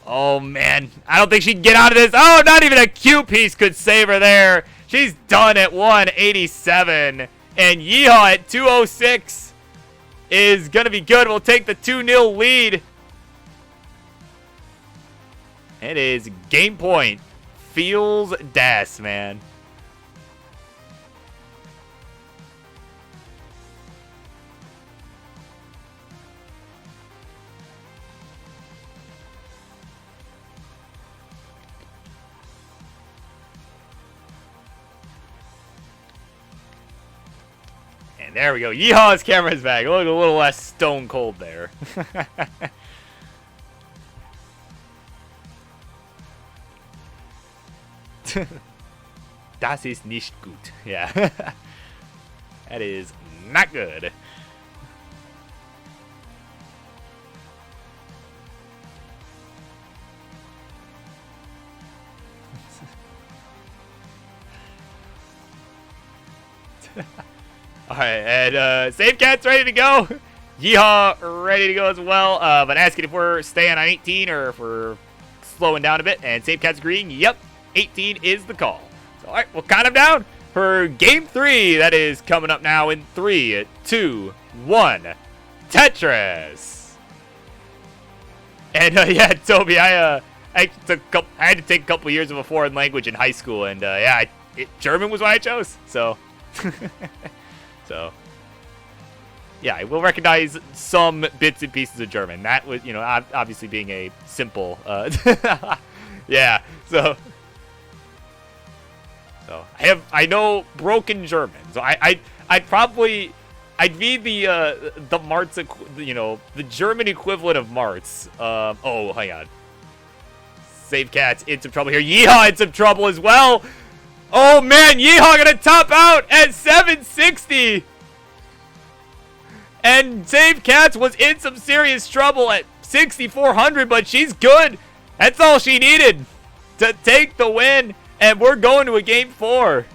Oh, man. I don't think she can get out of this. Oh, not even a Q piece could save her there. She's done at 187. And Yeehaw at 206 is going to be good. We'll take the 2-0 lead. It is game point. Feels das, man. And there we go. Yeehaw's camera's back. Look a little less stone cold there. Das ist nicht gut. Yeah. That is not good. Alright, and Safe Cat's ready to go. Yeehaw ready to go as well. But asking if we're staying on 18 or if we're slowing down a bit. And Safe Cat's agreeing, yep, 18 is the call. So, alright, we'll count him down for game 3. That is coming up now in 3, 2, 1. Tetris. And yeah, Toby, I had to take a couple years of a foreign language in high school. And yeah, German was what I chose. So... So, yeah, I will recognize some bits and pieces of German. That was, you know, obviously being a simple, yeah. So I know broken German. So I'd be the Martz, you know, the German equivalent of Martz. Oh, hang on. Safe Cats in some trouble here. Yeehaw in some trouble as well. Oh, man, Yeehaw gonna top out at 760. And Save Cats was in some serious trouble at 6,400, but she's good. That's all she needed to take the win. And we're going to a game 4.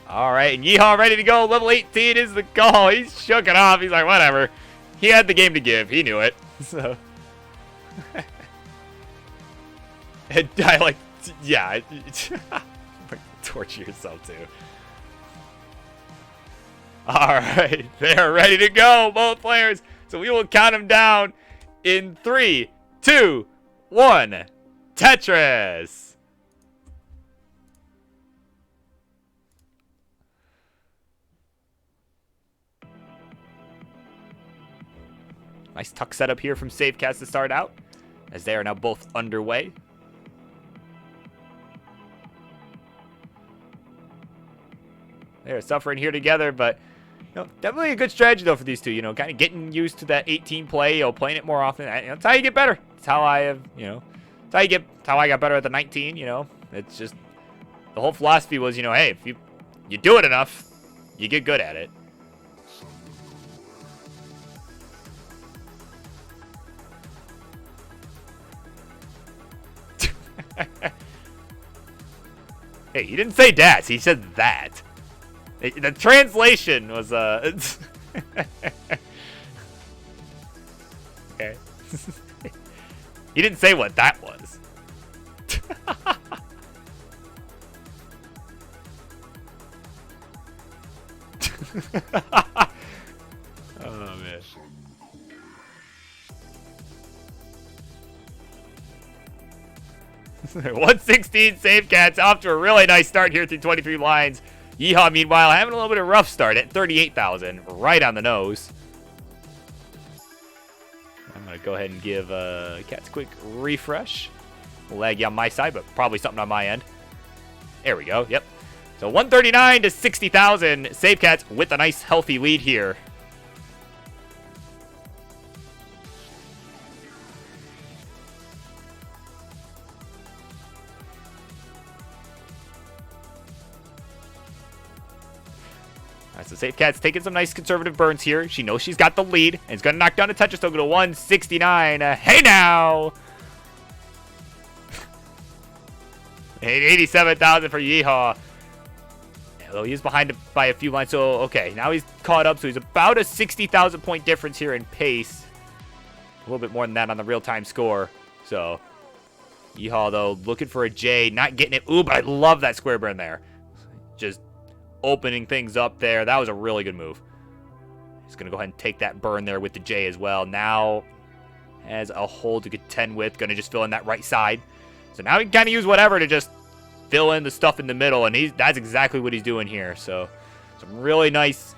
All right, and Yeehaw ready to go. Level 18 is the call. He's shook it off. He's like, whatever. He had the game to give. He knew it. So, and I like, yeah, torture yourself too. All right, they're ready to go, both players. So we will count them down in 3, 2, 1. Tetris. Nice tuck setup here from Save Cats to start out, as they are now both underway. They're suffering here together, but definitely a good strategy though for these two. Kind of getting used to that 18 play, playing it more often. That's how you get better. That's how I have, that's how I got better at the 19. It's just the whole philosophy was, hey, if you do it enough, you get good at it. Hey, he didn't say that. He said that. The translation was, okay. He didn't say what that was. Oh, man. $116 Save Cats off to a really nice start here through 23 lines. Yeehaw, meanwhile, having a little bit of a rough start at 38,000, right on the nose. I'm going to go ahead and give Cats a quick refresh. Laggy on my side, but probably something on my end. There we go, yep. So 139 to 60,000. Save Cats with a nice healthy lead here. So Save Cat's taking some nice conservative burns here. She knows she's got the lead, and it's going to knock down a Tetris token to 169. Hey now! 87,000 for Yeehaw. Although he's behind by a few lines, so okay. Now he's caught up, so he's about a 60,000 point difference here in pace. A little bit more than that on the real-time score. So Yeehaw, though, looking for a J, not getting it. Ooh, but I love that square burn there. Just opening things up there. That was a really good move. He's going to go ahead and take that burn there with the J as well. Now has a hole to contend with. Going to just fill in that right side. So now he can kind of use whatever to just fill in the stuff in the middle. And that's exactly what he's doing here. So some really nice,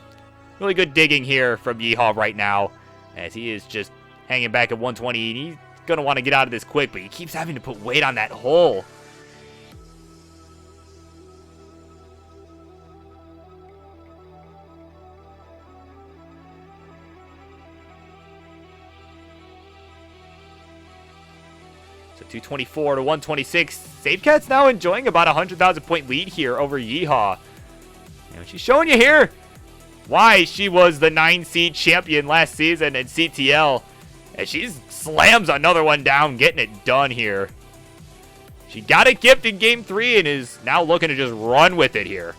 really good digging here from Yeehaw right now. As he is just hanging back at 120. And he's going to want to get out of this quick. But he keeps having to put weight on that hole. So 224 to 126. Save Cat's now enjoying about a 100,000 point lead here over Yeehaw. She's showing you here why she was the 9 seed champion last season in CTL. And she slams another one down, getting it done here. She got a gift in game 3 and is now looking to just run with it here.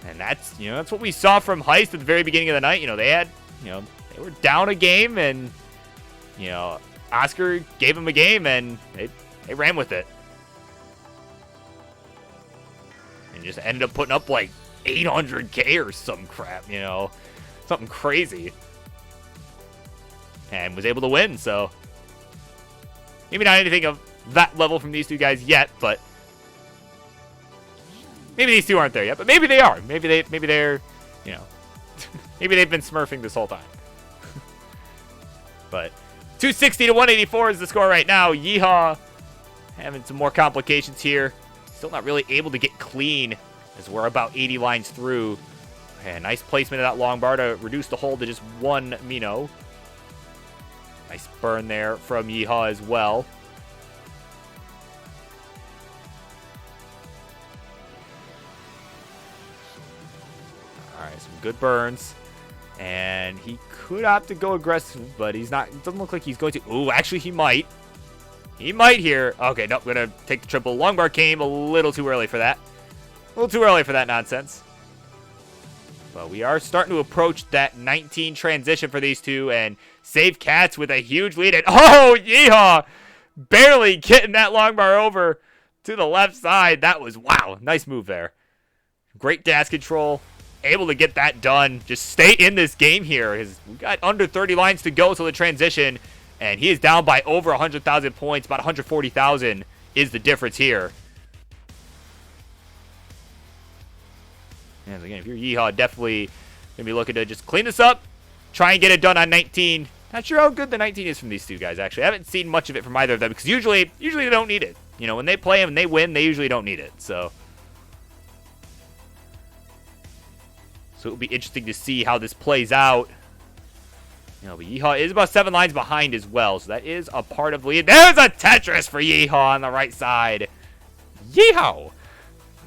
And that's, that's what we saw from Heist at the very beginning of the night. They had, they were down a game and, Oscar gave him a game and they ran with it. And just ended up putting up like 800K or some crap, something crazy. And was able to win, so maybe not anything of that level from these two guys yet, but maybe these two aren't there yet, but maybe they are. Maybe they're, maybe they've been smurfing this whole time. But 260 to 184 is the score right now. Yeehaw having some more complications here. Still not really able to get clean as we're about 80 lines through. And nice placement of that long bar to reduce the hold to just one Mino. Nice burn there from Yeehaw as well. Some good burns. And he could opt to go aggressive, but he's not. It doesn't look like he's going to. Ooh, actually, he might. He might here. Okay, nope, going to take the triple. Long bar came a little too early for that. A little too early for that nonsense. But we are starting to approach that 19 transition for these two. And Save Cats with a huge lead. And oh, yeehaw! Barely getting that long bar over to the left side. That was, wow, nice move there. Great dash control. Able to get that done. Just stay in this game here. We got under 30 lines to go till the transition. And he is down by over 100,000 points. About 140,000 is the difference here. And again, if you're Yeehaw, definitely going to be looking to just clean this up. Try and get it done on 19. Not sure how good the 19 is from these two guys, actually. I haven't seen much of it from either of them. Because usually they don't need it. You know, when they play and they win, they usually don't need it. So it'll be interesting to see how this plays out. You know, but Yeehaw is about 7 lines behind as well, so that is a part of the lead. There's a Tetris for Yeehaw on the right side. Yeehaw!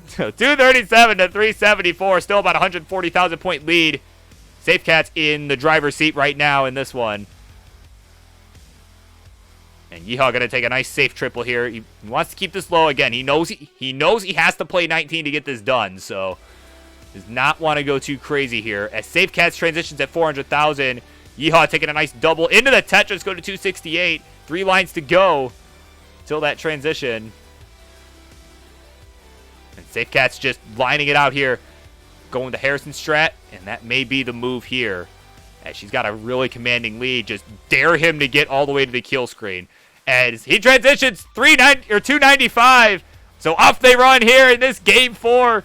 So 237 to 374, still about 140,000 point lead. Safe Cat's in the driver's seat right now in this one. And Yeehaw going to take a nice safe triple here. He wants to keep this low again. He knows he has to play 19 to get this done, so does not want to go too crazy here. As Safe Cats transitions at 400,000. Yeehaw taking a nice double into the Tetris, go to 268. 3 lines to go till that transition. And Safe Cat's just lining it out here. Going the Harrison strat, and that may be the move here. As she's got a really commanding lead. Just dare him to get all the way to the kill screen. As he transitions 295. So off they run here in this game 4.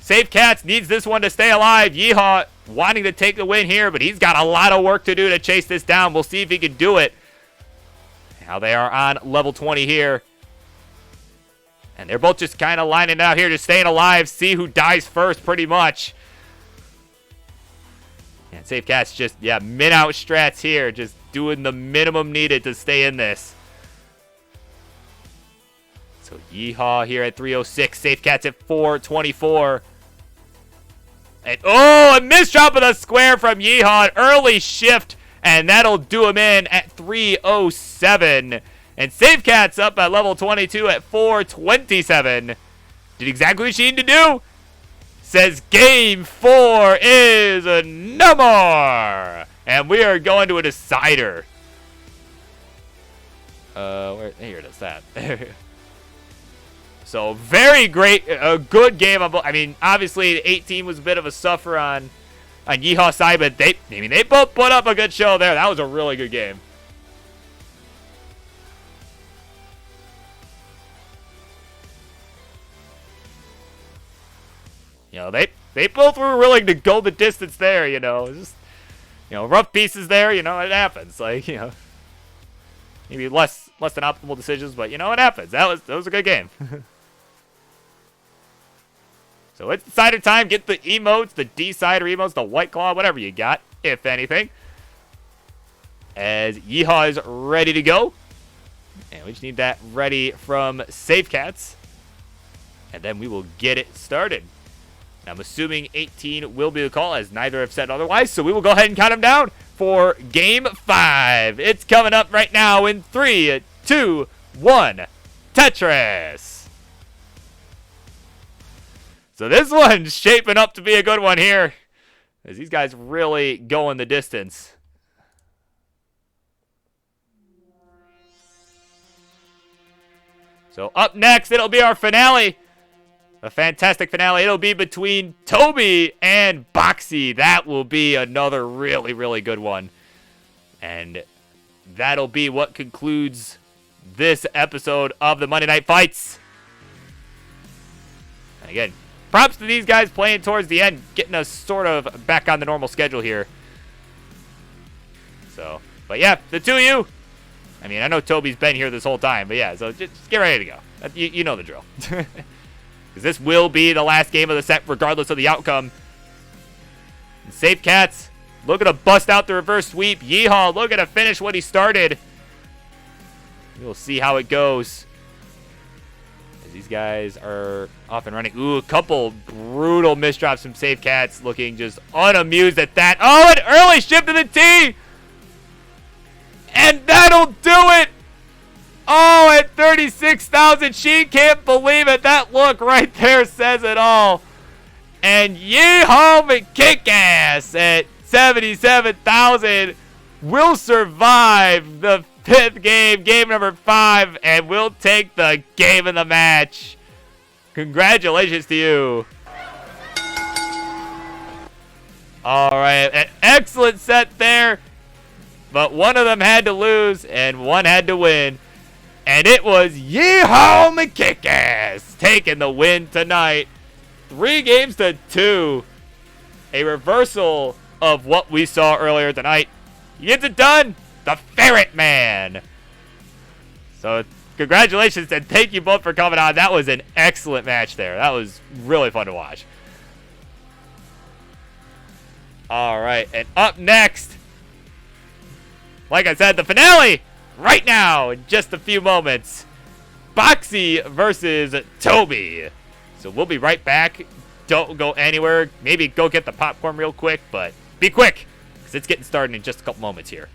Safe Cats needs this one to stay alive. Yeehaw wanting to take the win here, but he's got a lot of work to do to chase this down. We'll see if he can do it. Now they are on level 20 here. And they're both just kind of lining it out here, just staying alive, see who dies first pretty much. And Safe Cats just, min out strats here, just doing the minimum needed to stay in this. So Yeehaw here at 306, Safe Cats at 424. And oh, a missed drop of the square from Yeehaw, an early shift, and that'll do him in at 307. And Safe Cats up at level 22 at 427. Did exactly what she needed to do. Says game 4 is no more. And we are going to a decider. Here it is, that. So very great, a good game. I mean, obviously the 18 was a bit of a suffer on Yeehaw's side, but they both put up a good show there. That was a really good game. You know, they both were willing to go the distance there, you know. Just, you know, rough pieces there, you know, it happens. Like, you know, maybe less than optimal decisions, but, you know, it happens. That was a good game. So it's decider time. Get the emotes, the decider emotes, the White Claw, whatever you got, if anything. As Yeehaw is ready to go. And we just need that ready from Safe Cats. And then we will get it started. I'm assuming 18 will be the call, as neither have said otherwise. So we will go ahead and count them down for Game 5. It's coming up right now in 3, 2, 1. Tetris. So this one's shaping up to be a good one here, as these guys really going the distance. So up next, it'll be our finale. A fantastic finale. It'll be between Toby and Boxy. That will be another really, really good one. And that'll be what concludes this episode of the Monday Night Fights. And again, props to these guys playing towards the end, getting us sort of back on the normal schedule here. So, but yeah, the two of you. I mean, I know Toby's been here this whole time, but yeah, so just get ready to go. You know the drill. Because this will be the last game of the set, regardless of the outcome. And Safe Cats looking to bust out the reverse sweep. Yeehaw looking to finish what he started. We'll see how it goes. These guys are off and running. Ooh, a couple brutal misdrops from Safe Cats, looking just unamused at that. Oh, an early shift to the tee! And that'll do it! Oh, at 36,000, she can't believe it. That look right there says it all. And Yeehaw McKickass at 77,000 will survive the 5th game, game number 5, and will take the game of the match. Congratulations to you. All right, an excellent set there, but one of them had to lose and one had to win. And it was Yeehaw McKickass taking the win tonight. 3 games to 2. A reversal of what we saw earlier tonight. He gets it done. The Ferret Man. So congratulations and thank you both for coming on. That was an excellent match there. That was really fun to watch. All right, and up next, like I said, the finale right now in just a few moments. Boxy versus Toby. So we'll be right back. Don't go anywhere. Maybe go get the popcorn real quick, but be quick because it's getting started in just a couple moments here.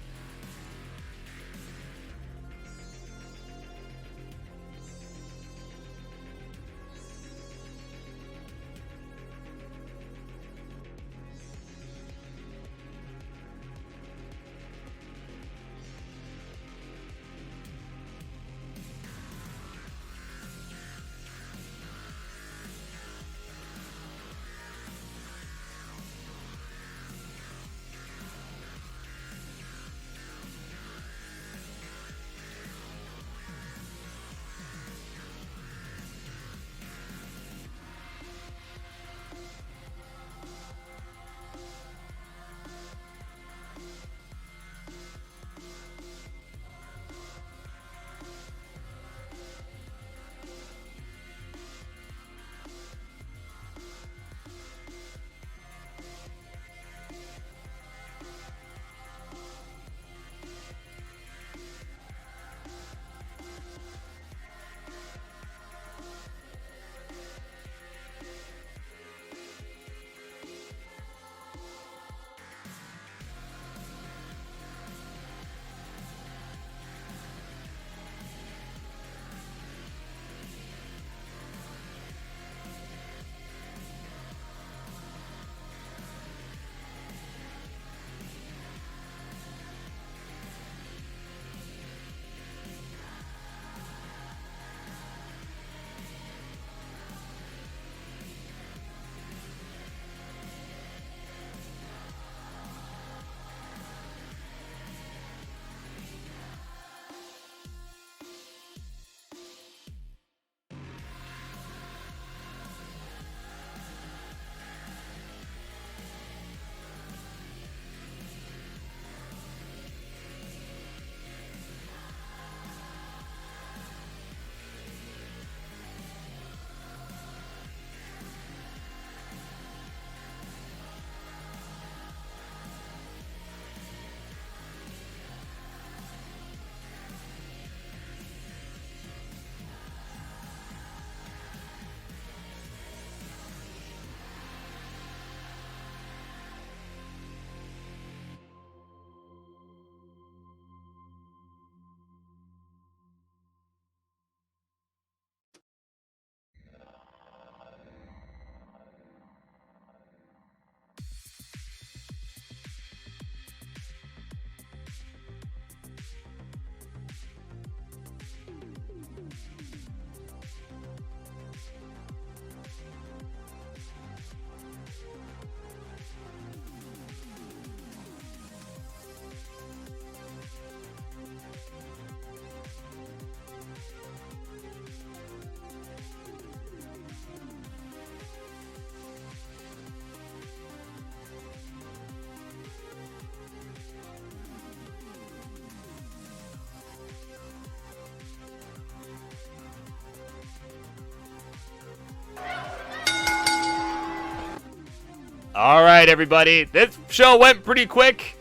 All right, everybody. This show went pretty quick.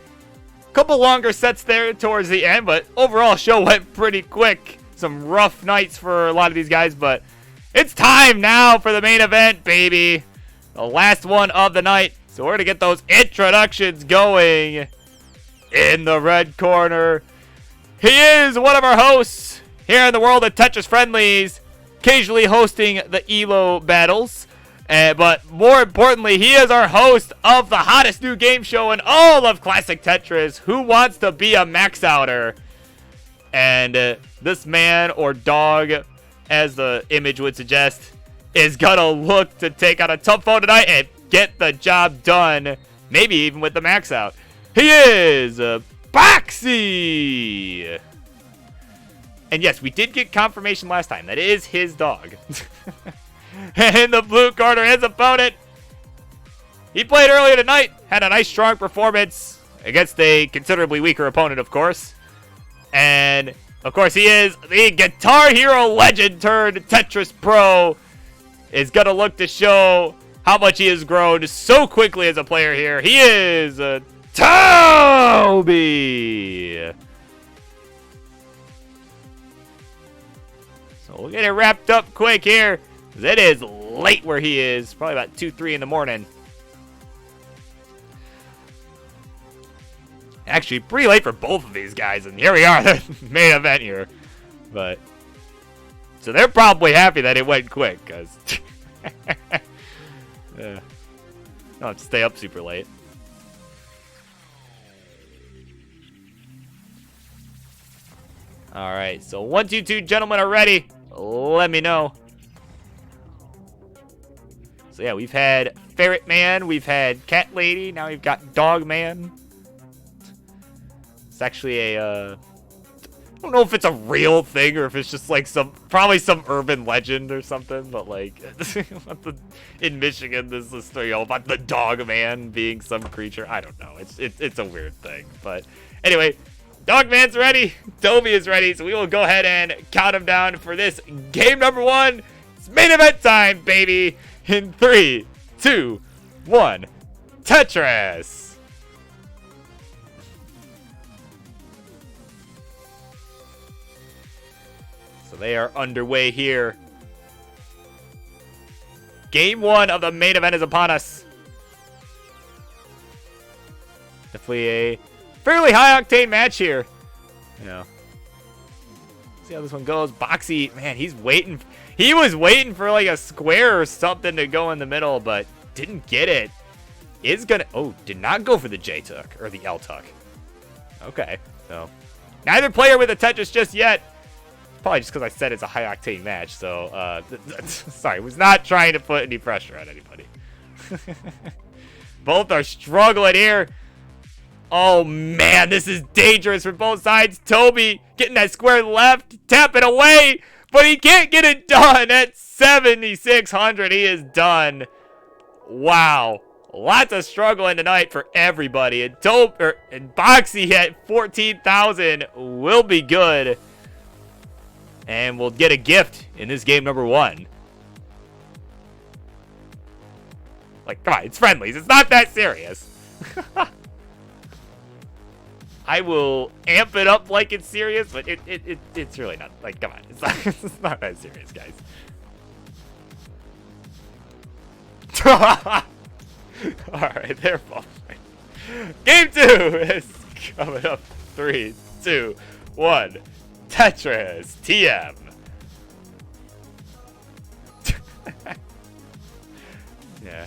Couple longer sets there towards the end, but overall show went pretty quick. Some rough nights for a lot of these guys, but It's time now for the main event, baby. The last one of the night. So we're going to get those introductions going. In the red corner, he is one of our hosts here in the world of Tetris Friendlies, occasionally hosting the ELO battles. But more importantly, he is our host of the hottest new game show in all of Classic Tetris, Who Wants to Be a Max Outer? And this man, or dog, as the image would suggest, is gonna look to take on a tough foe tonight and get the job done, maybe even with the max out. He is Boxy! And yes, we did get confirmation last time. That is his dog. In the blue corner, his opponent. He played earlier tonight. Had a nice, strong performance against a considerably weaker opponent, of course. And, of course, he is the Guitar Hero legend turned Tetris pro. Is going to look to show how much he has grown so quickly as a player here. He is Toby! So we'll get it wrapped up quick here. It is late where he is. Probably about 2, 3 in the morning. Actually, pretty late for both of these guys. And here we are, the main event here. But so they're probably happy that it went quick. Because don't have to stay up super late. Alright, so 1, 2, 2 gentlemen are ready. Let me know. So yeah, we've had Ferret Man, we've had Cat Lady, now we've got Dog Man. It's actually a, I don't know if it's a real thing or if it's just like probably some urban legend or something, but like, in Michigan, there's this story about the Dog Man being some creature. I don't know, it's a weird thing, but anyway, Dog Man's ready, Toby is ready, so we will go ahead and count him down for this game number 1. It's main event time, baby! In 3, 2, 1, Tetris! So they are underway here. Game 1 of the main event is upon us. Definitely a fairly high-octane match here. You know. See how this one goes. Boxy, man, he's waiting. He was waiting for like a square or something to go in the middle, but didn't get it. Is gonna, oh, did not go for the J-tuck or the L-tuck. Okay, so neither player with a Tetris just yet. Probably just because I said it's a high-octane match, so, sorry, was not trying to put any pressure on anybody. Both are struggling here. Oh, man, this is dangerous for both sides. Toby getting that square left, tapping away, but he can't get it done. At 7,600, he is done. Wow. Lots of struggling tonight for everybody. And Boxy at 14,000 will be good. And we'll get a gift in this game number 1. Like, come on, it's friendlies. It's not that serious. I will amp it up like it's serious, but it's really not. Like, come on. It's not that serious, guys. Alright, they're both right. Game 2 is coming up. 3, 2, 1. Tetris TM. Yeah.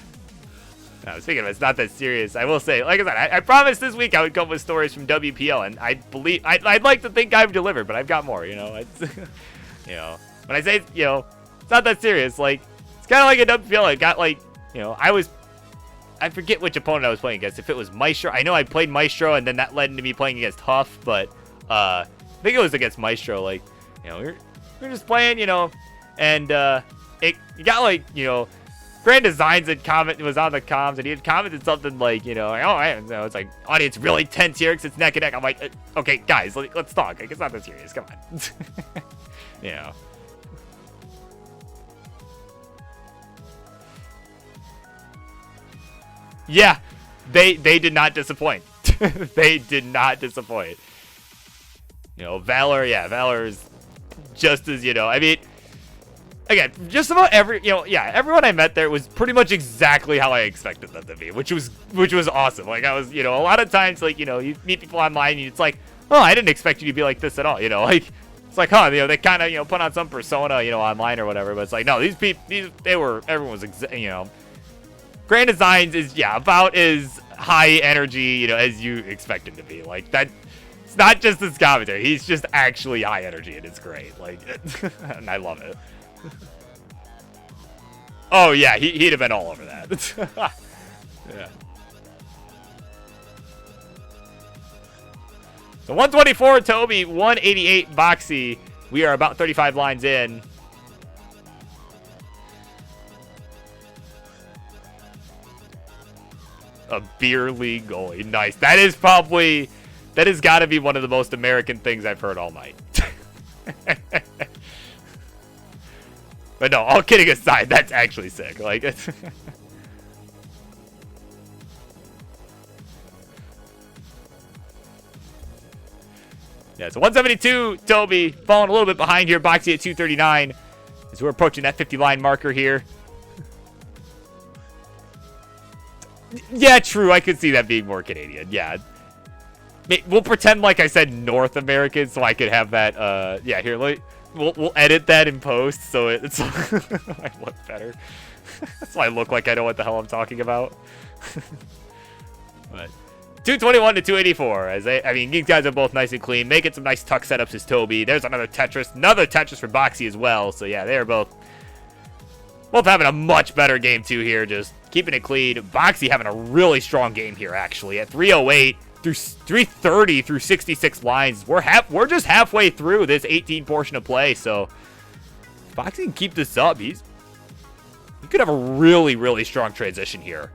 No, speaking of it, it's not that serious. I will say, like I said, I promised this week I would come with stories from WPL, and I believe I'd like to think I've delivered, but I've got more. You know, it's, you know, when I say, you know, it's not that serious. Like, it's kind of like a WPL. I got like, you know, I forget which opponent I was playing against. If it was Maestro, I know I played Maestro, and then that led into me playing against Huff, but I think it was against Maestro. Like, you know, we were just playing, you know, and you got like, you know, Grand Designs had was on the comms, and he had commented something like, you know, it's like, audience really tense here because it's neck and neck. I'm like, okay, guys, let's talk. Like, it's not that serious. Come on. You know. Yeah, they did not disappoint. They did not disappoint. You know, Valor is just as, you know, I mean, again, just about everyone I met there was pretty much exactly how I expected them to be, which was awesome. Like, I was, a lot of times, like, you meet people online and it's like, oh, I didn't expect you to be like this at all, like, it's like, huh, they kind of, put on some persona, online or whatever, but it's like, no, these people, everyone was, Grand Designs is, about as high energy, as you expect him to be. Like, that, it's not just his commentary, he's just actually high energy, and it's great. Like, and I love it. Oh, yeah, he'd have been all over that. Yeah. So 124 Toby, 188 Boxy. We are about 35 lines in. A beer league goalie. Nice. That has got to be one of the most American things I've heard all night. But no, all kidding aside, that's actually sick. Like, it's yeah, so 172, Toby, falling a little bit behind here. Boxy at 239 as we're approaching that 50-line marker here. Yeah, true. I could see that being more Canadian. Yeah. We'll pretend like I said North American so I could have that. Yeah, here, we'll edit that in post so it's I look better. So I look like I know what the hell I'm talking about. But 221 to 284. I mean, these guys are both nice and clean. Making some nice tuck setups as Toby. There's another Tetris. Another Tetris for Boxy as well. So yeah, they're both having a much better game too here. Just keeping it clean. Boxy having a really strong game here actually at 308 through 330 through 66 lines. We're just halfway through this 18 portion of play. So if Boxy can keep this up, he could have a really, really strong transition here.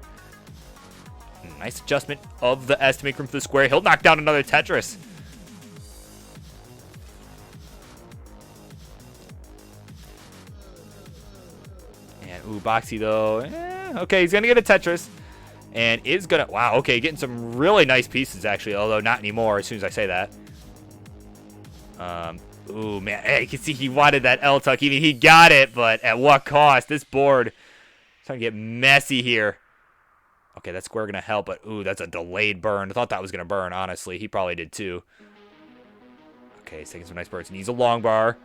Nice adjustment of the estimate from the square. He'll knock down another Tetris. And, ooh, Boxy, though. Okay, he's going to get a Tetris. And is going to... Wow, okay, getting some really nice pieces, actually. Although not anymore as soon as I say that. Ooh, man. Hey, you can see he wanted that L-tuck. Even he got it, but at what cost? This board is starting to get messy here. Okay, that square going to help, but ooh, that's a delayed burn. I thought that was going to burn, honestly. He probably did too. Okay, he's taking some nice burns. Needs a long bar.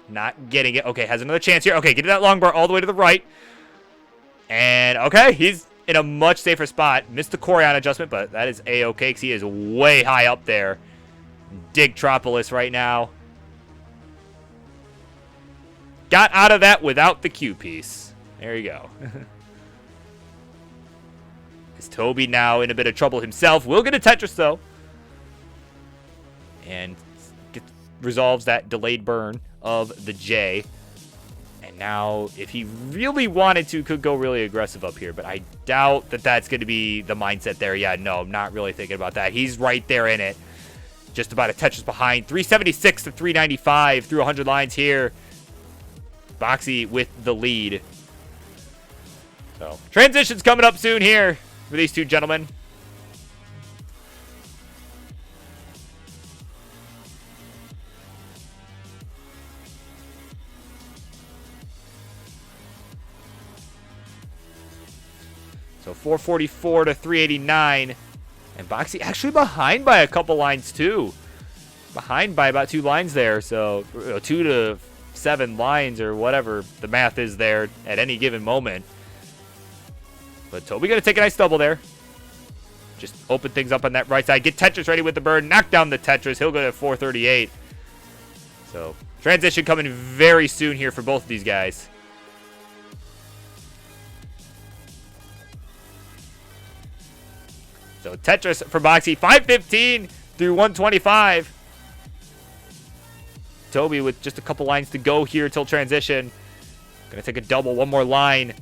Not getting it. Okay, has another chance here. Okay, getting that long bar all the way to the right. And, okay, he's in a much safer spot. Missed the Corian adjustment, but that is A-okay because he is way high up there. Digtropolis right now. Got out of that without the Q piece. There you go. Toby now in a bit of trouble himself. Will get a Tetris, though. And resolves that delayed burn of the J. And now, if he really wanted to, could go really aggressive up here. But I doubt that that's going to be the mindset there. Yeah, no, I'm not really thinking about that. He's right there in it. Just about a Tetris behind. 376 to 395 through 100 lines here. Boxy with the lead. So, transition's coming up soon here for these two gentlemen. So 444 to 389. And Boxy actually behind by a couple lines too. Behind by about 2 lines there. So 2 to 7 lines or whatever the math is there at any given moment. But Toby going to take a nice double there. Just open things up on that right side. Get Tetris ready with the bird. Knock down the Tetris. He'll go to 438. So transition coming very soon here for both of these guys. So Tetris for Boxy. 515 through 125. Toby with just a couple lines to go here till transition. Going to take a double. One more line.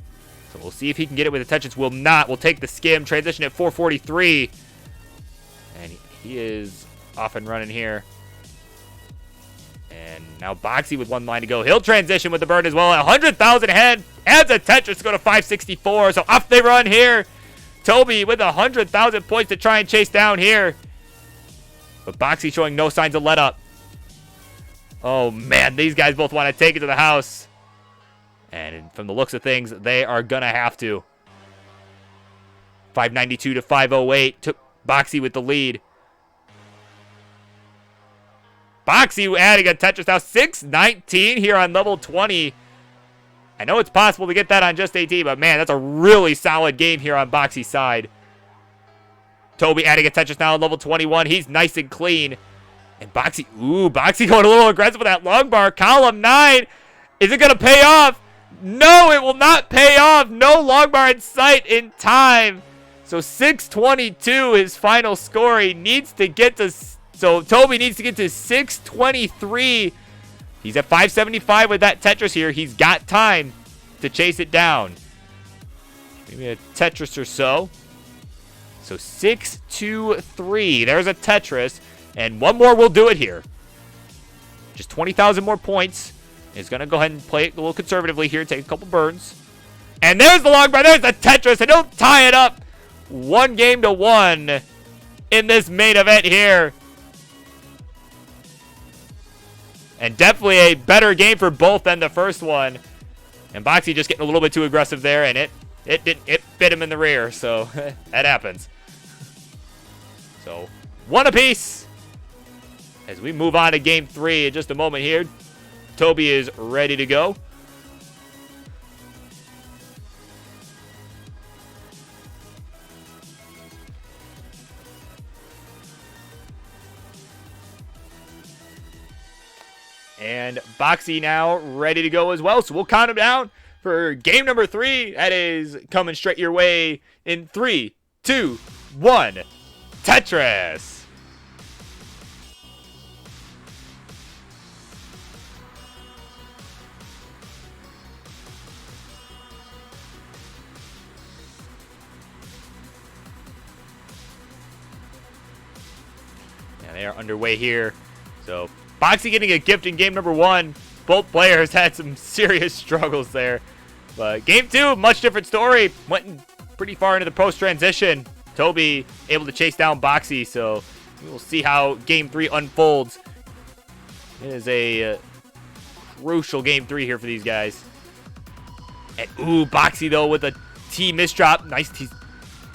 So we'll see if he can get it with the Tetris. Will not. We'll take the skim. Transition at 443. And he is off and running here. And now Boxy with 1 line to go. He'll transition with the bird as well. 100,000 ahead. Adds a Tetris to go to 564. So off they run here. Toby with 100,000 points to try and chase down here. But Boxy showing no signs of let up. Oh, man. These guys both want to take it to the house. And from the looks of things, they are going to have to. 592 to 508. Took Boxy with the lead. Boxy adding a Tetris now. 619 here on level 20. I know it's possible to get that on just AT, but man, that's a really solid game here on Boxy's side. Toby adding a Tetris now on level 21. He's nice and clean. And Boxy, Boxy going a little aggressive with that long bar. Column 9. Is it going to pay off? No, it will not pay off. No long bar in sight in time. So 622, his final score. He needs to get to, so Toby needs to get to 623. He's at 575 with that Tetris here. He's got time to chase it down. Maybe a Tetris or so. So 623. There's a Tetris. And one more will do it here. Just 20,000 more points. He's going to go ahead and play it a little conservatively here. Take a couple burns. And there's the long bar. There's the Tetris. And he'll tie it up. 1-1 in this main event here. And definitely a better game for both than the first one. And Boxy just getting a little bit too aggressive there. And it bit him in the rear. So that happens. So one apiece. As we move on to game 3 in just a moment here. Toby is ready to go. And Boxy now ready to go as well. So we'll count him down for game number 3. That is coming straight your way in 3, 2, 1. Tetris. They are underway here. So Boxy getting a gift in game number 1. Both players had some serious struggles there. But game 2, much different story. Went pretty far into the post transition. Toby able to chase down Boxy. So we'll see how game 3 unfolds. It is a crucial game 3 here for these guys. And Boxy though with a T misdrop. Nice T.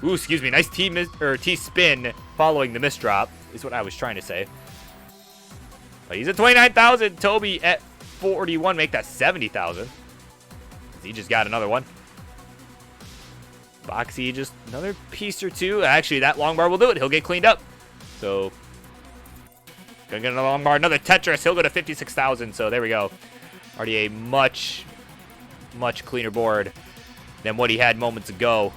Nice T spin following the misdrop. Is what I was trying to say. But he's at 29,000. Toby at 41. Make that 70,000. He just got another one. Boxy just another piece or two. Actually, that long bar will do it. He'll get cleaned up. So, gonna get another long bar. Another Tetris. He'll go to 56,000. So there we go. Already a much cleaner board than what he had moments ago.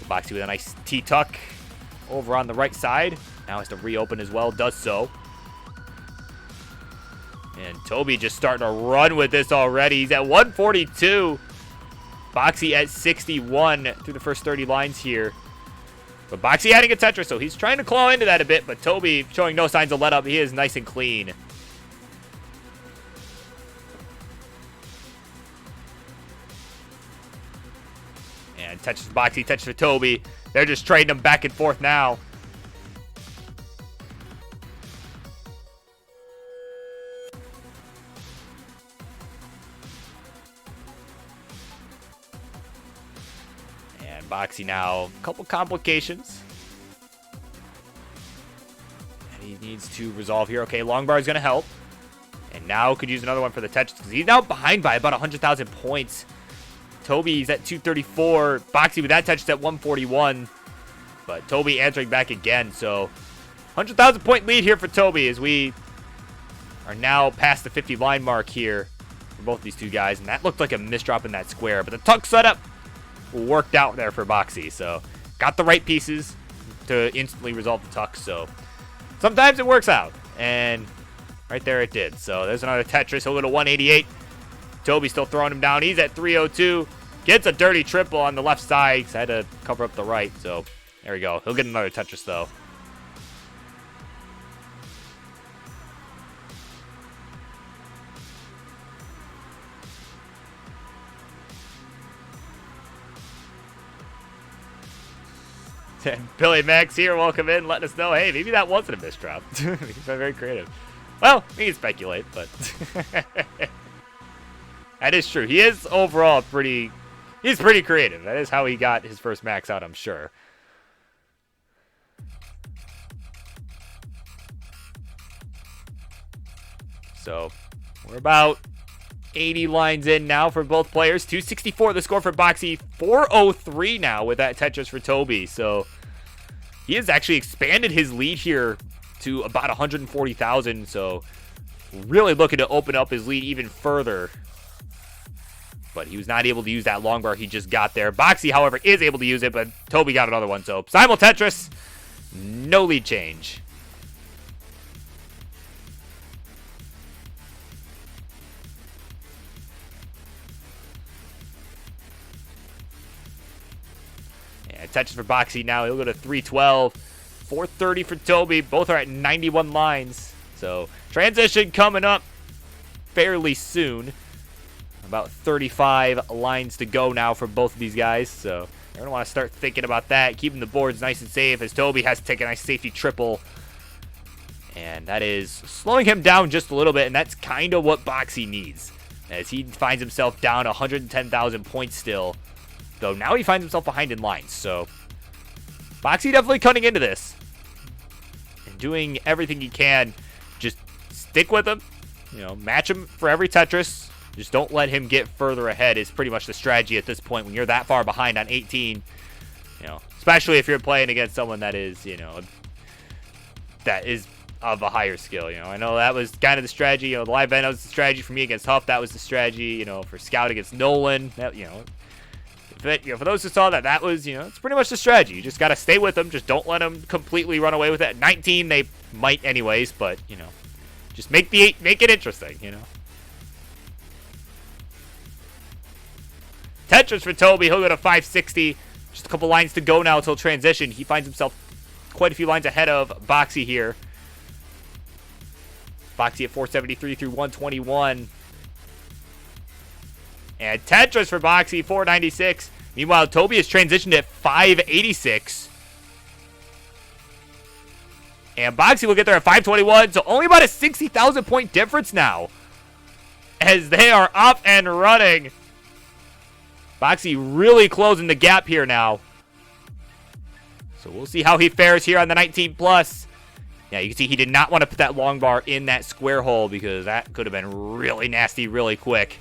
Boxy with a nice T-tuck over on the right side. Now has to reopen as well. Does so. And Toby just starting to run with this already. He's at 142. Boxy at 61 through the first 30 lines here. But Boxy adding a Tetris, so he's trying to claw into that a bit. But Toby showing no signs of let up. He is nice and clean. And touches Boxy, touches for Toby. They're just trading them back and forth now. And Boxy now, a couple complications. And he needs to resolve here. Okay, long bar is going to help. And now could use another one for the Tetris because he's now behind by about 100,000 points. Toby's at 234. Boxy with that touch is at 141. But Toby answering back again. So 100,000 point lead here for Toby as we are now past the 50 line mark here for both these two guys. And that looked like a misdrop in that square. But the tuck setup worked out there for Boxy. So got the right pieces to instantly resolve the tuck. So sometimes it works out. And right there it did. So there's another Tetris. He'll go to 188. Toby still throwing him down. He's at 302. Gets a dirty triple on the left side because I had to cover up the right. So there we go. He'll get another Tetris though. And Billy Max here, welcome in, letting us know, hey, maybe that wasn't a misdrop. He's been very creative. Well, we can speculate, but that is true. He is overall he's pretty creative. That is how he got his first max out, I'm sure. So, we're about 80 lines in now for both players. 264 the score for Boxy. 403 now with that Tetris for Toby. So, he has actually expanded his lead here to about 140,000. So, really looking to open up his lead even further. But he was not able to use that long bar he just got there. Boxy, however, is able to use it, but Toby got another one. So, Simul Tetris, no lead change. Tetris for Boxy now. He'll go to 312. 430 for Toby. Both are at 91 lines. So, transition coming up fairly soon. About 35 lines to go now for both of these guys. So, you're going to want to start thinking about that. Keeping the boards nice and safe as Toby has to take a nice safety triple. And that is slowing him down just a little bit. And that's kind of what Boxy needs. As he finds himself down 110,000 points still. Though now he finds himself behind in lines. So, Boxy definitely cutting into this. And doing everything he can. Just stick with him. You know, match him for every Tetris. Just don't let him get further ahead is pretty much the strategy at this point when you're that far behind on 18. You know, especially if you're playing against someone that is, you know, that is of a higher skill. You know, I know that was kind of the strategy. You know, the live event was the strategy for me against Huff. That was the strategy, you know, for Scout against Nolan. That, you know, for those who saw that, that was, you know, it's pretty much the strategy. You just got to stay with them. Just don't let them completely run away with it. At 19, they might anyways, but, you know, just make it interesting, you know. Tetris for Toby. He'll go to 560. Just a couple lines to go now until transition. He finds himself quite a few lines ahead of Boxy here. Boxy at 473 through 121. And Tetris for Boxy, 496. Meanwhile, Toby has transitioned at 586. And Boxy will get there at 521. So only about a 60,000 point difference now. As they are up and running. Boxy really closing the gap here now. So we'll see how he fares here on the 19 plus. Yeah, you can see he did not want to put that long bar in that square hole because that could have been really nasty really quick.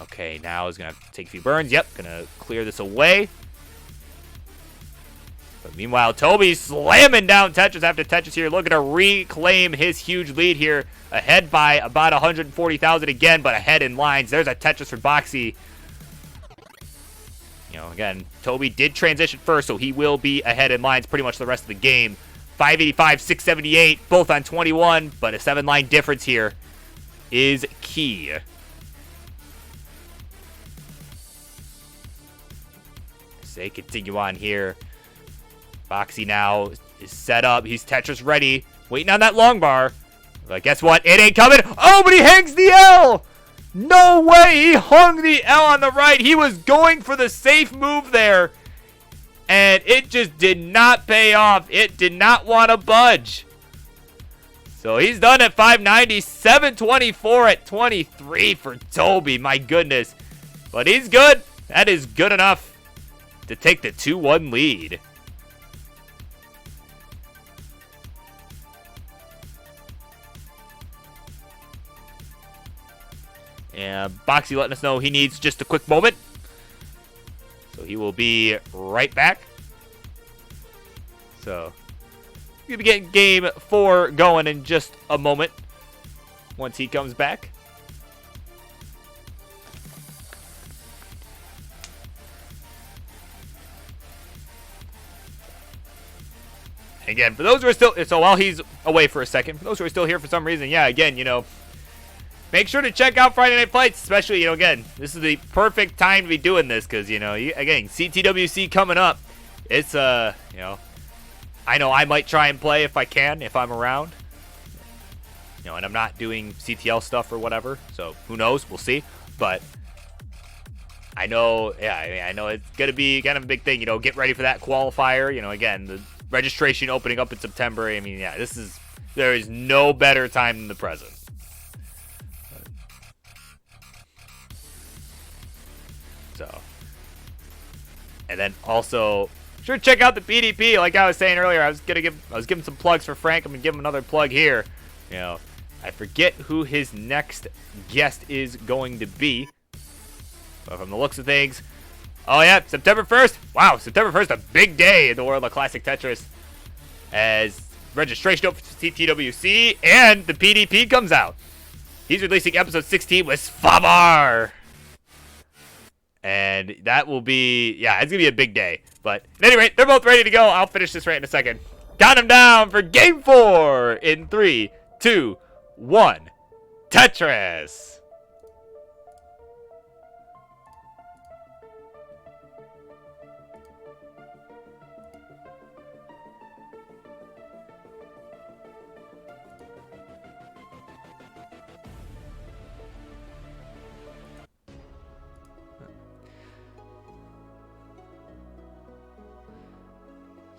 Okay, now he's going to have to take a few burns. Yep, going to clear this away. But meanwhile, Toby's slamming down Tetris after Tetris here, looking to reclaim his huge lead here. Ahead by about 140,000 again, but ahead in lines. There's a Tetris for Boxy. You know, again, Toby did transition first, so he will be ahead in lines pretty much the rest of the game. 585, 678, both on 21, but a 7-line difference here is key. As they continue on here. Boxy now is set up. He's Tetris ready. Waiting on that long bar. But guess what? It ain't coming. Oh, but he hangs the L! No way! He hung the L on the right. He was going for the safe move there. And it just did not pay off. It did not want to budge. So he's done at 590. 724 at 23 for Toby. My goodness. But he's good. That is good enough to take the 2-1 lead. And Boxy letting us know he needs just a quick moment. So he will be right back. So we're going to be getting game 4 going in just a moment once he comes back. Again, for those who are still, so while he's away for a second, for those who are still here for some reason, yeah, again, you know, make sure to check out Friday Night Fights, especially, you know, again, this is the perfect time to be doing this because, you know, again, CTWC coming up. It's, you know, I know I might try and play if I can, if I'm around. You know, and I'm not doing CTL stuff or whatever, so who knows? We'll see. But I know, yeah, I know it's going to be kind of a big thing, get ready for that qualifier. Again, the registration opening up in September. I mean, yeah, there is no better time than the present. So, and then also, sure, check out the PDP. Like I was saying earlier, I was giving some plugs for Frank. I'm gonna give him another plug here. I forget who his next guest is going to be, but from the looks of things, oh yeah, September 1st. Wow, September 1st, a big day in the world of Classic Tetris, as registration open for CTWC and the PDP comes out. He's releasing episode 16 with Sfabar. And that will be, yeah, it's going to be a big day. But at any rate, they're both ready to go. I'll finish this right in a second. Count them down for game 4 in 3, 2, 1. Tetris.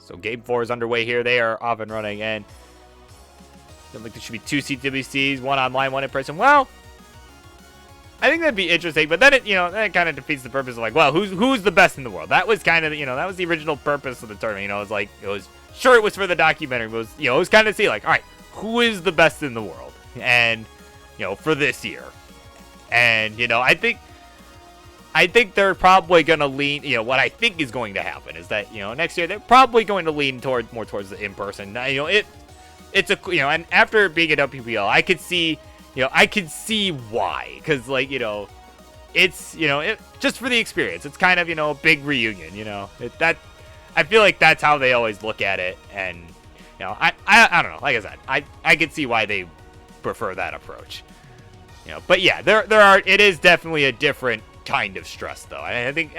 So game 4 is underway here. They are off and running, and I think there should be 2 CWCs, 1 online, 1 in person. Well, I think that'd be interesting, but then it kind of defeats the purpose of like, well, who's the best in the world? That was kind of that was the original purpose of the tournament. It was for the documentary, but it was kind of see like, all right, who is the best in the world, and for this year, and I think they're probably going to lean, what I think is going to happen is that, next year they're probably going to lean more towards the in-person. It's a, and after being at WPL, I could see why, because it's, just for the experience. It's kind of, a big reunion, I feel like that's how they always look at it. And, I don't know, like I said, I could see why they prefer that approach, but yeah, it is definitely a different kind of stress, though. I think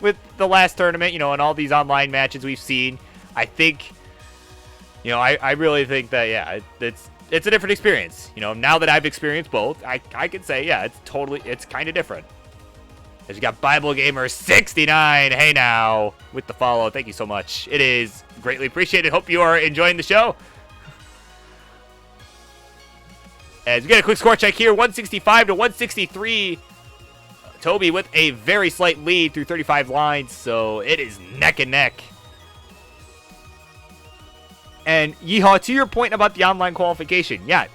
with the last tournament, and all these online matches we've seen, I think I really think that, yeah, it's a different experience. Now that I've experienced both, I can say, yeah, it's kind of different. As you got Bible Gamer 69, hey now, with the follow. Thank you so much. It is greatly appreciated. Hope you are enjoying the show. As we get a quick score check here, 165 to 163. Toby with a very slight lead through 35 lines, so it is neck and neck. And Yeehaw, to your point about the online qualification, yeah,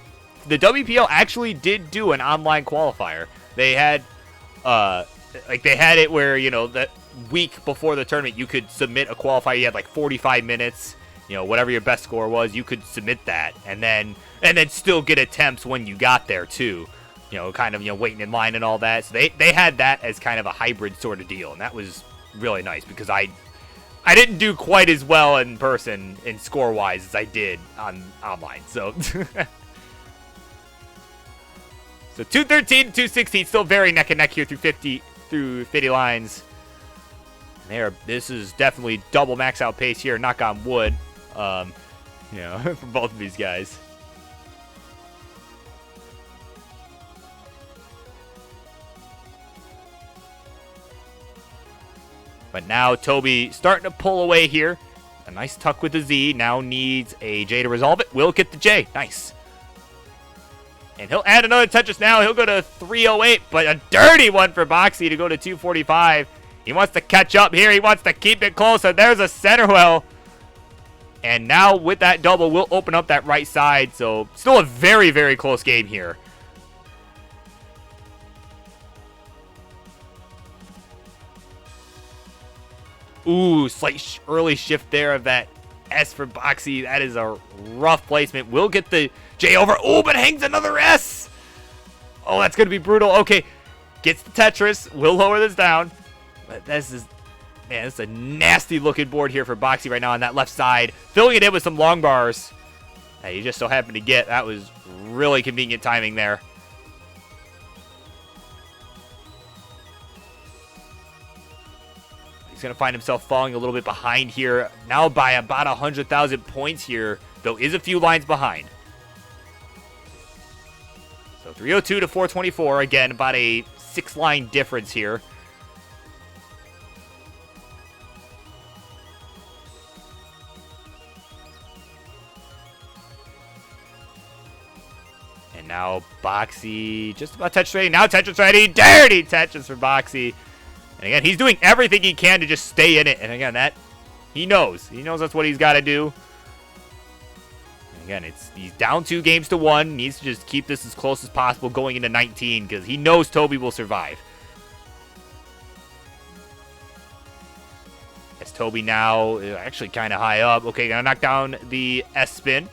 the WPL actually did do an online qualifier. They had, they had it where, that week before the tournament, you could submit a qualifier. You had like 45 minutes, whatever your best score was, you could submit that, and then still get attempts when you got there too. Kind of, waiting in line and all that. So they had that as kind of a hybrid sort of deal, and that was really nice because I didn't do quite as well in person in score-wise as I did online. So, so 213 to 216, still very neck and neck here through 50 lines. This is definitely double max out pace here. Knock on wood, for both of these guys. But now Toby starting to pull away here. A nice tuck with the Z. Now needs a J to resolve it. Will get the J. Nice. And he'll add another Tetris now. He'll go to 308, but a dirty one for Boxy to go to 245. He wants to catch up here. He wants to keep it close. And there's a center well. And now with that double, we'll open up that right side. So still a very, very close game here. Ooh, slight early shift there of that S for Boxy. That is a rough placement. We'll get the J over. Ooh, but hangs another S. Oh, that's going to be brutal. Okay, gets the Tetris. We'll lower this down. But this is a nasty looking board here for Boxy right now on that left side. Filling it in with some long bars. That you just so happened to get. That was really convenient timing there. He's going to find himself falling a little bit behind here. Now by about 100,000 points here, though is a few lines behind. So 302 to 424. Again, about a 6-line difference here. now Boxy just about Tetris ready. Now Tetris ready. Dirty Tetris for Boxy. And again, he's doing everything he can to just stay in it. And again, that he knows. He knows that's what he's got to do. And again, he's down 2 games to 1. Needs to just keep this as close as possible going into 19 because he knows Toby will survive. As Toby now actually kind of high up. Okay, gonna knock down the S-spin.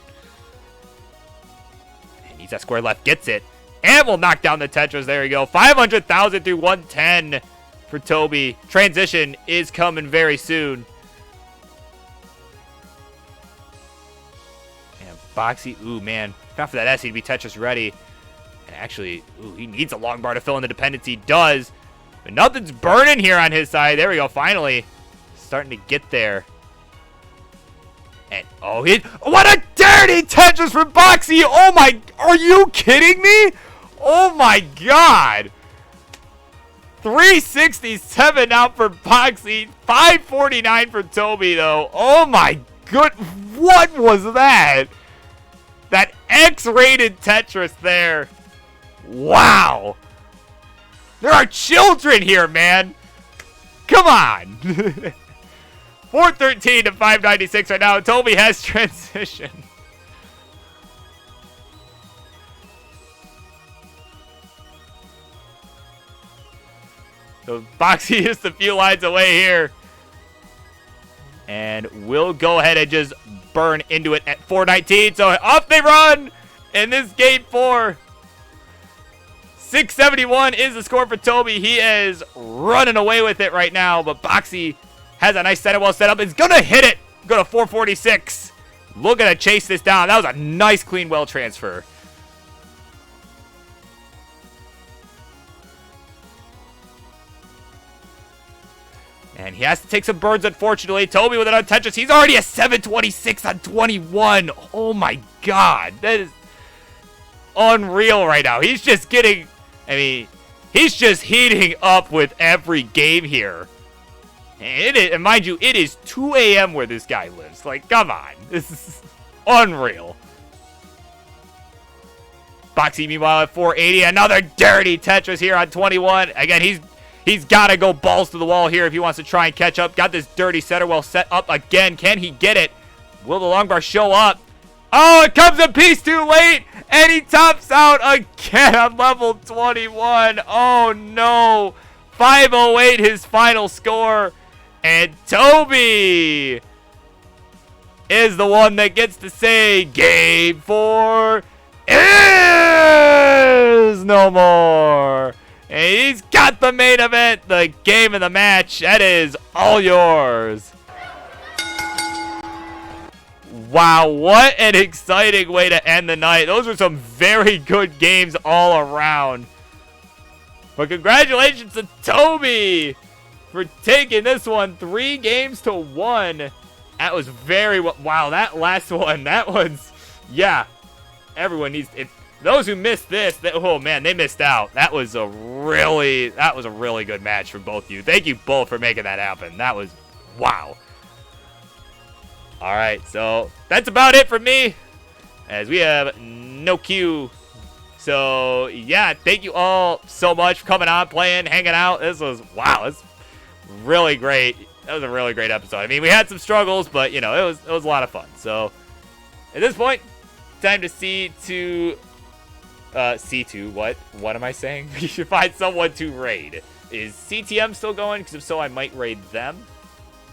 And needs that square left. Gets it. And will knock down the Tetris. There we go. 500,000 through 110 for Toby. Transition is coming very soon. And Boxy. Ooh, man. Not for that S. He'd be Tetris ready. And actually, ooh, he needs a long bar to fill in the dependence. He does. But nothing's burning here on his side. There we go. Finally. Starting to get there. And, oh, what a dirty Tetris from Boxy. Oh, my. Are you kidding me? Oh, my God. 367 out for Boxy. 549 for Toby, though. Oh, my good. What was that? That X-rated Tetris there. Wow. There are children here, man. Come on. 413 to 596 right now. Toby has transition. So Boxy is a few lines away here. And we'll go ahead and just burn into it at 419. So off they run in this game 4. 671 is the score for Toby. He is running away with it right now. But Boxy has a nice center well set up. It's going to hit it. Go to 446. Looking to chase this down. That was a nice clean well transfer. And he has to take some birds, unfortunately. Toby with another Tetris. He's already a 726 on 21. Oh, my God. That is unreal right now. He's just getting... I mean, he's just heating up with every game here. And mind you, it is 2 a.m. where this guy lives. Like, come on. This is unreal. Boxy, meanwhile, at 480. Another dirty Tetris here on 21. Again, he's got to go balls to the wall here if he wants to try and catch up. Got this dirty center well set up again. Can he get it? Will the long bar show up? Oh, it comes a piece too late. And he tops out again on level 21. Oh, no. 508 his final score. And Toby is the one that gets to say game 4 is no more. And he's got the main event, the game of the match. That is all yours. Wow, what an exciting way to end the night. Those were some very good games all around. But congratulations to Toby for taking this one 3 games to 1. That was very... Wow, that last one, that was... Yeah, everyone needs... Those who missed this, oh man, they missed out. That was a really good match for both of you. Thank you both for making that happen. That was... Wow. Alright, so that's about it for me, as we have no queue. So, yeah, thank you all so much for coming on, playing, hanging out. This was, wow, it's really great. That was a really great episode. I mean, we had some struggles, but, you know, it was a lot of fun. So, at this point, time to C2, what am I saying? We should find someone to raid. Is CTM still going? Because if so, I might raid them.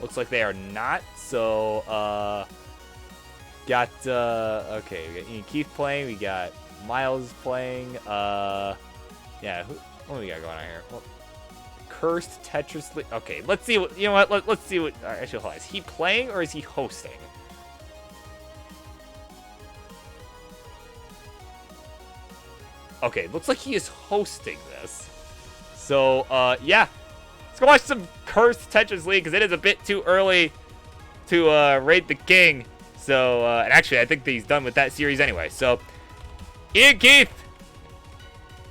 Looks like they are not. So, okay, we got Ian Keith playing, we got Miles playing, yeah, what do we got going on here? Well, Cursed Tetris League. Okay, let's see what, you know what, let's see what, actually, hold on, is he playing or is he hosting? Okay, looks like he is hosting this. So, yeah, let's go watch some Cursed Tetris League, because it is a bit too early to raid the king. So, and actually, I think he's done with that series anyway. So, Ian Keith,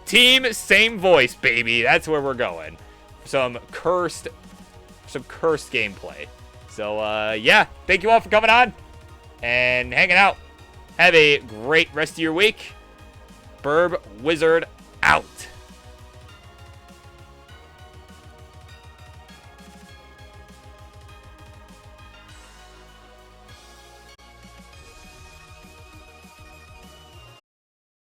team, same voice, baby. That's where we're going. Some cursed gameplay. So, yeah, thank you all for coming on and hanging out. Have a great rest of your week. Burb Wizard out.